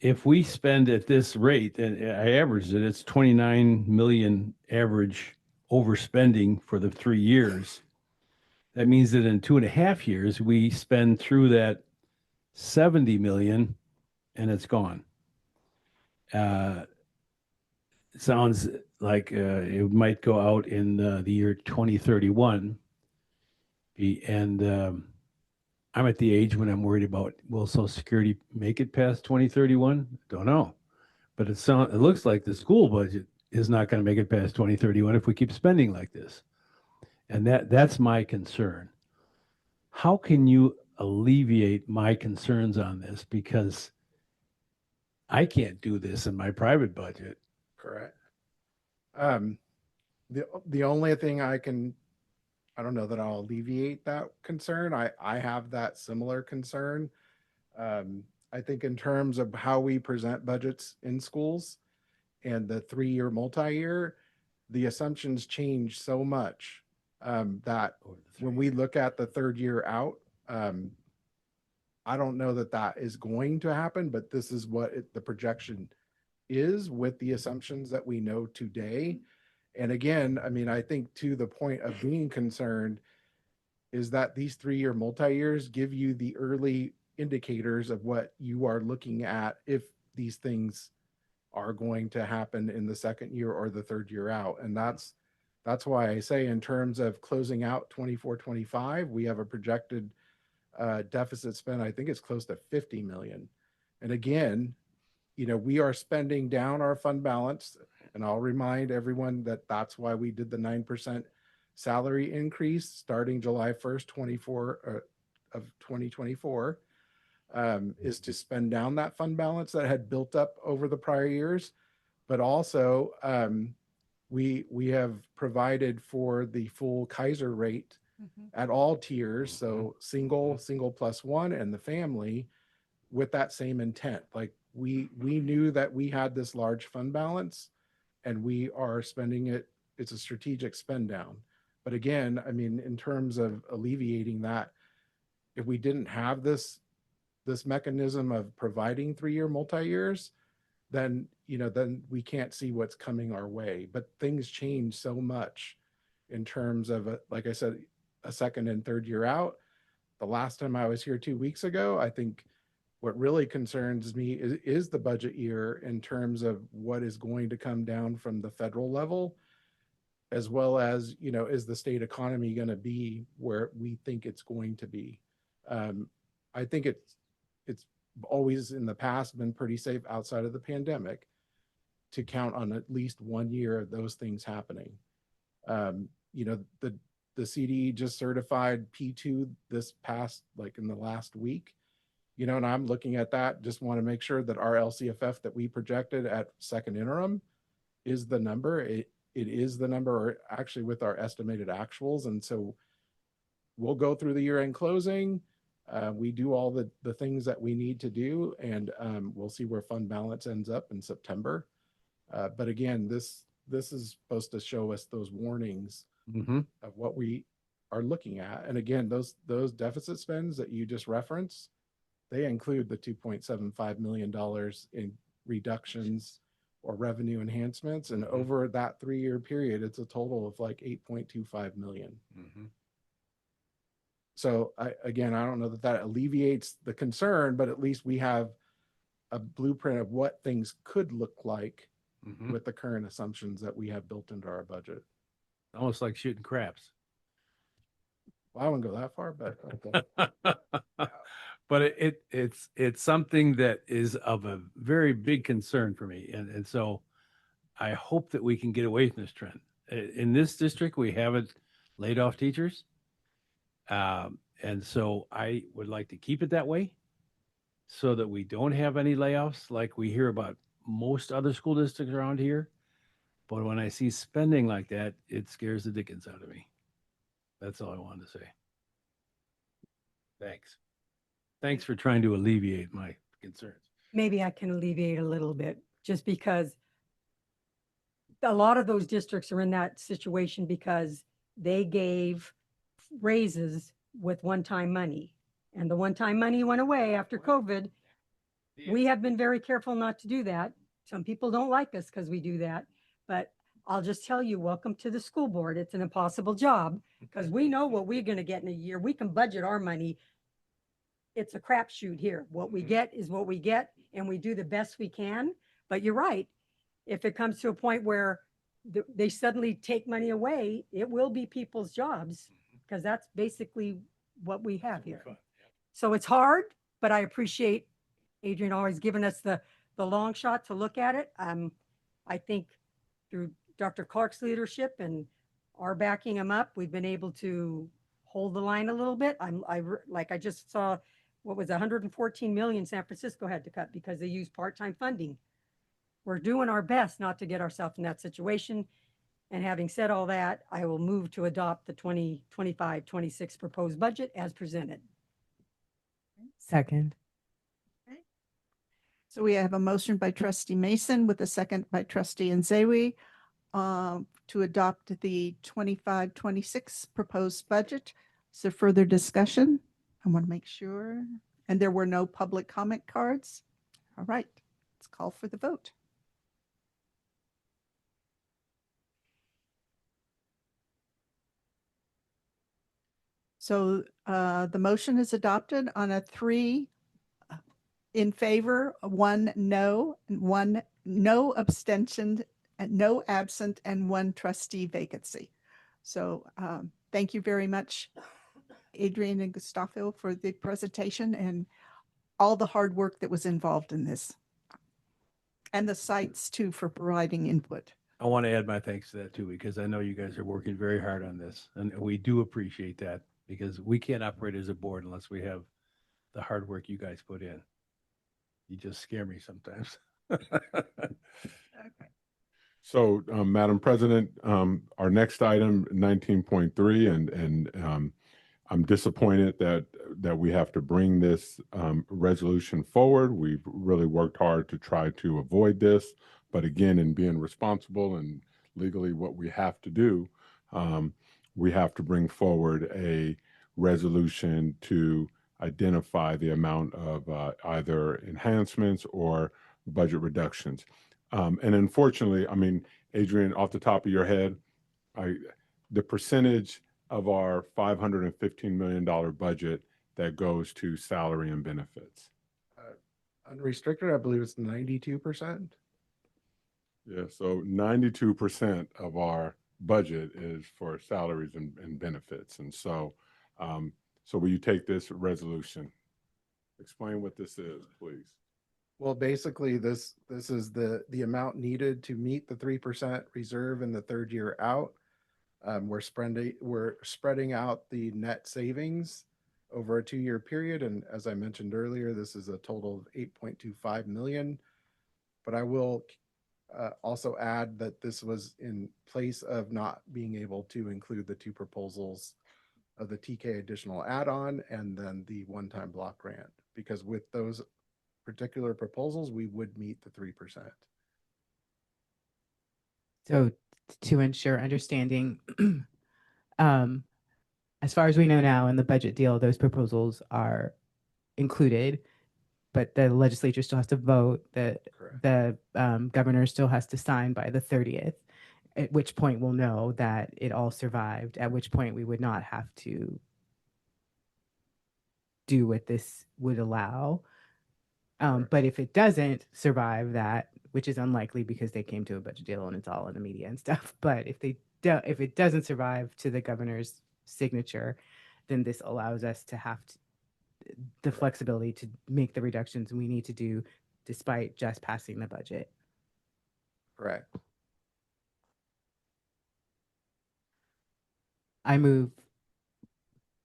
if we spend at this rate, and I averaged it, it's 29 million average overspending for the 3 years. That means that in 2.5 years, we spend through that 70 million and it's gone. It sounds like it might go out in the year 2031. And I'm at the age when I'm worried about, will Social Security make it past 2031? Don't know. But it looks like the school budget is not going to make it past 2031 if we keep spending like this. And that's my concern. How can you alleviate my concerns on this? Because I can't do this in my private budget. Correct. The only thing I don't know that I'll alleviate that concern. I have that similar concern. I think in terms of how we present budgets in schools and the 3-year multi-year, the assumptions change so much that when we look at the 3rd year out, I don't know that that is going to happen, but this is what the projection is with the assumptions that we know today. And again, I mean, I think to the point of being concerned is that these 3-year multi-years give you the early indicators of what you are looking at if these things are going to happen in the 2nd year or the 3rd year out. And that's why I say in terms of closing out 24-25, we have a projected deficit spend. I think it's close to 50 million. And again, we are spending down our fund balance. And I'll remind everyone that that's why we did the 9% salary increase starting July 1st, 2024. is to spend down that fund balance that had built up over the prior years. But also, we have provided for the full Kaiser rate at all tiers. So single plus one, and the family, with that same intent. Like we knew that we had this large fund balance and we are spending it. It's a strategic spend down. But again, I mean, in terms of alleviating that, if we didn't have this mechanism of providing 3-year multi-years, then then we can't see what's coming our way. But things change so much in terms of, like I said, a second and third year out. The last time I was here 2 weeks ago, I think what really concerns me is the budget year in terms of what is going to come down from the federal level, as well as, is the state economy going to be where we think it's going to be? I think it's always in the past been pretty safe outside of the pandemic to count on at least 1 year of those things happening. The CDE just certified P2 this past, like in the last week, and I'm looking at that, just want to make sure that our LCFF that we projected at second interim is the number. It is the number, or actually with our estimated actuals. And so we'll go through the year end closing. We do all the things that we need to do, and we'll see where fund balance ends up in September. But again, this is supposed to show us those warnings of what we are looking at. And again, those deficit spends that you just referenced, they include the $2.75 million in reductions or revenue enhancements. And over that 3-year period, it's a total of like 8.25 million. So I don't know that alleviates the concern, but at least we have a blueprint of what things could look like with the current assumptions that we have built into our budget. Almost like shooting craps. Well, I wouldn't go that far, but okay. But it's something that is of a very big concern for me. And so I hope that we can get away from this trend. In this district, we haven't laid off teachers. And so I would like to keep it that way so that we don't have any layoffs like we hear about most other school districts around here. But when I see spending like that, it scares the dickens out of me. That's all I wanted to say. Thanks. Thanks for trying to alleviate my concerns. Maybe I can alleviate a little bit, just because a lot of those districts are in that situation because they gave raises with one-time money, and the one-time money went away after COVID. We have been very careful not to do that. Some people don't like us because we do that, but I'll just tell you, welcome to the school board. It's an impossible job because we know what we're going to get in a year. We can budget our money. It's a crapshoot here. What we get is what we get, and we do the best we can. But you're right. If it comes to a point where they suddenly take money away, it will be people's jobs, because that's basically what we have here. So it's hard, but I appreciate Adrian always giving us the long shot to look at it. I think through Dr. Clark's leadership and our backing him up, we've been able to hold the line a little bit. I just saw what was 114 million San Francisco had to cut because they used part-time funding. We're doing our best not to get ourselves in that situation. And having said all that, I will move to adopt the 2025-26 proposed budget as presented. Second. So we have a motion by trustee Mason with a second by trustee Nzewi to adopt the 25-26 proposed budget. Is there further discussion? I want to make sure. And there were no public comment cards. All right, let's call for the vote. So the motion is adopted on a 3 in favor, 1 no, and 1 no abstention, and no absent, and 1 trustee vacancy. So thank you very much, Adrian and Gustavo, for the presentation and all the hard work that was involved in this. And the sites too for providing input. I want to add my thanks to that too, because I know you guys are working very hard on this, and we do appreciate that, because we can't operate as a board unless we have the hard work you guys put in. You just scare me sometimes. So, Madam President, our next item, 19.3, and I'm disappointed that we have to bring this resolution forward. We've really worked hard to try to avoid this, but again, in being responsible and legally what we have to do, we have to bring forward a resolution to identify the amount of either enhancements or budget reductions. And unfortunately, I mean, Adrian, off the top of your head, the percentage of our $515 million budget that goes to salary and benefits. Unrestricted, I believe it's 92%. Yeah, so 92% of our budget is for salaries and benefits. And so, so will you take this resolution? Explain what this is, please. Well, basically, this is the amount needed to meet the 3% reserve in the third year out. We're spreading out the net savings over a 2-year period, and as I mentioned earlier, this is a total of 8.25 million. But I will also add that this was in place of not being able to include the 2 proposals of the TK additional add-on and then the one-time block grant, because with those particular proposals, we would meet the 3%. So to ensure understanding, as far as we know now in the budget deal, those proposals are included, but the legislature still has to vote. The governor still has to sign by the 30th, at which point we'll know that it all survived, at which point we would not have to do what this would allow. But if it doesn't survive that, which is unlikely because they came to a budget deal and it's all in the media and stuff, but if it doesn't survive to the governor's signature, then this allows us to have the flexibility to make the reductions we need to do despite just passing the budget. Correct.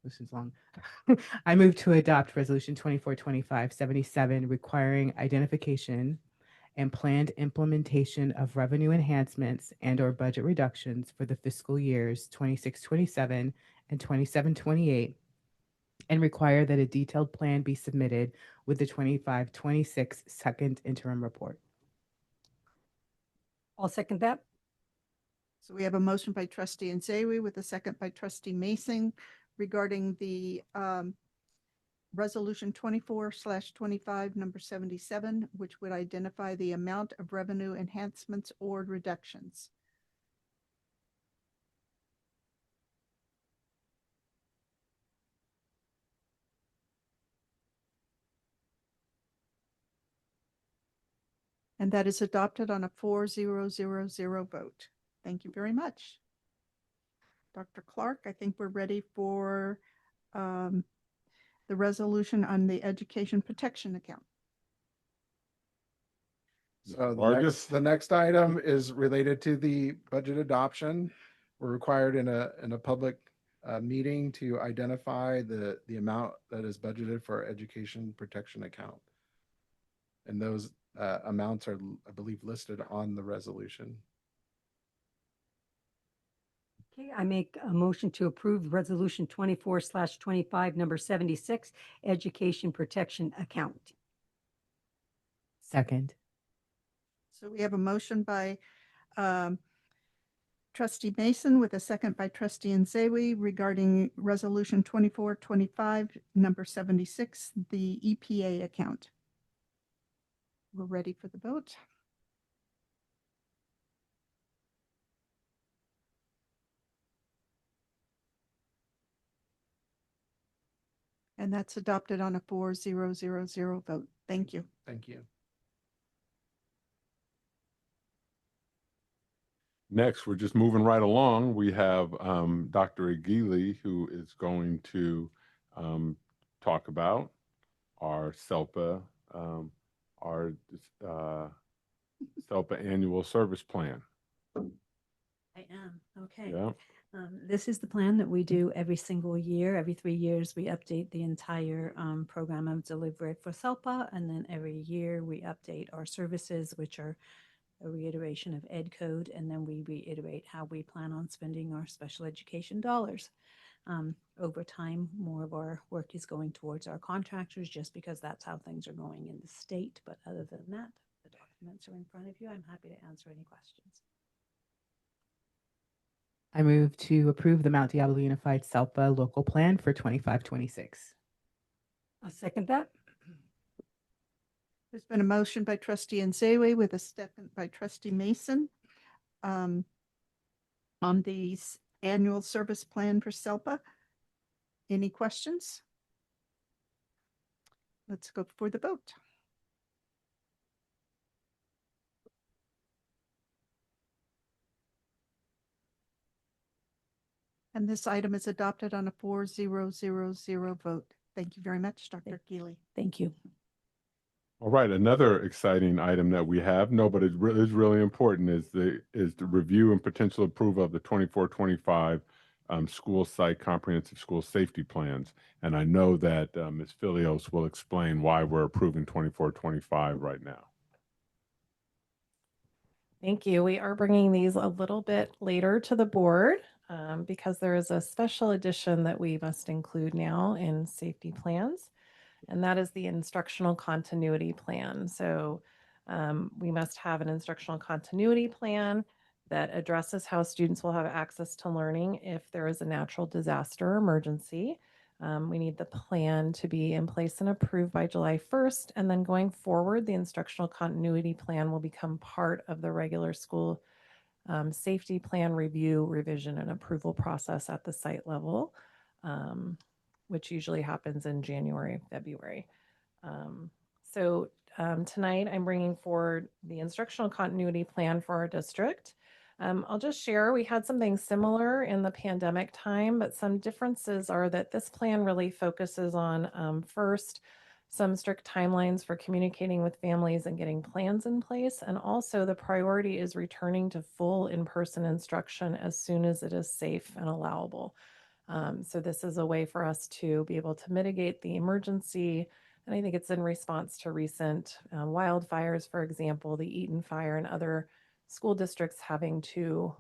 This is long. I move to adopt Resolution 2425-77 requiring identification and planned implementation of revenue enhancements and/or budget reductions for the fiscal years 26-27 and 27-28, and require that a detailed plan be submitted with the 25-26 second interim report. I'll second that. So we have a motion by trustee Nzewi with a second by trustee Mason regarding the resolution 24/25 number 77, which would identify the amount of revenue enhancements or reductions. And that is adopted on a 4-0-0-0 vote. Thank you very much. Dr. Clark, I think we're ready for the resolution on the education protection account. So the next item is related to the budget adoption. We're required in a public meeting to identify the amount that is budgeted for our education protection account. And those amounts are, I believe, listed on the resolution. Okay, I make a motion to approve resolution 24/25 number 76, education protection account. Second. So we have a motion by trustee Mason with a second by trustee Nzewi regarding resolution 24/25 number 76, the EPA account. We're ready for the vote. And that's adopted on a 4-0-0-0 vote. Thank you. Thank you. Next, we're just moving right along. We have Dr. Aguili, who is going to talk about our SELPA, SELPA annual service plan. I am. Okay. Yeah. This is the plan that we do every single year. Every 3 years, we update the entire program of delivery for SELPA, and then every year we update our services, which are a reiteration of Ed Code, and then we reiterate how we plan on spending our special education dollars. Over time, more of our work is going towards our contractors just because that's how things are going in the state. But other than that, the documents are in front of you. I'm happy to answer any questions. I move to approve the Mount Diablo Unified SELPA local plan for 25-26. I'll second that. There's been a motion by trustee Nzewe with a second by trustee Mason on the annual service plan for SELPA. Any questions? Let's go for the vote. And this item is adopted on a 4-0-0-0 vote. Thank you very much, Dr. Geely. Thank you. All right, another exciting item that we have, no, but it is really important, is the review and potential approval of the 24-25 school site comprehensive school safety plans. And I know that Ms. Filios will explain why we're approving 24-25 right now. Thank you. We are bringing these a little bit later to the board because there is a special edition that we must include now in safety plans, and that is the instructional continuity plan. So we must have an instructional continuity plan that addresses how students will have access to learning if there is a natural disaster or emergency. We need the plan to be in place and approved by July 1st. And then going forward, the instructional continuity plan will become part of the regular school safety plan review, revision, and approval process at the site level, which usually happens in January, February. Tonight I'm bringing forward the instructional continuity plan for our district. I'll just share, we had something similar in the pandemic time, but some differences are that this plan really focuses on first, some strict timelines for communicating with families and getting plans in place. And also the priority is returning to full in-person instruction as soon as it is safe and allowable. So this is a way for us to be able to mitigate the emergency. And I think it's in response to recent wildfires, for example, the Eaton fire and other school districts having to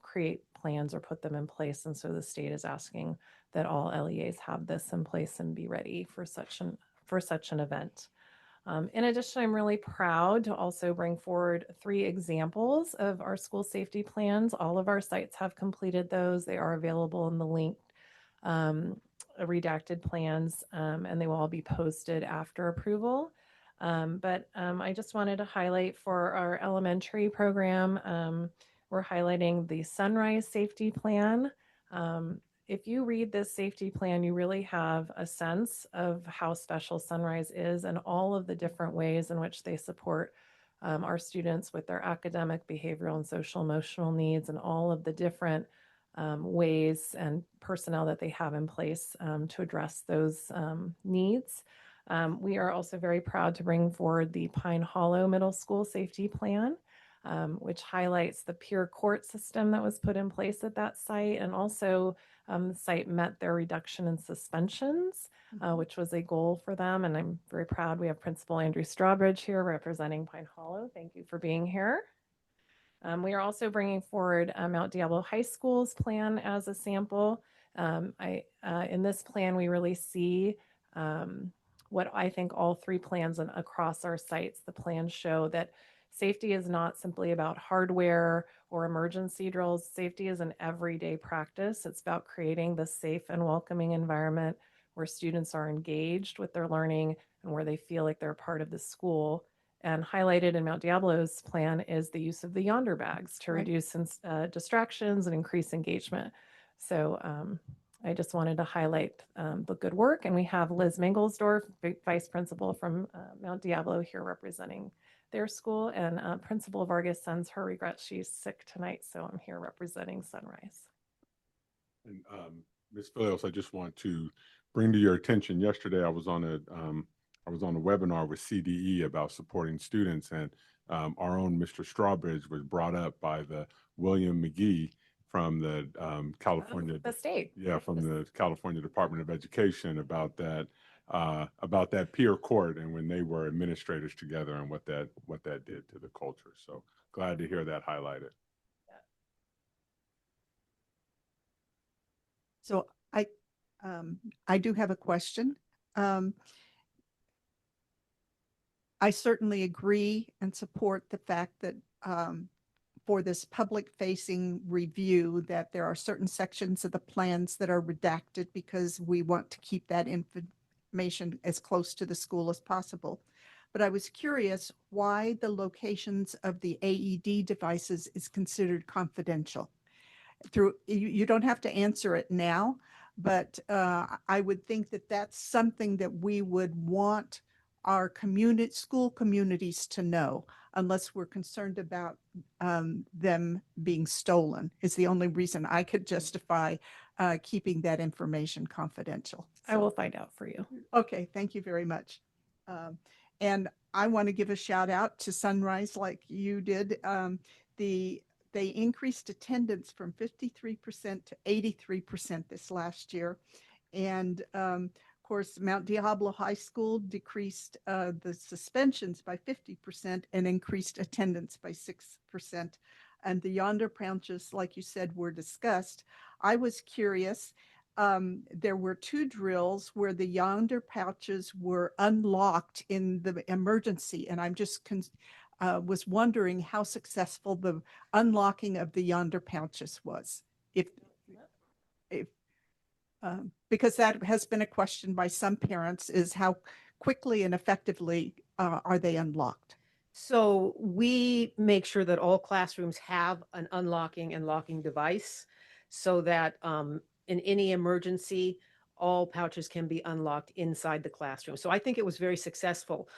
create plans or put them in place. And so the state is asking that all LEAs have this in place and be ready for such an event. In addition, I'm really proud to also bring forward 3 examples of our school safety plans. All of our sites have completed those. They are available in the link redacted plans, and they will all be posted after approval. I just wanted to highlight for our elementary program, we're highlighting the Sunrise Safety Plan. If you read this safety plan, you really have a sense of how special Sunrise is and all of the different ways in which they support our students with their academic, behavioral, and social emotional needs, and all of the different ways and personnel that they have in place to address those needs. We are also very proud to bring forward the Pine Hollow Middle School Safety Plan, which highlights the peer court system that was put in place at that site. And also the site met their reduction in suspensions, which was a goal for them. And I'm very proud we have Principal Andrew Strawbridge here representing Pine Hollow. Thank you for being here. We are also bringing forward Mount Diablo High School's plan as a sample. In this plan, we really see what I think all 3 plans across our sites. The plans show that safety is not simply about hardware or emergency drills. Safety is an everyday practice. It's about creating the safe and welcoming environment where students are engaged with their learning and where they feel like they're part of the school. And highlighted in Mount Diablo's plan is the use of the Yonder bags to reduce distractions and increase engagement. So I just wanted to highlight the good work. And we have Liz Mingelsdorf, Vice Principal from Mount Diablo here representing their school. And Principal Vargas sends her regrets. She's sick tonight, so I'm here representing Sunrise. And Ms. Filios, I just want to bring to your attention, yesterday I was on a webinar with CDE about supporting students, and our own Mr. Strawbridge was brought up by the William McGee from the California, The state. yeah, from the California Department of Education about that peer court and when they were administrators together and what that did to the culture. So glad to hear that highlighted. So I do have a question. I certainly agree and support the fact that for this public-facing review, that there are certain sections of the plans that are redacted because we want to keep that information as close to the school as possible. But I was curious why the locations of the AED devices is considered confidential. You don't have to answer it now, but I would think that that's something that we would want our school communities to know, unless we're concerned about them being stolen, is the only reason I could justify keeping that information confidential. I will find out for you. Okay, thank you very much. And I want to give a shout out to Sunrise like you did. They increased attendance from 53% to 83% this last year. And of course, Mount Diablo High School decreased the suspensions by 50% and increased attendance by 6%. And the Yonder pouches, like you said, were discussed. I was curious. There were 2 drills where the Yonder pouches were unlocked in the emergency. And I'm just was wondering how successful the unlocking of the Yonder pouches was. Because that has been a question by some parents, is how quickly and effectively are they unlocked? So we make sure that all classrooms have an unlocking and locking device so that in any emergency, all pouches can be unlocked inside the classroom. So I think it was very successful.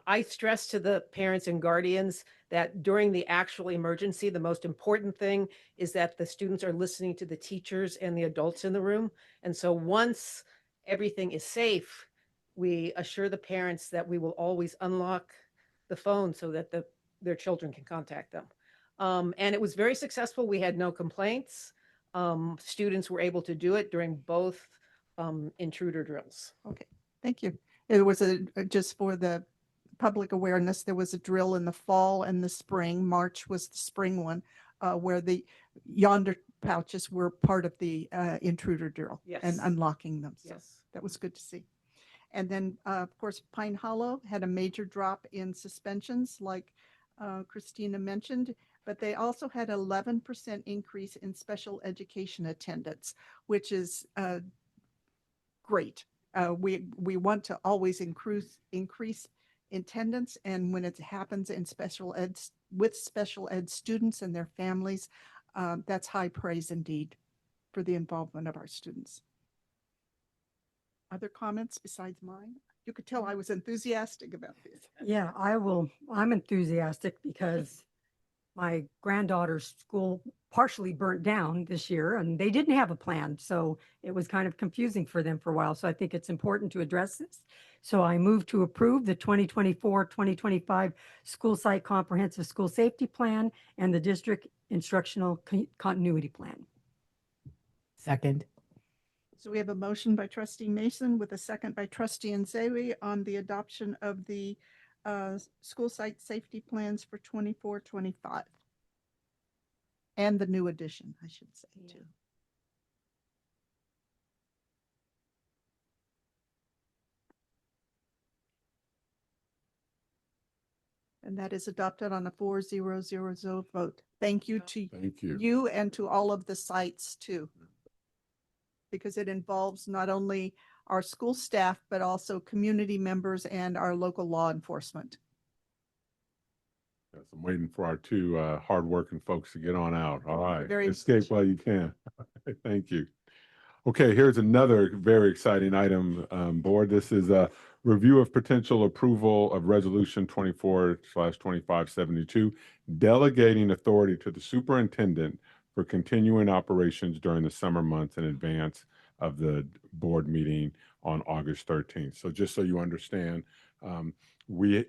I stress to the parents and guardians that during the actual emergency, the most important thing is that the students are listening to the teachers and the adults in the room. And so once everything is safe, we assure the parents that we will always unlock the phone so that their children can contact them. And it was very successful. We had no complaints. Students were able to do it during both intruder drills. Okay, thank you. It was just for the public awareness, there was a drill in the fall and the spring. March was the spring one, where the Yonder pouches were part of the intruder drill. Yes. And unlocking them. So yes. That was good to see. And then, of course, Pine Hollow had a major drop in suspensions, like Christina mentioned, but they also had 11% increase in special education attendance, which is great. We want to always increase attendance, and when it happens in special ed with special ed students and their families, that's high praise indeed for the involvement of our students. Other comments besides mine? You could tell I was enthusiastic about this. Yeah, I'm enthusiastic because my granddaughter's school partially burnt down this year and they didn't have a plan. So it was kind of confusing for them for a while. So I think it's important to address this. So I move to approve the 2024-2025 School Site Comprehensive School Safety Plan and the District Instructional Continuity Plan. Second. So we have a motion by trustee Mason with a second by trustee Nzewi on the adoption of the school site safety plans for 24-25. And the new addition, I should say, too. And that is adopted on a 4-0-0-0 vote. Thank you to you and to all of the sites too, because it involves not only our school staff, but also community members and our local law enforcement. Yes, I'm waiting for our 2 hardworking folks to get on out. All right, Very escape while you can. Thank you. Okay, here's another very exciting item, board. This is a review of potential approval of resolution 24/2572, delegating authority to the superintendent for continuing operations during the summer months in advance of the board meeting on August 13th. So just so you understand, we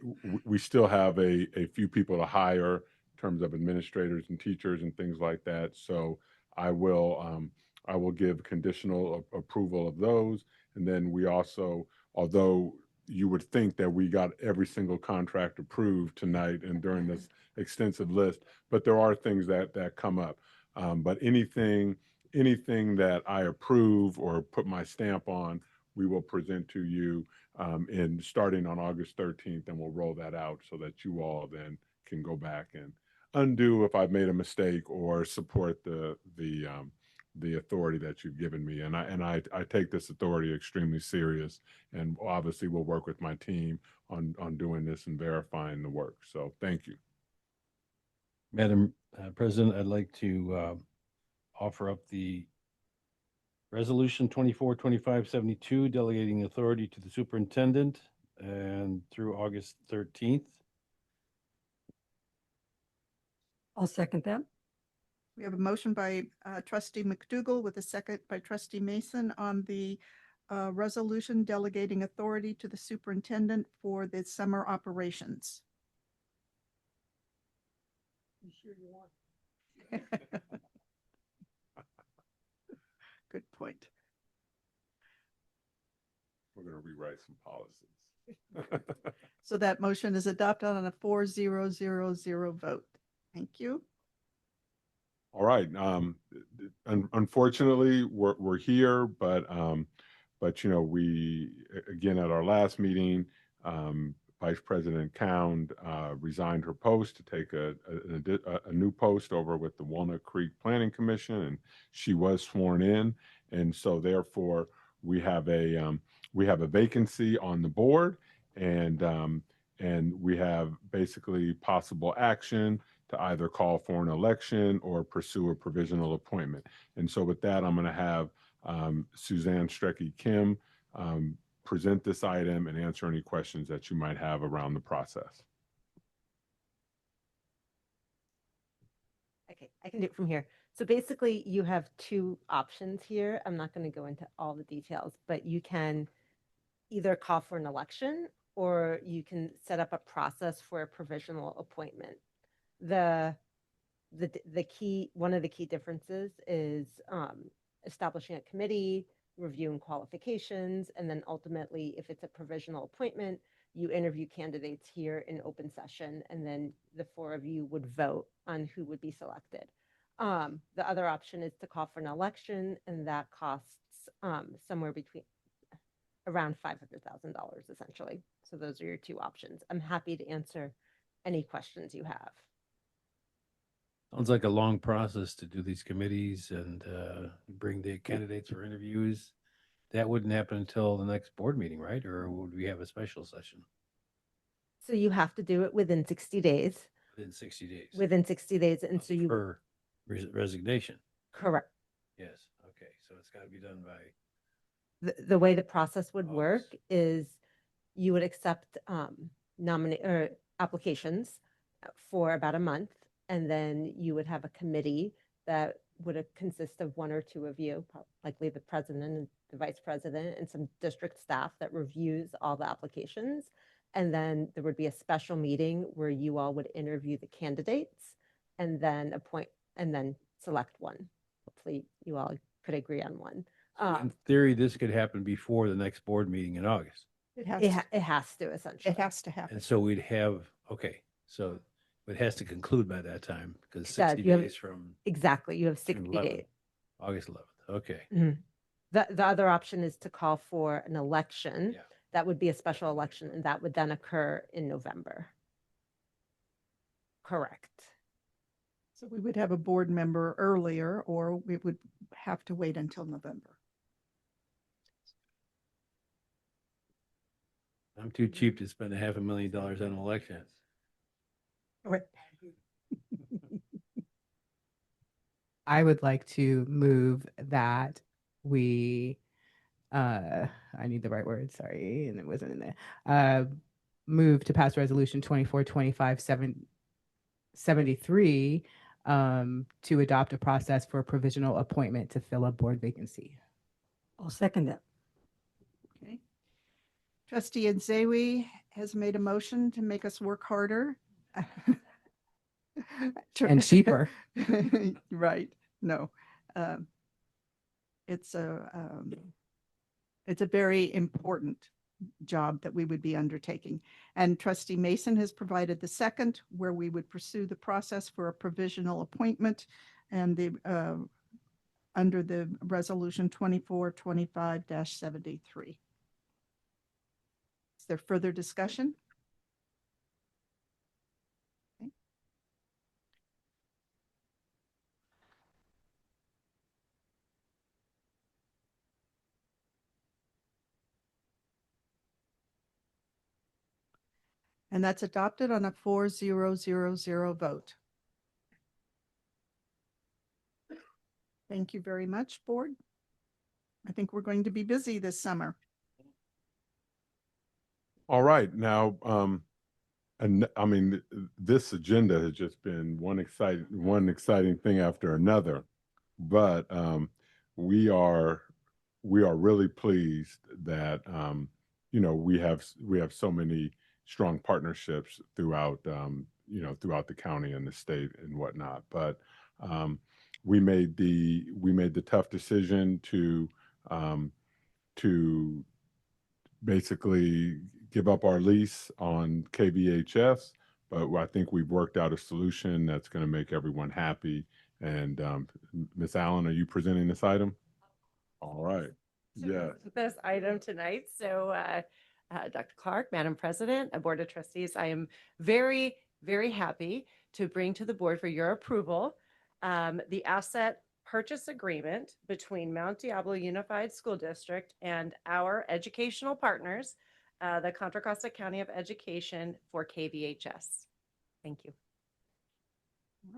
still have a few people to hire in terms of administrators and teachers and things like that. So I will give conditional approval of those. And then we also, although you would think that we got every single contract approved tonight and during this extensive list, but there are things that come up. But anything that I approve or put my stamp on, we will present to you in starting on August 13th, and we'll roll that out so that you all then can go back and undo if I've made a mistake or support the authority that you've given me. And I take this authority extremely serious, and obviously we'll work with my team on doing this and verifying the work. So thank you. Madam President, I'd like to offer up the Resolution 24-2572, delegating authority to the superintendent and through August 13th. I'll second that. We have a motion by trustee McDougall with a second by trustee Mason on the resolution delegating authority to the superintendent for the summer operations. You sure you want? Good point. We're going to rewrite some policies. So that motion is adopted on a 4-0-0-0 vote. Thank you. All right. Unfortunately, we're here, but you know, we again at our last meeting, Vice President Cound resigned her post to take a new post over with the Walnut Creek Planning Commission, and she was sworn in, and so therefore we have a vacancy on the board, and we have basically possible action to either call for an election or pursue a provisional appointment. And so with that, I'm going to have Suzanne Strecky Kim present this item and answer any questions that you might have around the process. Okay, I can do it from here. So basically you have two options here. I'm not going to go into all the details, but you can either call for an election or you can set up a process for a provisional appointment. One of the key differences is establishing a committee, reviewing qualifications, and then ultimately, if it's a provisional appointment, you interview candidates here in open session, and then the four of you would vote on who would be selected. The other option is to call for an election, and that costs somewhere between around $500,000 essentially. So those are your two options. I'm happy to answer any questions you have. Sounds like a long process to do these committees and bring the candidates for interviews. That wouldn't happen until the next board meeting, right? Or would we have a special session? So you have to do it within 60 days. Within 60 days. Within 60 days. And so you. Per resignation. Correct. Yes. Okay. So it's got to be done by. The way the process would work is you would accept applications for about a month, and then you would have a committee that would consist of one or two of you, likely the president and the vice president and some district staff that reviews all the applications. And then there would be a special meeting where you all would interview the candidates and then appoint and then select one. Hopefully you all could agree on one. In theory, this could happen before the next board meeting in August. It has to essentially. It has to happen. And so we'd have, okay, so it has to conclude by that time because It does. 60 You have- days from Exactly. You have 60 11th. days. August 11th. Okay. Mhm. The other option is to call for an election. Yeah. That would be a special election, and that would then occur in November. Correct. So we would have a board member earlier, or we would have to wait until November. I'm too cheap to spend $500,000 on an election. I would like to move that we, I need the right word, sorry, and it wasn't in there. Move to pass resolution 24-25-73 to adopt a process for a provisional appointment to fill a board vacancy. I'll second that. Okay. Trustee Nzewi has made a motion to make us work harder. And cheaper. Right. No. it's a very important job that we would be undertaking. And Trustee Mason has provided the second, where we would pursue the process for a provisional appointment and the under the resolution 2425-73. Is there further discussion? Okay. And that's adopted on a 4-0-0-0 vote. Thank you very much, board. I think we're going to be busy this summer. All right, now, and I mean, this agenda has just been one exciting thing after another, but we are really pleased that you know, we have so many strong partnerships throughout you know, throughout the county and the state and whatnot. But we made the tough decision to basically give up our lease on KVHS, but I think we've worked out a solution that's going to make everyone happy. And Ms. Allen, are you presenting this item? All right. Yeah. This item tonight. So, Dr. Clark, Madam President, Board of Trustees, I am very, very happy to bring to the board for your approval the asset purchase agreement between Mount Diablo Unified School District and our educational partners, the Contra Costa County of Education, for KVHS. Thank you.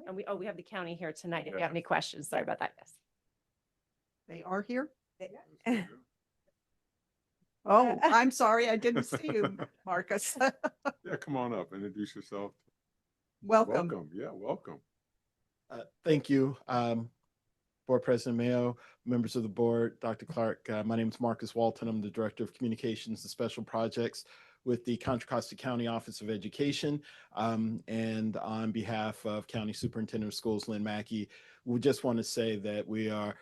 And we have the county here tonight if you have any questions. Sorry about that. Yes. They are here? Oh, I'm sorry. I didn't see you, Marcus. Yeah, come on up, introduce yourself. Welcome. Welcome. Yeah, welcome. Thank you, Board President Mayo, members of the board, Dr. Clark. My name is Marcus Walton. I'm the Director of Communications and Special Projects with the Contra Costa County Office of Education. And on behalf of County Superintendent of Schools, Lynn Mackey, we just want to say that we are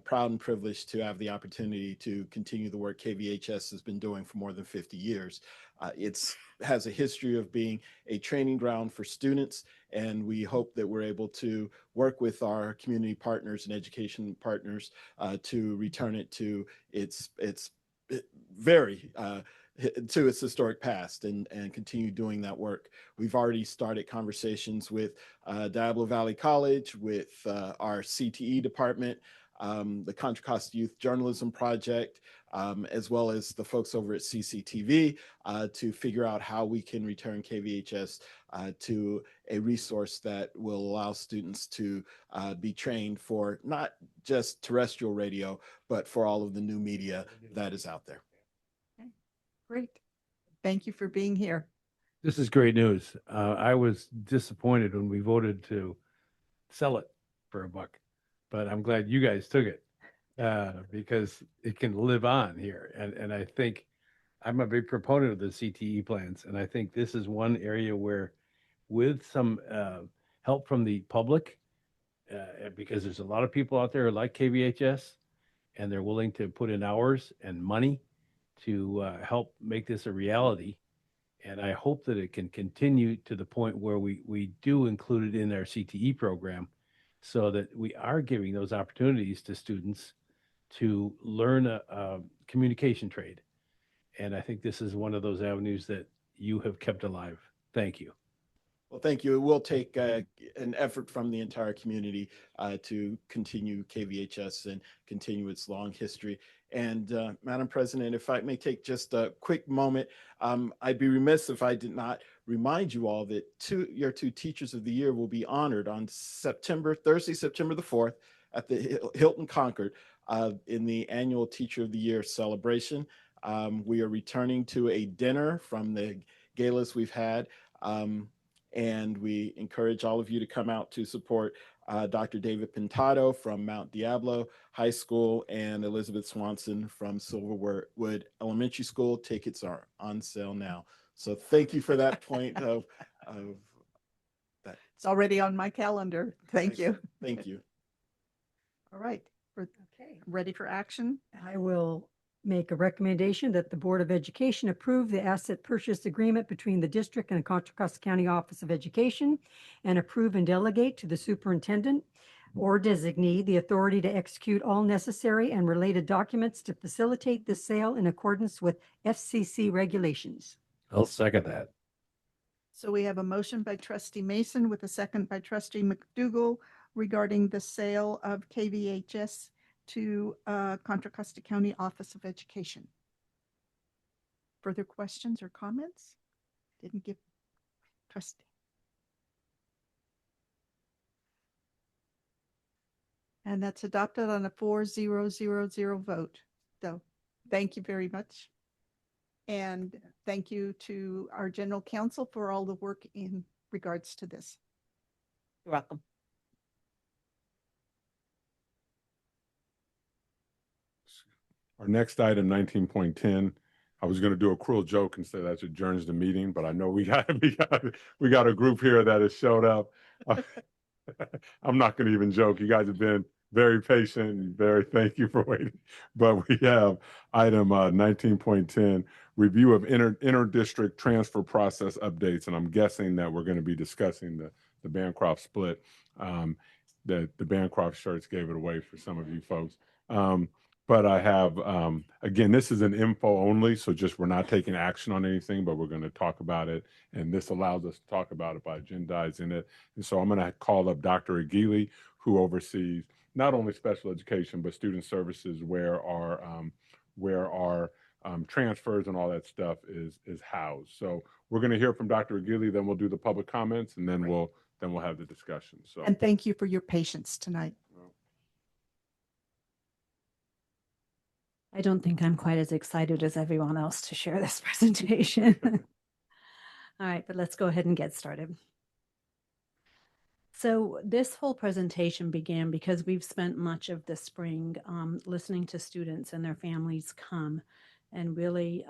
proud and privileged to have the opportunity to continue the work KVHS has been doing for more than 50 years. It has a history of being a training ground for students, and we hope that we're able to work with our community partners and education partners to return it to its historic past and continue doing that work. We've already started conversations with Diablo Valley College, with our CTE department, the Contra Costa Youth Journalism Project, as well as the folks over at CCTV to figure out how we can return KVHS to a resource that will allow students to be trained for not just terrestrial radio, but for all of the new media that is out there. Okay. Great. Thank you for being here. This is great news. I was disappointed when we voted to sell it for $1, but I'm glad you guys took it because it can live on here. And I think I'm a big proponent of the CTE plans. And I think this is one area where, with some help from the public, because there's a lot of people out there who like KVHS and they're willing to put in hours and money to help make this a reality. And I hope that it can continue to the point where we do include it in our CTE program so that we are giving those opportunities to students to learn a communication trade. And I think this is one of those avenues that you have kept alive. Thank you. Well, thank you. It will take an effort from the entire community to continue KVHS and continue its long history. And Madam President, if I may take just a quick moment, I'd be remiss if I did not remind you all that your two Teachers of the Year will be honored on Thursday, September the 4th at the Hilton Concord in the annual Teacher of the Year celebration. We are returning to a dinner from the galas we've had. And we encourage all of you to come out to support Dr. David Pintado from Mount Diablo High School and Elizabeth Swanson from Silverwood Elementary School. Tickets are on sale now. So thank you for that point of that. It's already on my calendar. Thank you. Thank you. All right, we're Okay. ready for action. I will make a recommendation that the Board of Education approve the asset purchase agreement between the district and the Contra Costa County Office of Education and approve and delegate to the superintendent or designee the authority to execute all necessary and related documents to facilitate the sale in accordance with FCC regulations. I'll second that. So we have a motion by trustee Mason with a second by trustee McDougall regarding the sale of KVHS to Contra Costa County Office of Education. Further questions or comments? Didn't give trustee. And that's adopted on a 4-0-0-0 vote. So thank you very much. And thank you to our general counsel for all the work in regards to this. You're welcome. Our next item, 19.10, I was going to do a cruel joke and say that adjourns the meeting, but I know we got a group here that has showed up. I'm not going to even joke. You guys have been very patient and very thank you for waiting. But we have item 19.10, review of inter-district transfer process updates. And I'm guessing that we're going to be discussing the Bancroft split. The Bancroft shirts gave it away for some of you folks. But I have, again, this is an info only, so just we're not taking action on anything, but we're going to talk about it. And this allows us to talk about it by agendizing it. And so I'm going to call up Dr. Aguili, who oversees not only special education, but student services where our transfers and all that stuff is housed. So we're going to hear from Dr. Aguili, then we'll do the public comments, and then we'll have the discussion. So, And thank you for your patience tonight. I don't think I'm quite as excited as everyone else to share this presentation. All right, but let's go ahead and get started. So this whole presentation began because we've spent much of the spring listening to students and their families come and really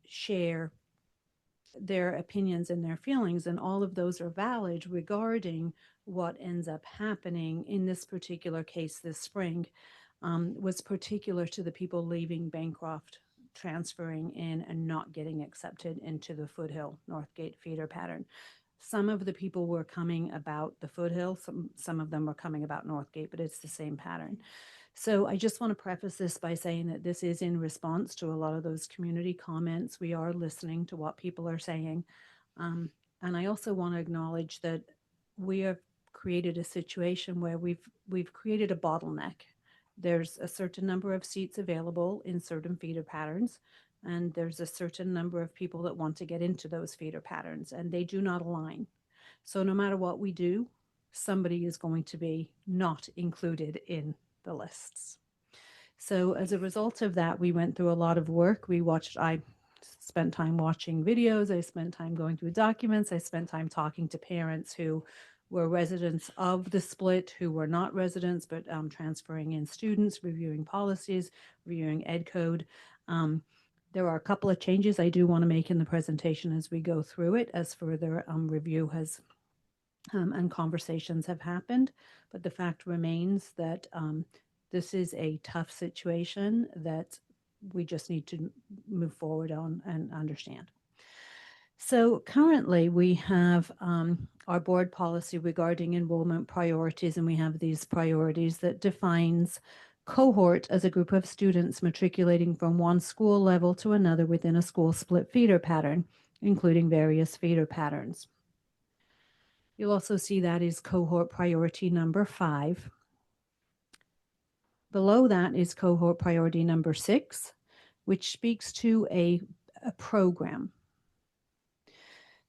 share their opinions and their feelings, and all of those are valid regarding what ends up happening in this particular case this spring. Was particular to the people leaving Bancroft, transferring in and not getting accepted into the Foothill Northgate feeder pattern. Some of the people were coming about the Foothill, some of them were coming about Northgate, but it's the same pattern. So I just want to preface this by saying that this is in response to a lot of those community comments. We are listening to what people are saying. And I also want to acknowledge that we have created a situation where we've created a bottleneck. There's a certain number of seats available in certain feeder patterns, and there's a certain number of people that want to get into those feeder patterns, and they do not align. So no matter what we do, somebody is going to be not included in the lists. So as a result of that, we went through a lot of work. I spent time watching videos. I spent time going through documents. I spent time talking to parents who were residents of the split, who were not residents, but transferring in students, reviewing policies, reviewing ed code. There are a couple of changes I do want to make in the presentation as we go through it, as further review has and conversations have happened. But the fact remains that this is a tough situation that we just need to move forward on and understand. So currently we have our board policy regarding enrollment priorities, and we have these priorities that defines cohort as a group of students matriculating from one school level to another within a school split feeder pattern, including various feeder patterns. You'll also see that is cohort priority number 5. Below that is cohort priority number 6, which speaks to a program.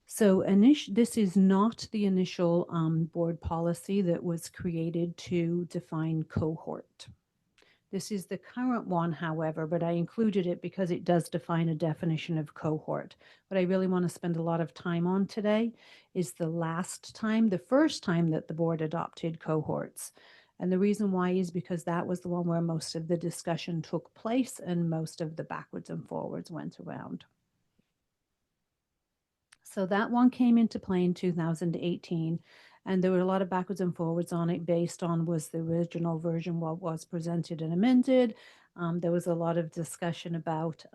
So this is not the initial board policy that was created to define cohort. This is the current one, however, but I included it because it does define a definition of cohort. What I really want to spend a lot of time on today is the first time that the board adopted cohorts. And the reason why is because that was the one where most of the discussion took place and most of the backwards and forwards went around. So that one came into play in 2018, And there were a lot of backwards and forwards on it based on was the original version what was presented and amended. There was a lot of discussion about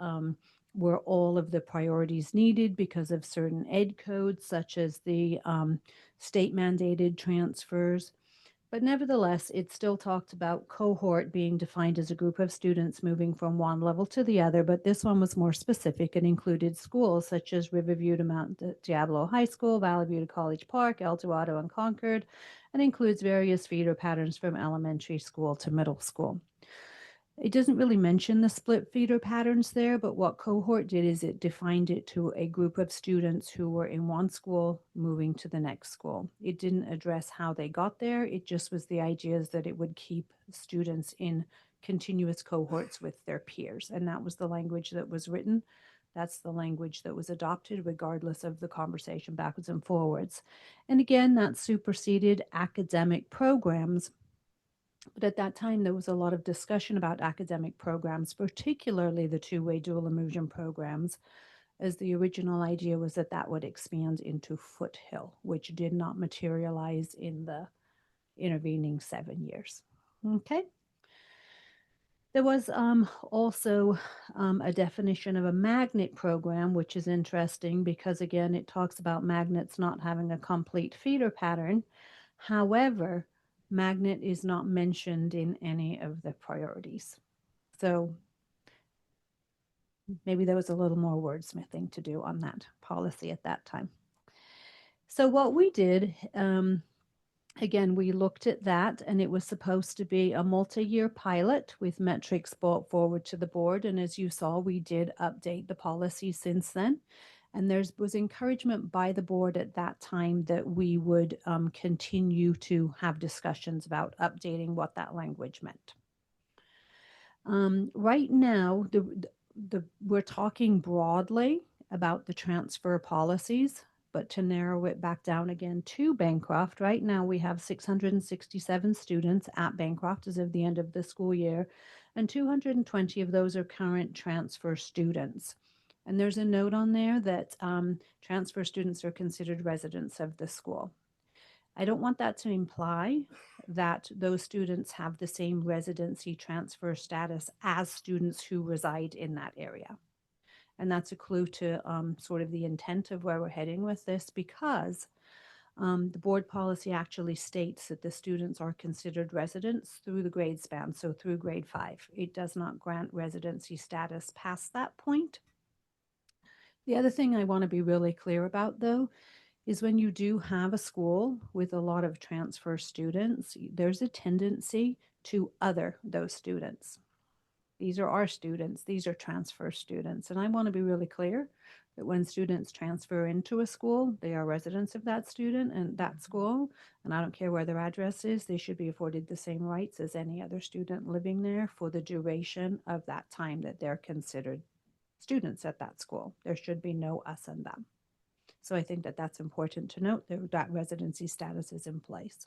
were all of the priorities needed because of certain ed codes, such as the state mandated transfers. But nevertheless, it still talked about cohort being defined as a group of students moving from one level to the other, but this one was more specific and included schools such as Riverview to Mount Diablo High School, Valley View to College Park, El Dorado and Concord, and includes various feeder patterns from elementary school to middle school. It doesn't really mention the split feeder patterns there, but what cohort did is it defined it to a group of students who were in one school moving to the next school. It didn't address how they got there. It just was the ideas that it would keep students in continuous cohorts with their peers. And that was the language that was written. That's the language that was adopted, regardless of the conversation backwards and forwards. And again, that superseded academic programs. But at that time, there was a lot of discussion about academic programs, particularly the two-way dual immersion programs, as the original idea was that that would expand into Foothill, which did not materialize in the intervening 7 years. Okay. There was also a definition of a magnet program, which is interesting because, again, it talks about magnets not having a complete feeder pattern. However, magnet is not mentioned in any of the priorities. So maybe there was a little more wordsmithing to do on that policy at that time. So what we did, again, we looked at that, and it was supposed to be a multi-year pilot with metrics brought forward to the board. And as you saw, we did update the policy since then. And there was encouragement by the board at that time that we would continue to have discussions about updating what that language meant. Right now, we're talking broadly about the transfer policies, but to narrow it back down again to Bancroft, right now we have 667 students at Bancroft as of the end of the school year, and 220 of those are current transfer students. And there's a note on there that transfer students are considered residents of the school. I don't want that to imply that those students have the same residency transfer status as students who reside in that area. And that's a clue to sort of the intent of where we're heading with this, because the board policy actually states that the students are considered residents through the grade span, so through grade 5. It does not grant residency status past that point. The other thing I want to be really clear about, though, is when you do have a school with a lot of transfer students, there's a tendency to other those students. These are our students, these are transfer students. And I want to be really clear that when students transfer into a school, they are residents of that student and that school. And I don't care where their address is, they should be afforded the same rights as any other student living there for the duration of that time that they're considered students at that school. There should be no us and them. So I think that that's important to note that residency status is in place.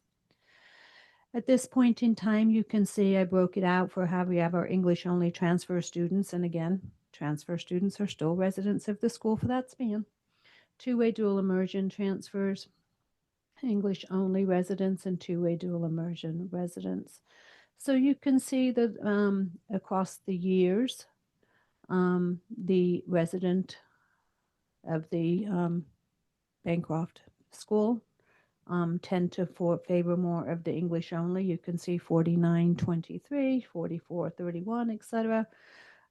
At this point in time, you can see I broke it out for how we have our English only transfer students. And again, transfer students are still residents of the school for that span. Two-way dual immersion transfers, English only residents, and two-way dual immersion residents. So you can see that across the years, the resident of the Bancroft School tend to favor more of the English only. You can see 49-23, 44-31, etc.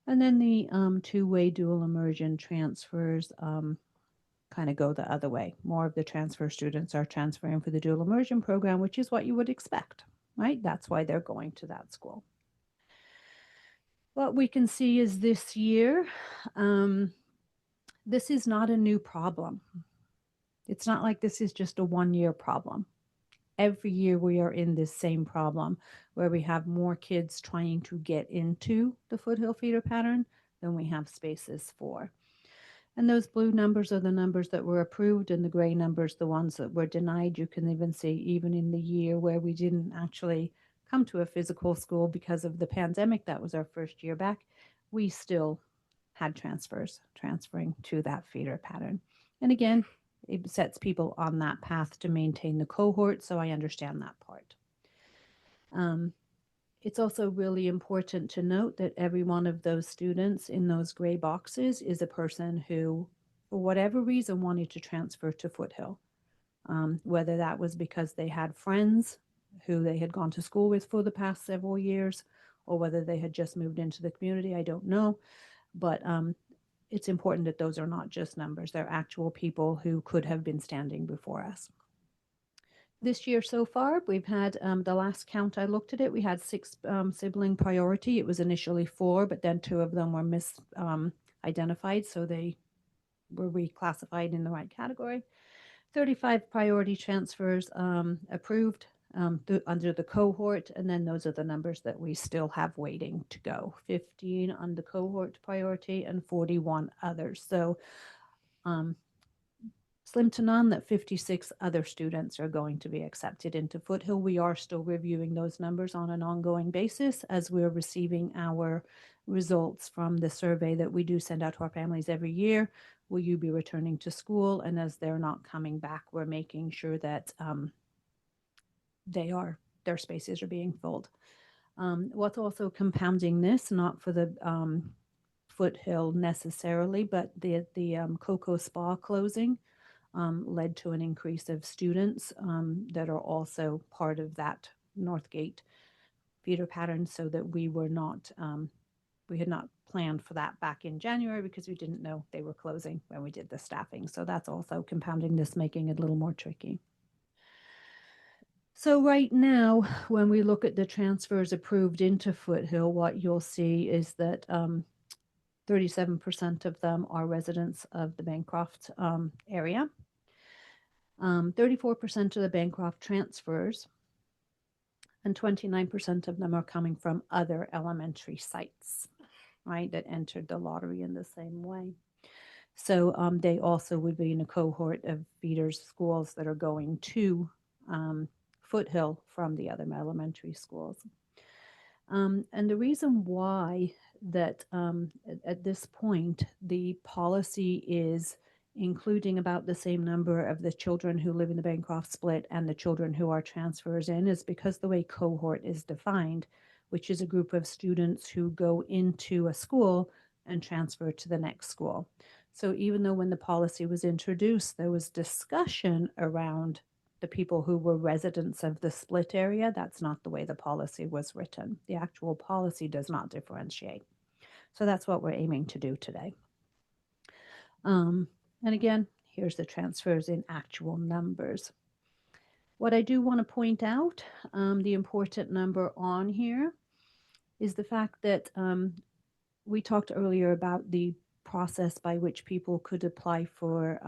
And then the two-way dual immersion transfers kind of go the other way. More of the transfer students are transferring for the dual immersion program, which is what you would expect, right? That's why they're going to that school. What we can see is this year, this is not a new problem. It's not like this is just a one-year problem. Every year we are in this same problem where we have more kids trying to get into the foothill feeder pattern than we have spaces for. And those blue numbers are the numbers that were approved, and the gray numbers, the ones that were denied. You can even see even in the year where we didn't actually come to a physical school because of the pandemic, that was our first year back, we still had transferring to that feeder pattern. And again, it sets people on that path to maintain the cohort. So I understand that part. It's also really important to note that every one of those students in those gray boxes is a person who, for whatever reason, wanted to transfer to Foothill. Whether that was because they had friends who they had gone to school with for the past several years, or whether they had just moved into the community, I don't know. But it's important that those are not just numbers. They're actual people who could have been standing before us. This year so far, we've had the last count I looked at it, we had 6 sibling priority. It was initially 4, but then 2 of them were misidentified, so they were reclassified in the right category. 35 priority transfers approved under the cohort, and then those are the numbers that we still have waiting to go. 15 on the cohort priority and 41 others. So slim to none that 56 other students are going to be accepted into Foothill. We are still reviewing those numbers on an ongoing basis as we're receiving our results from the survey that we do send out to our families every year. Will you be returning to school? And as they're not coming back, we're making sure that their spaces are being filled. What's also compounding this, not for the Foothill necessarily, but the Cocoa Spa closing led to an increase of students that are also part of that Northgate feeder pattern, so that we had not planned for that back in January because we didn't know they were closing when we did the staffing. So that's also compounding this, making it a little more tricky. So right now, when we look at the transfers approved into Foothill, what you'll see is that 37% of them are residents of the Bancroft area. 34% of the Bancroft transfers, and 29% of them are coming from other elementary sites, right, that entered the lottery in the same way. So they also would be in a cohort of feeders schools that are going to Foothill from the other elementary schools. And the reason why that at this point the policy is including about the same number of the children who live in the Bancroft split and the children who are transfers in is because the way cohort is defined, which is a group of students who go into a school and transfer to the next school. So even though when the policy was introduced, there was discussion around the people who were residents of the split area, that's not the way the policy was written. The actual policy does not differentiate. So that's what we're aiming to do today. And again, here's the transfers in actual numbers. What I do want to point out, the important number on here is the fact that we talked earlier about the process by which people could apply for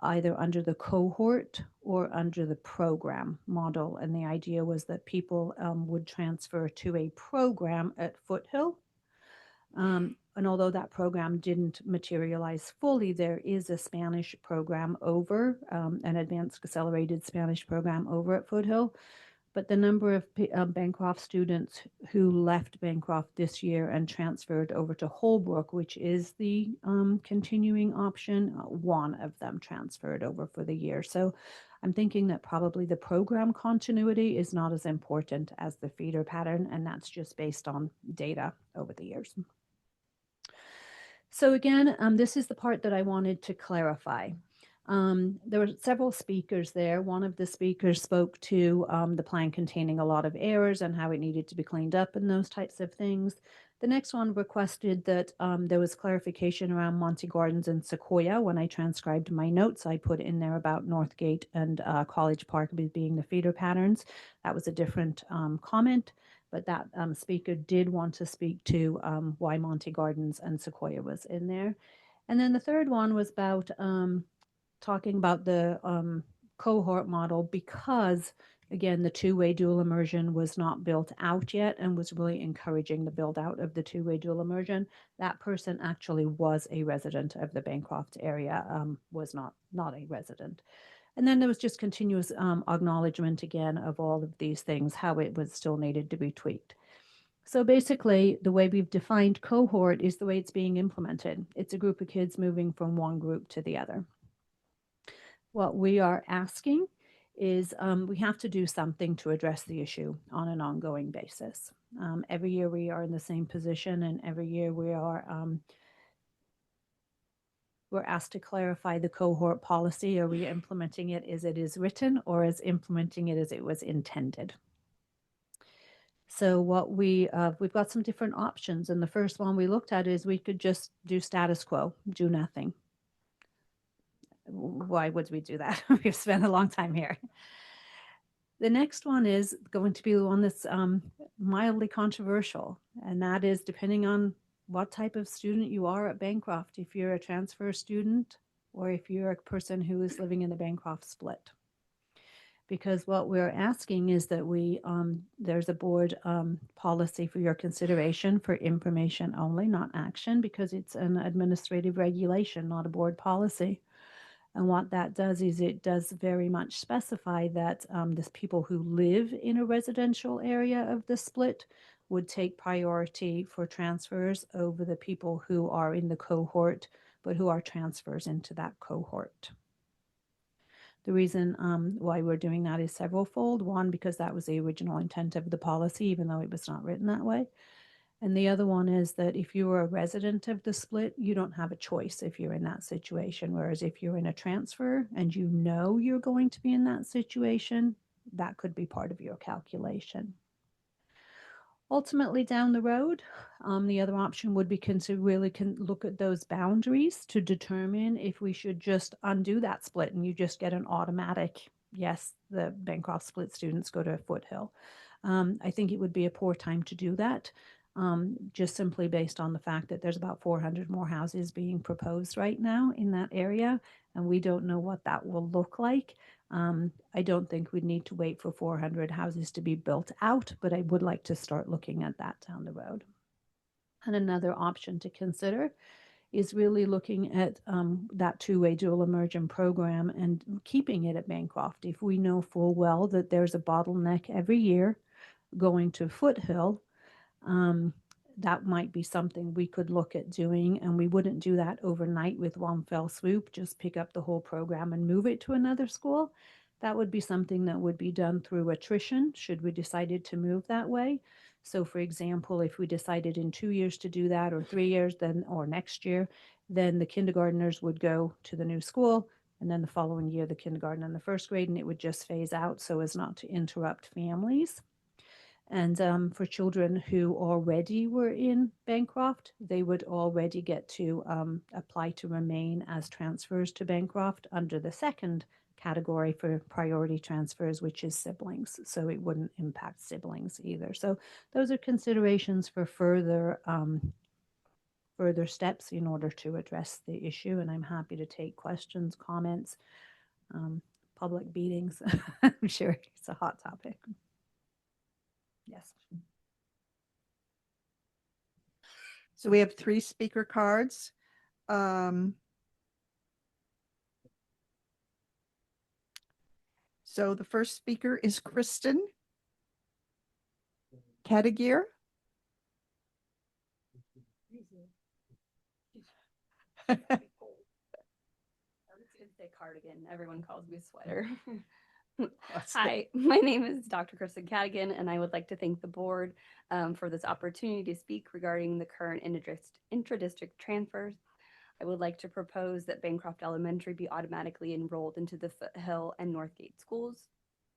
either under the cohort or under the program model. And the idea was that people would transfer to a program at Foothill. And although that program didn't materialize fully, there is a Spanish program over, an advanced accelerated Spanish program over at Foothill. But the number of Bancroft students who left Bancroft this year and transferred over to Holbrook, which is the continuing option, 1 of them transferred over for the year. So I'm thinking that probably the program continuity is not as important as the feeder pattern, and that's just based on data over the years. So again, this is the part that I wanted to clarify. There were several speakers there. One of the speakers spoke to the plan containing a lot of errors and how it needed to be cleaned up and those types of things. The next one requested that there was clarification around Monty Gardens and Sequoia. When I transcribed my notes, I put in there about Northgate and College Park being the feeder patterns. That was a different comment. But that speaker did want to speak to why Monty Gardens and Sequoia was in there. And then the third one was about talking about the cohort model because, again, the two-way dual immersion was not built out yet and was really encouraging the build out of the two-way dual immersion. That person actually was a resident of the Bancroft area, was not a resident. And then there was just continuous acknowledgement again of all of these things, how it was still needed to be tweaked. So basically, the way we've defined cohort is the way it's being implemented. It's a group of kids moving from one group to the other. what we are asking is we have to do something to address the issue on an ongoing basis. Every year we are in the same position, and every year we're asked to clarify the cohort policy. Are we implementing it as it is written, or as implementing it as it was intended? So what we've got some different options, and the first one we looked at is we could just do status quo, do nothing. Why would we do that? We've spent a long time here. The next one is going to be the one that's mildly controversial, and that is depending on what type of student you are at Bancroft, if you're a transfer student or if you're a person who is living in the Bancroft split. Because what we're asking is that there's a board policy for your consideration for information only, not action, because it's an administrative regulation, not a board policy. And what that does is it does very much specify that the people who live in a residential area of the split would take priority for transfers over the people who are in the cohort, but who are transfers into that cohort. The reason why we're doing that is severalfold. One, because that was the original intent of the policy, even though it was not written that way. And the other one is that if you are a resident of the split, you don't have a choice if you're in that situation. Whereas if you're in a transfer and you know you're going to be in that situation, that could be part of your calculation. Ultimately, down the road, the other option would be to really look at those boundaries to determine if we should just undo that split and you just get an automatic, yes, the Bancroft split students go to Foothill. I think it would be a poor time to do that, just simply based on the fact that there's about 400 more houses being proposed right now in that area, and we don't know what that will look like. I don't think we'd need to wait for 400 houses to be built out, but I would like to start looking at that down the road. And another option to consider is really looking at that two-way dual immersion program and keeping it at Bancroft. If we know full well that there's a bottleneck every year going to Foothill, that might be something we could look at doing, and we wouldn't do that overnight with one fell swoop, just pick up the whole program and move it to another school. That would be something that would be done through attrition should we decided to move that way. So for example, if we decided in 2 years to do that, or 3 years, or next year, then the kindergartners would go to the new school, and then the following year the kindergarten and the first grade, and it would just phase out so as not to interrupt families. And for children who already were in Bancroft, they would already get to apply to remain as transfers to Bancroft under the second category for priority transfers, which is siblings. So it wouldn't impact siblings either. So those are considerations for further steps in order to address the issue. And I'm happy to take questions, comments, public beatings. I'm sure it's a hot topic. Yes. So we have 3 speaker cards. So the first speaker is Kristen Cadigear. It's a cardigan. Everyone calls me sweater. Hi, my name is Dr. Kristen Cadigan, and I would like to thank the board for this opportunity to speak regarding the current intra-district transfers. I would like to propose that Bancroft Elementary be automatically enrolled into the Foothill and Northgate schools.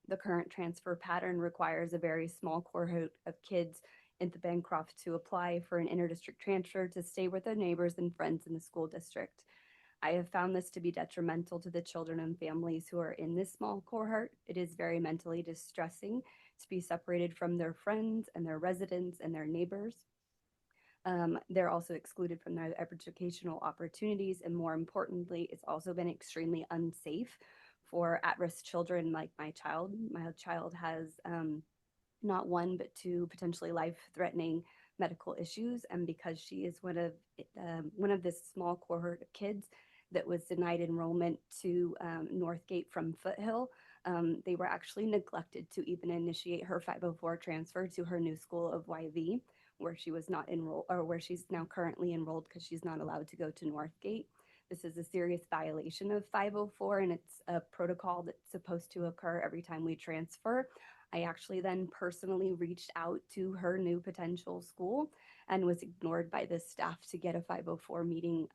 The current transfer pattern requires a very small cohort of kids in the Bancroft to apply for an inter-district transfer to stay with their neighbors and friends in the school district. I have found this to be detrimental to the children and families who are in this small cohort. It is very mentally distressing to be separated from their friends and their residents and their neighbors. They're also excluded from their educational opportunities, and more importantly, it's also been extremely unsafe for at-risk children like my child. My child has not one but 2 potentially life-threatening medical issues, and because she is one of this small cohort of kids that was denied enrollment to Northgate from Foothill, they were actually neglected to even initiate her 504 transfer to her new school of YV, where she was not enrolled, or where she's now currently enrolled because she's not allowed to go to Northgate. This is a serious violation of 504, and it's a protocol that's supposed to occur every time we transfer. I actually then personally reached out to her new potential school and was ignored by the staff to get a 504 meeting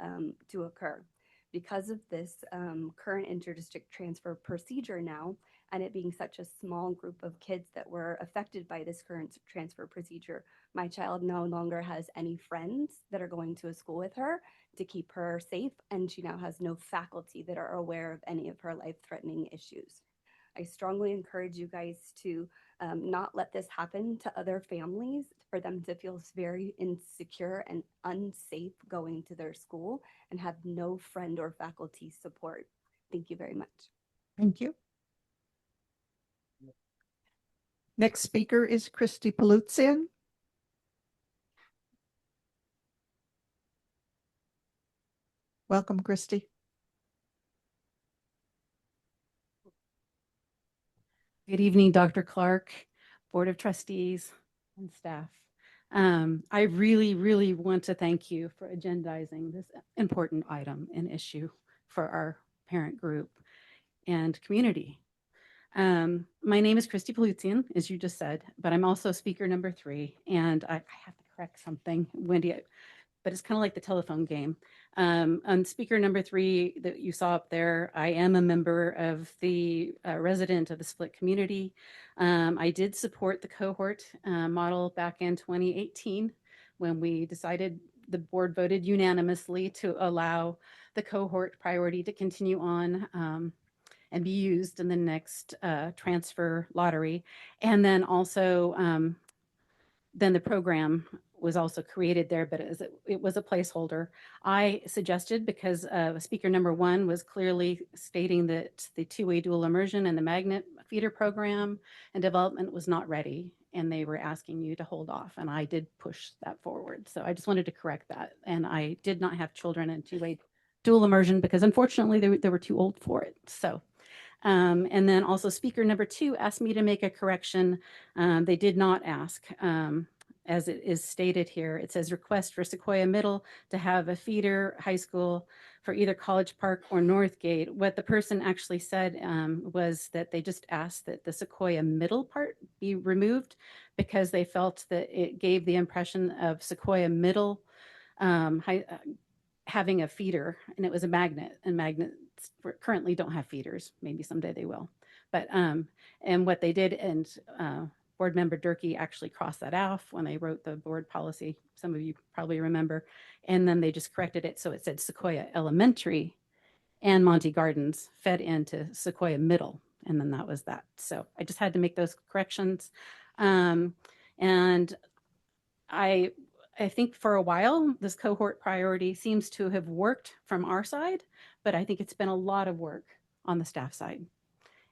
to occur. Because of this current interdistrict transfer procedure now, and it being such a small group of kids that were affected by this current transfer procedure, my child no longer has any friends that are going to a school with her to keep her safe, and she now has no faculty that are aware of any of her life-threatening issues. I strongly encourage you guys to not let this happen to other families, for them to feel very insecure and unsafe going to their school and have no friend or faculty support. Thank you very much. Thank you. Next speaker is Christy Palutzian. Welcome, Christy. Good evening, Dr. Clark, Board of Trustees, and staff. I really, really want to thank you for agendizing this important item and issue for our parent group and community. My name is Christy Palutzian, as you just said, but I'm also speaker number 3, and I have to correct something, Wendy, but it's kind of like the telephone game. On speaker number 3 that you saw up there, I am a member of the resident of the split community. I did support the cohort model back in 2018 when we decided, the board voted unanimously to allow the cohort priority to continue on and be used in the next transfer lottery. And then also, then the program was also created there, but it was a placeholder. I suggested, because speaker number 1 was clearly stating that the two-way dual immersion and the magnet feeder program and development was not ready, and they were asking you to hold off, and I did push that forward. So I just wanted to correct that. And I did not have children in two-way dual immersion because unfortunately they were too old for it. So and then also speaker number 2 asked me to make a correction. They did not ask. As it is stated here, it says request for Sequoia Middle to have a feeder high school for either College Park or Northgate. What the person actually said was that they just asked that the Sequoia Middle part be removed because they felt that it gave the impression of Sequoia Middle having a feeder, and it was a magnet, and magnets currently don't have feeders. Maybe someday they will. But and what they did, and board member Durkee actually crossed that off when they wrote the board policy. Some of you probably remember. And then they just corrected it. So it said Sequoia Elementary and Monty Gardens fed into Sequoia Middle. And then that was that. So I just had to make those corrections. And I think for a while, this cohort priority seems to have worked from our side, but I think it's been a lot of work on the staff side.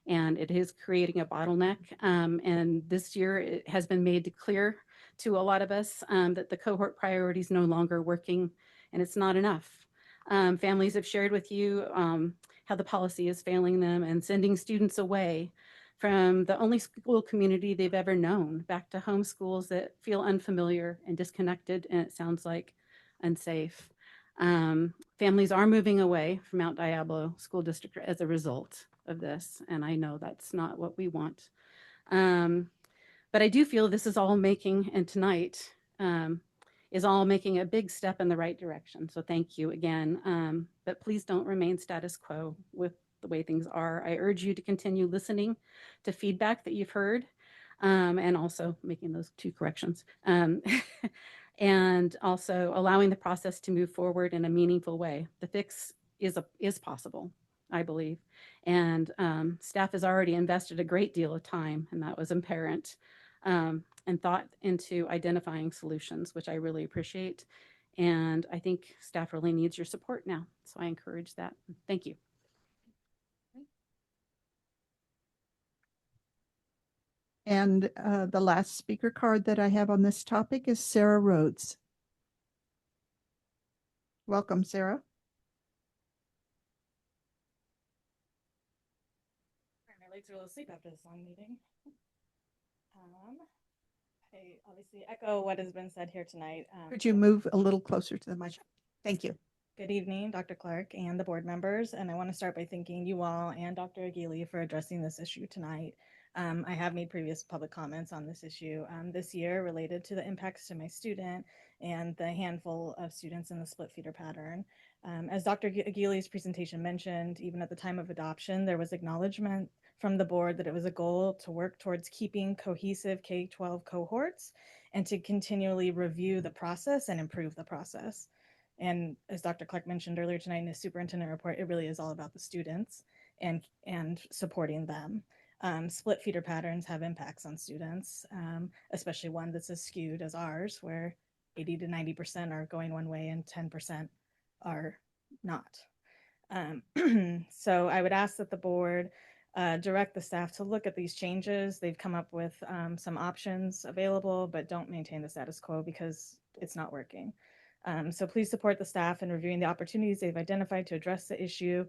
And it is creating a bottleneck. And this year it has been made clear to a lot of us that the cohort priority is no longer working, and it's not enough. Families have shared with you how the policy is failing them and sending students away from the only school community they've ever known back to home schools that feel unfamiliar and disconnected, and it sounds like unsafe. Families are moving away from Mount Diablo School District as a result of this, and I know that's not what we want. But I do feel this is all making, and tonight is all making a big step in the right direction. So thank you again. But please don't remain status quo with the way things are. I urge you to continue listening to feedback that you've heard, and also making those 2 corrections. And also allowing the process to move forward in a meaningful way. The fix is possible, I believe. And staff has already invested a great deal of time, and that was apparent, and thought into identifying solutions, which I really appreciate. And I think staff really needs your support now. So I encourage that. Thank you. And the last speaker card that I have on this topic is Sarah Rhodes. Welcome, Sarah. My legs are a little asleep after this long meeting. I obviously echo what has been said here tonight. Could you move a little closer to the mic? Thank you. Good evening, Dr. Clark and the board members. And I want to start by thanking you all and Dr. Aguili for addressing this issue tonight. I have made previous public comments on this issue this year related to the impacts to my student and the handful of students in the split feeder pattern. As Dr. Aguili's presentation mentioned, even at the time of adoption, there was acknowledgement from the board that it was a goal to work towards keeping cohesive K-12 cohorts and to continually review the process and improve the process. And as Dr. Clark mentioned earlier tonight in his superintendent report, it really is all about the students and supporting them. Split feeder patterns have impacts on students, especially one that's as skewed as ours, where 80 to 90% are going one way and 10% are not. So I would ask that the board direct the staff to look at these changes. They've come up with some options available, but don't maintain the status quo because it's not working. So please support the staff in reviewing the opportunities they've identified to address the issue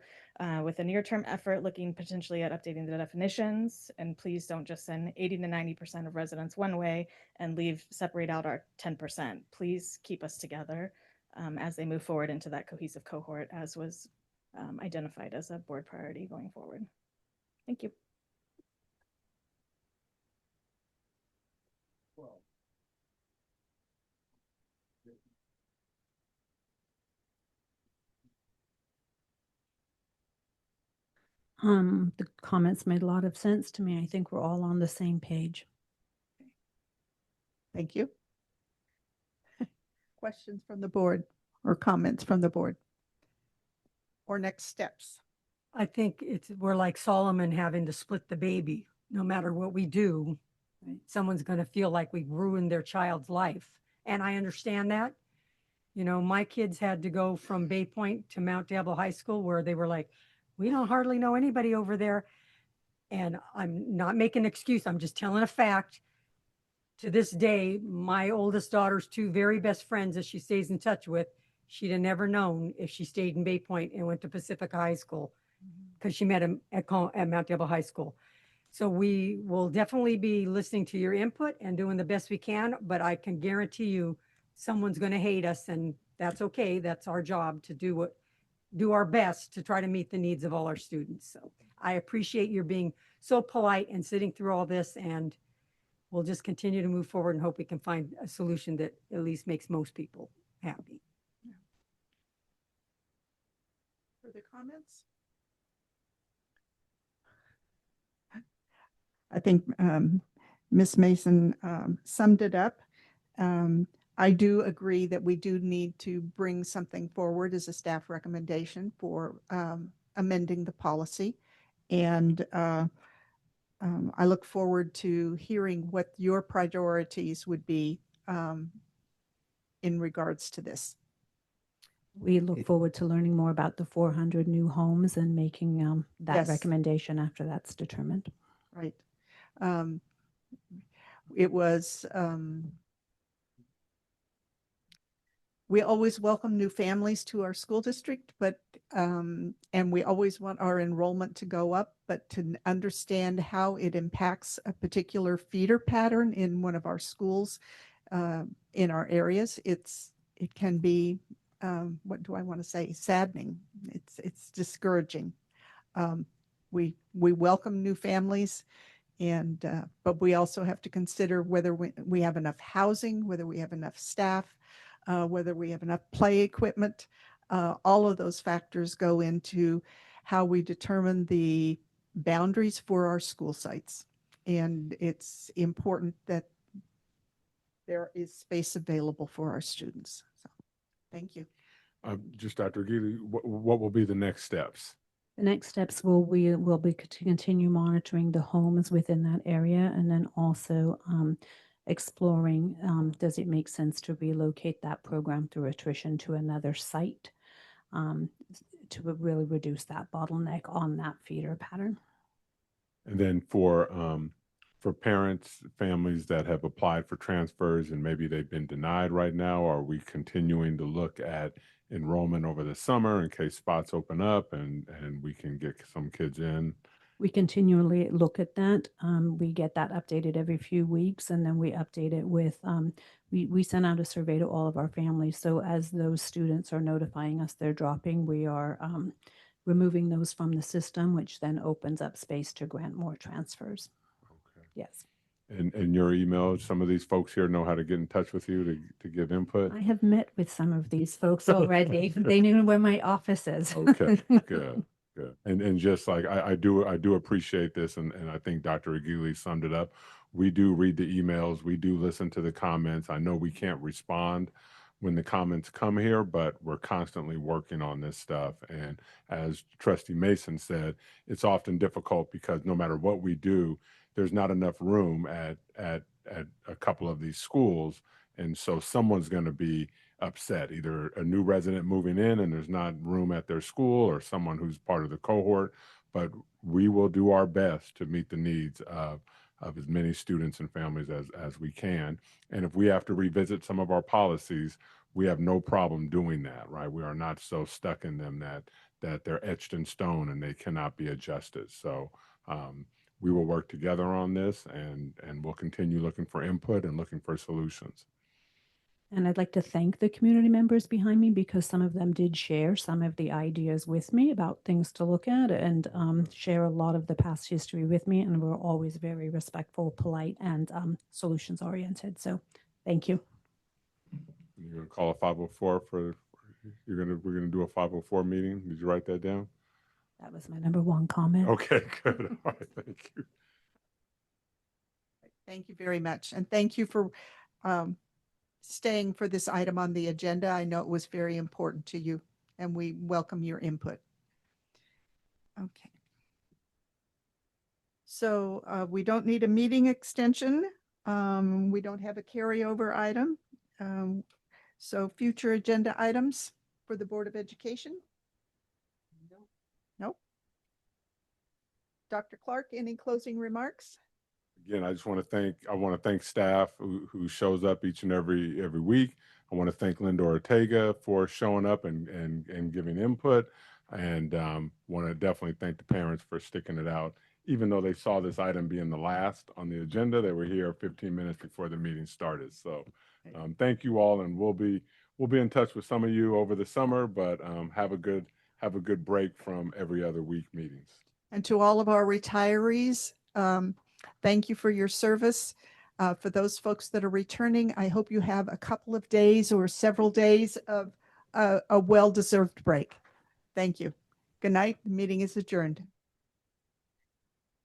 with a near-term effort looking potentially at updating the definitions. And please don't just send 80 to 90% of residents one way and separate out our 10%. Please keep us together as they move forward into that cohesive cohort as was identified as a board priority going forward. Thank you. The comments made a lot of sense to me. I think we're all on the same page. Thank you. Questions from the board or comments from the board? Or next steps? I think we're like Solomon having to split the baby. No matter what we do, someone's going to feel like we've ruined their child's life. And I understand that. You know, my kids had to go from Bay Point to Mount Diablo High School where they were like, we don't hardly know anybody over there. And I'm not making an excuse. I'm just telling a fact. To this day, my oldest daughter's two very best friends that she stays in touch with, she'd have never known if she stayed in Bay Point and went to Pacific High School because she met him at Mount Diablo High School. So we will definitely be listening to your input and doing the best we can, but I can guarantee you someone's going to hate us, and that's okay. That's our job to do our best to try to meet the needs of all our students. So I appreciate your being so polite and sitting through all this, and we'll just continue to move forward and hope we can find a solution that at least makes most people happy. Further comments? I think Ms. Mason summed it up. I do agree that we do need to bring something forward as a staff recommendation for amending the policy. And I look forward to hearing what your priorities would be in regards to this. We look forward to learning more about the 400 new homes and making that Yes. recommendation after that's determined. Right. It was, we always welcome new families to our school district, but, and we always want our enrollment to go up, but to understand how it impacts a particular feeder pattern in one of our schools in our areas, it can be, what do I want to say, saddening. It's discouraging. We welcome new families. And, but we also have to consider whether we have enough housing, whether we have enough staff, whether we have enough play equipment. All of those factors go into how we determine the boundaries for our school sites. And it's important that there is space available for our students. So, thank you. Just Dr. Gili, what will be the next steps? The next steps will be to continue monitoring the homes within that area, and then also exploring, does it make sense to relocate that program through attrition to another site to really reduce that bottleneck on that feeder pattern. And then for parents, families that have applied for transfers and maybe they've been denied right now, are we continuing to look at enrollment over the summer in case spots open up and we can get some kids in we continually look at that. We get that updated every few weeks, and then we update it with, we send out a survey to all of our families. So as those students are notifying us they're dropping, we are removing those from the system, which then opens up space to grant more transfers. Okay. Yes. And your email, some of these folks here know how to get in touch with you to give input? I have met with some of these folks already. They knew where my office is. Okay, good, good. And just like I do appreciate this, and I think Dr. Aguili summed it up. We do read the emails, we do listen to the comments. I know we can't respond when the comments come here, but we're constantly working on this stuff. And as Trustee Mason said, it's often difficult because no matter what we do, there's not enough room at a couple of these schools. And so someone's going to be upset, either a new resident moving in and there's not room at their school, or someone who's part of the cohort. But we will do our best to meet the needs of as many students and families as we can. And if we have to revisit some of our policies, we have no problem doing that, right? We are not so stuck in them that they're etched in stone and they cannot be adjusted. So we will work together on this, and we'll continue looking for input and looking for solutions. And I'd like to thank the community members behind me, because some of them did share some of the ideas with me about things to look at, and share a lot of the past history with me. And we're always very respectful, polite, and solutions oriented. So thank you. You're going to call a 504 we're going to do a 504 meeting. Did you write that down? That was my number one comment. Okay, good. All right, thank you. Thank you very much. And thank you for staying for this item on the agenda. I know it was very important to you, and we welcome your input. Okay. So we don't need a meeting extension. We don't have a carryover item. So future agenda items for the Board of Education? Nope. Dr. Clark, any closing remarks? Again, I want to thank staff who shows up each and every week. I want to thank Linda Ortega for showing up and giving input, and want to definitely thank the parents for sticking it out. Even though they saw this item being the last on the agenda, they were here 15 minutes before the meeting started. So thank you all, and we'll be in touch with some of you over the summer, but have a good break from every other week meetings. And to all of our retirees, thank you for your service. For those folks that are returning, I hope you have a couple of days or several days of a well-deserved break. Thank you. Good night. The meeting is adjourned.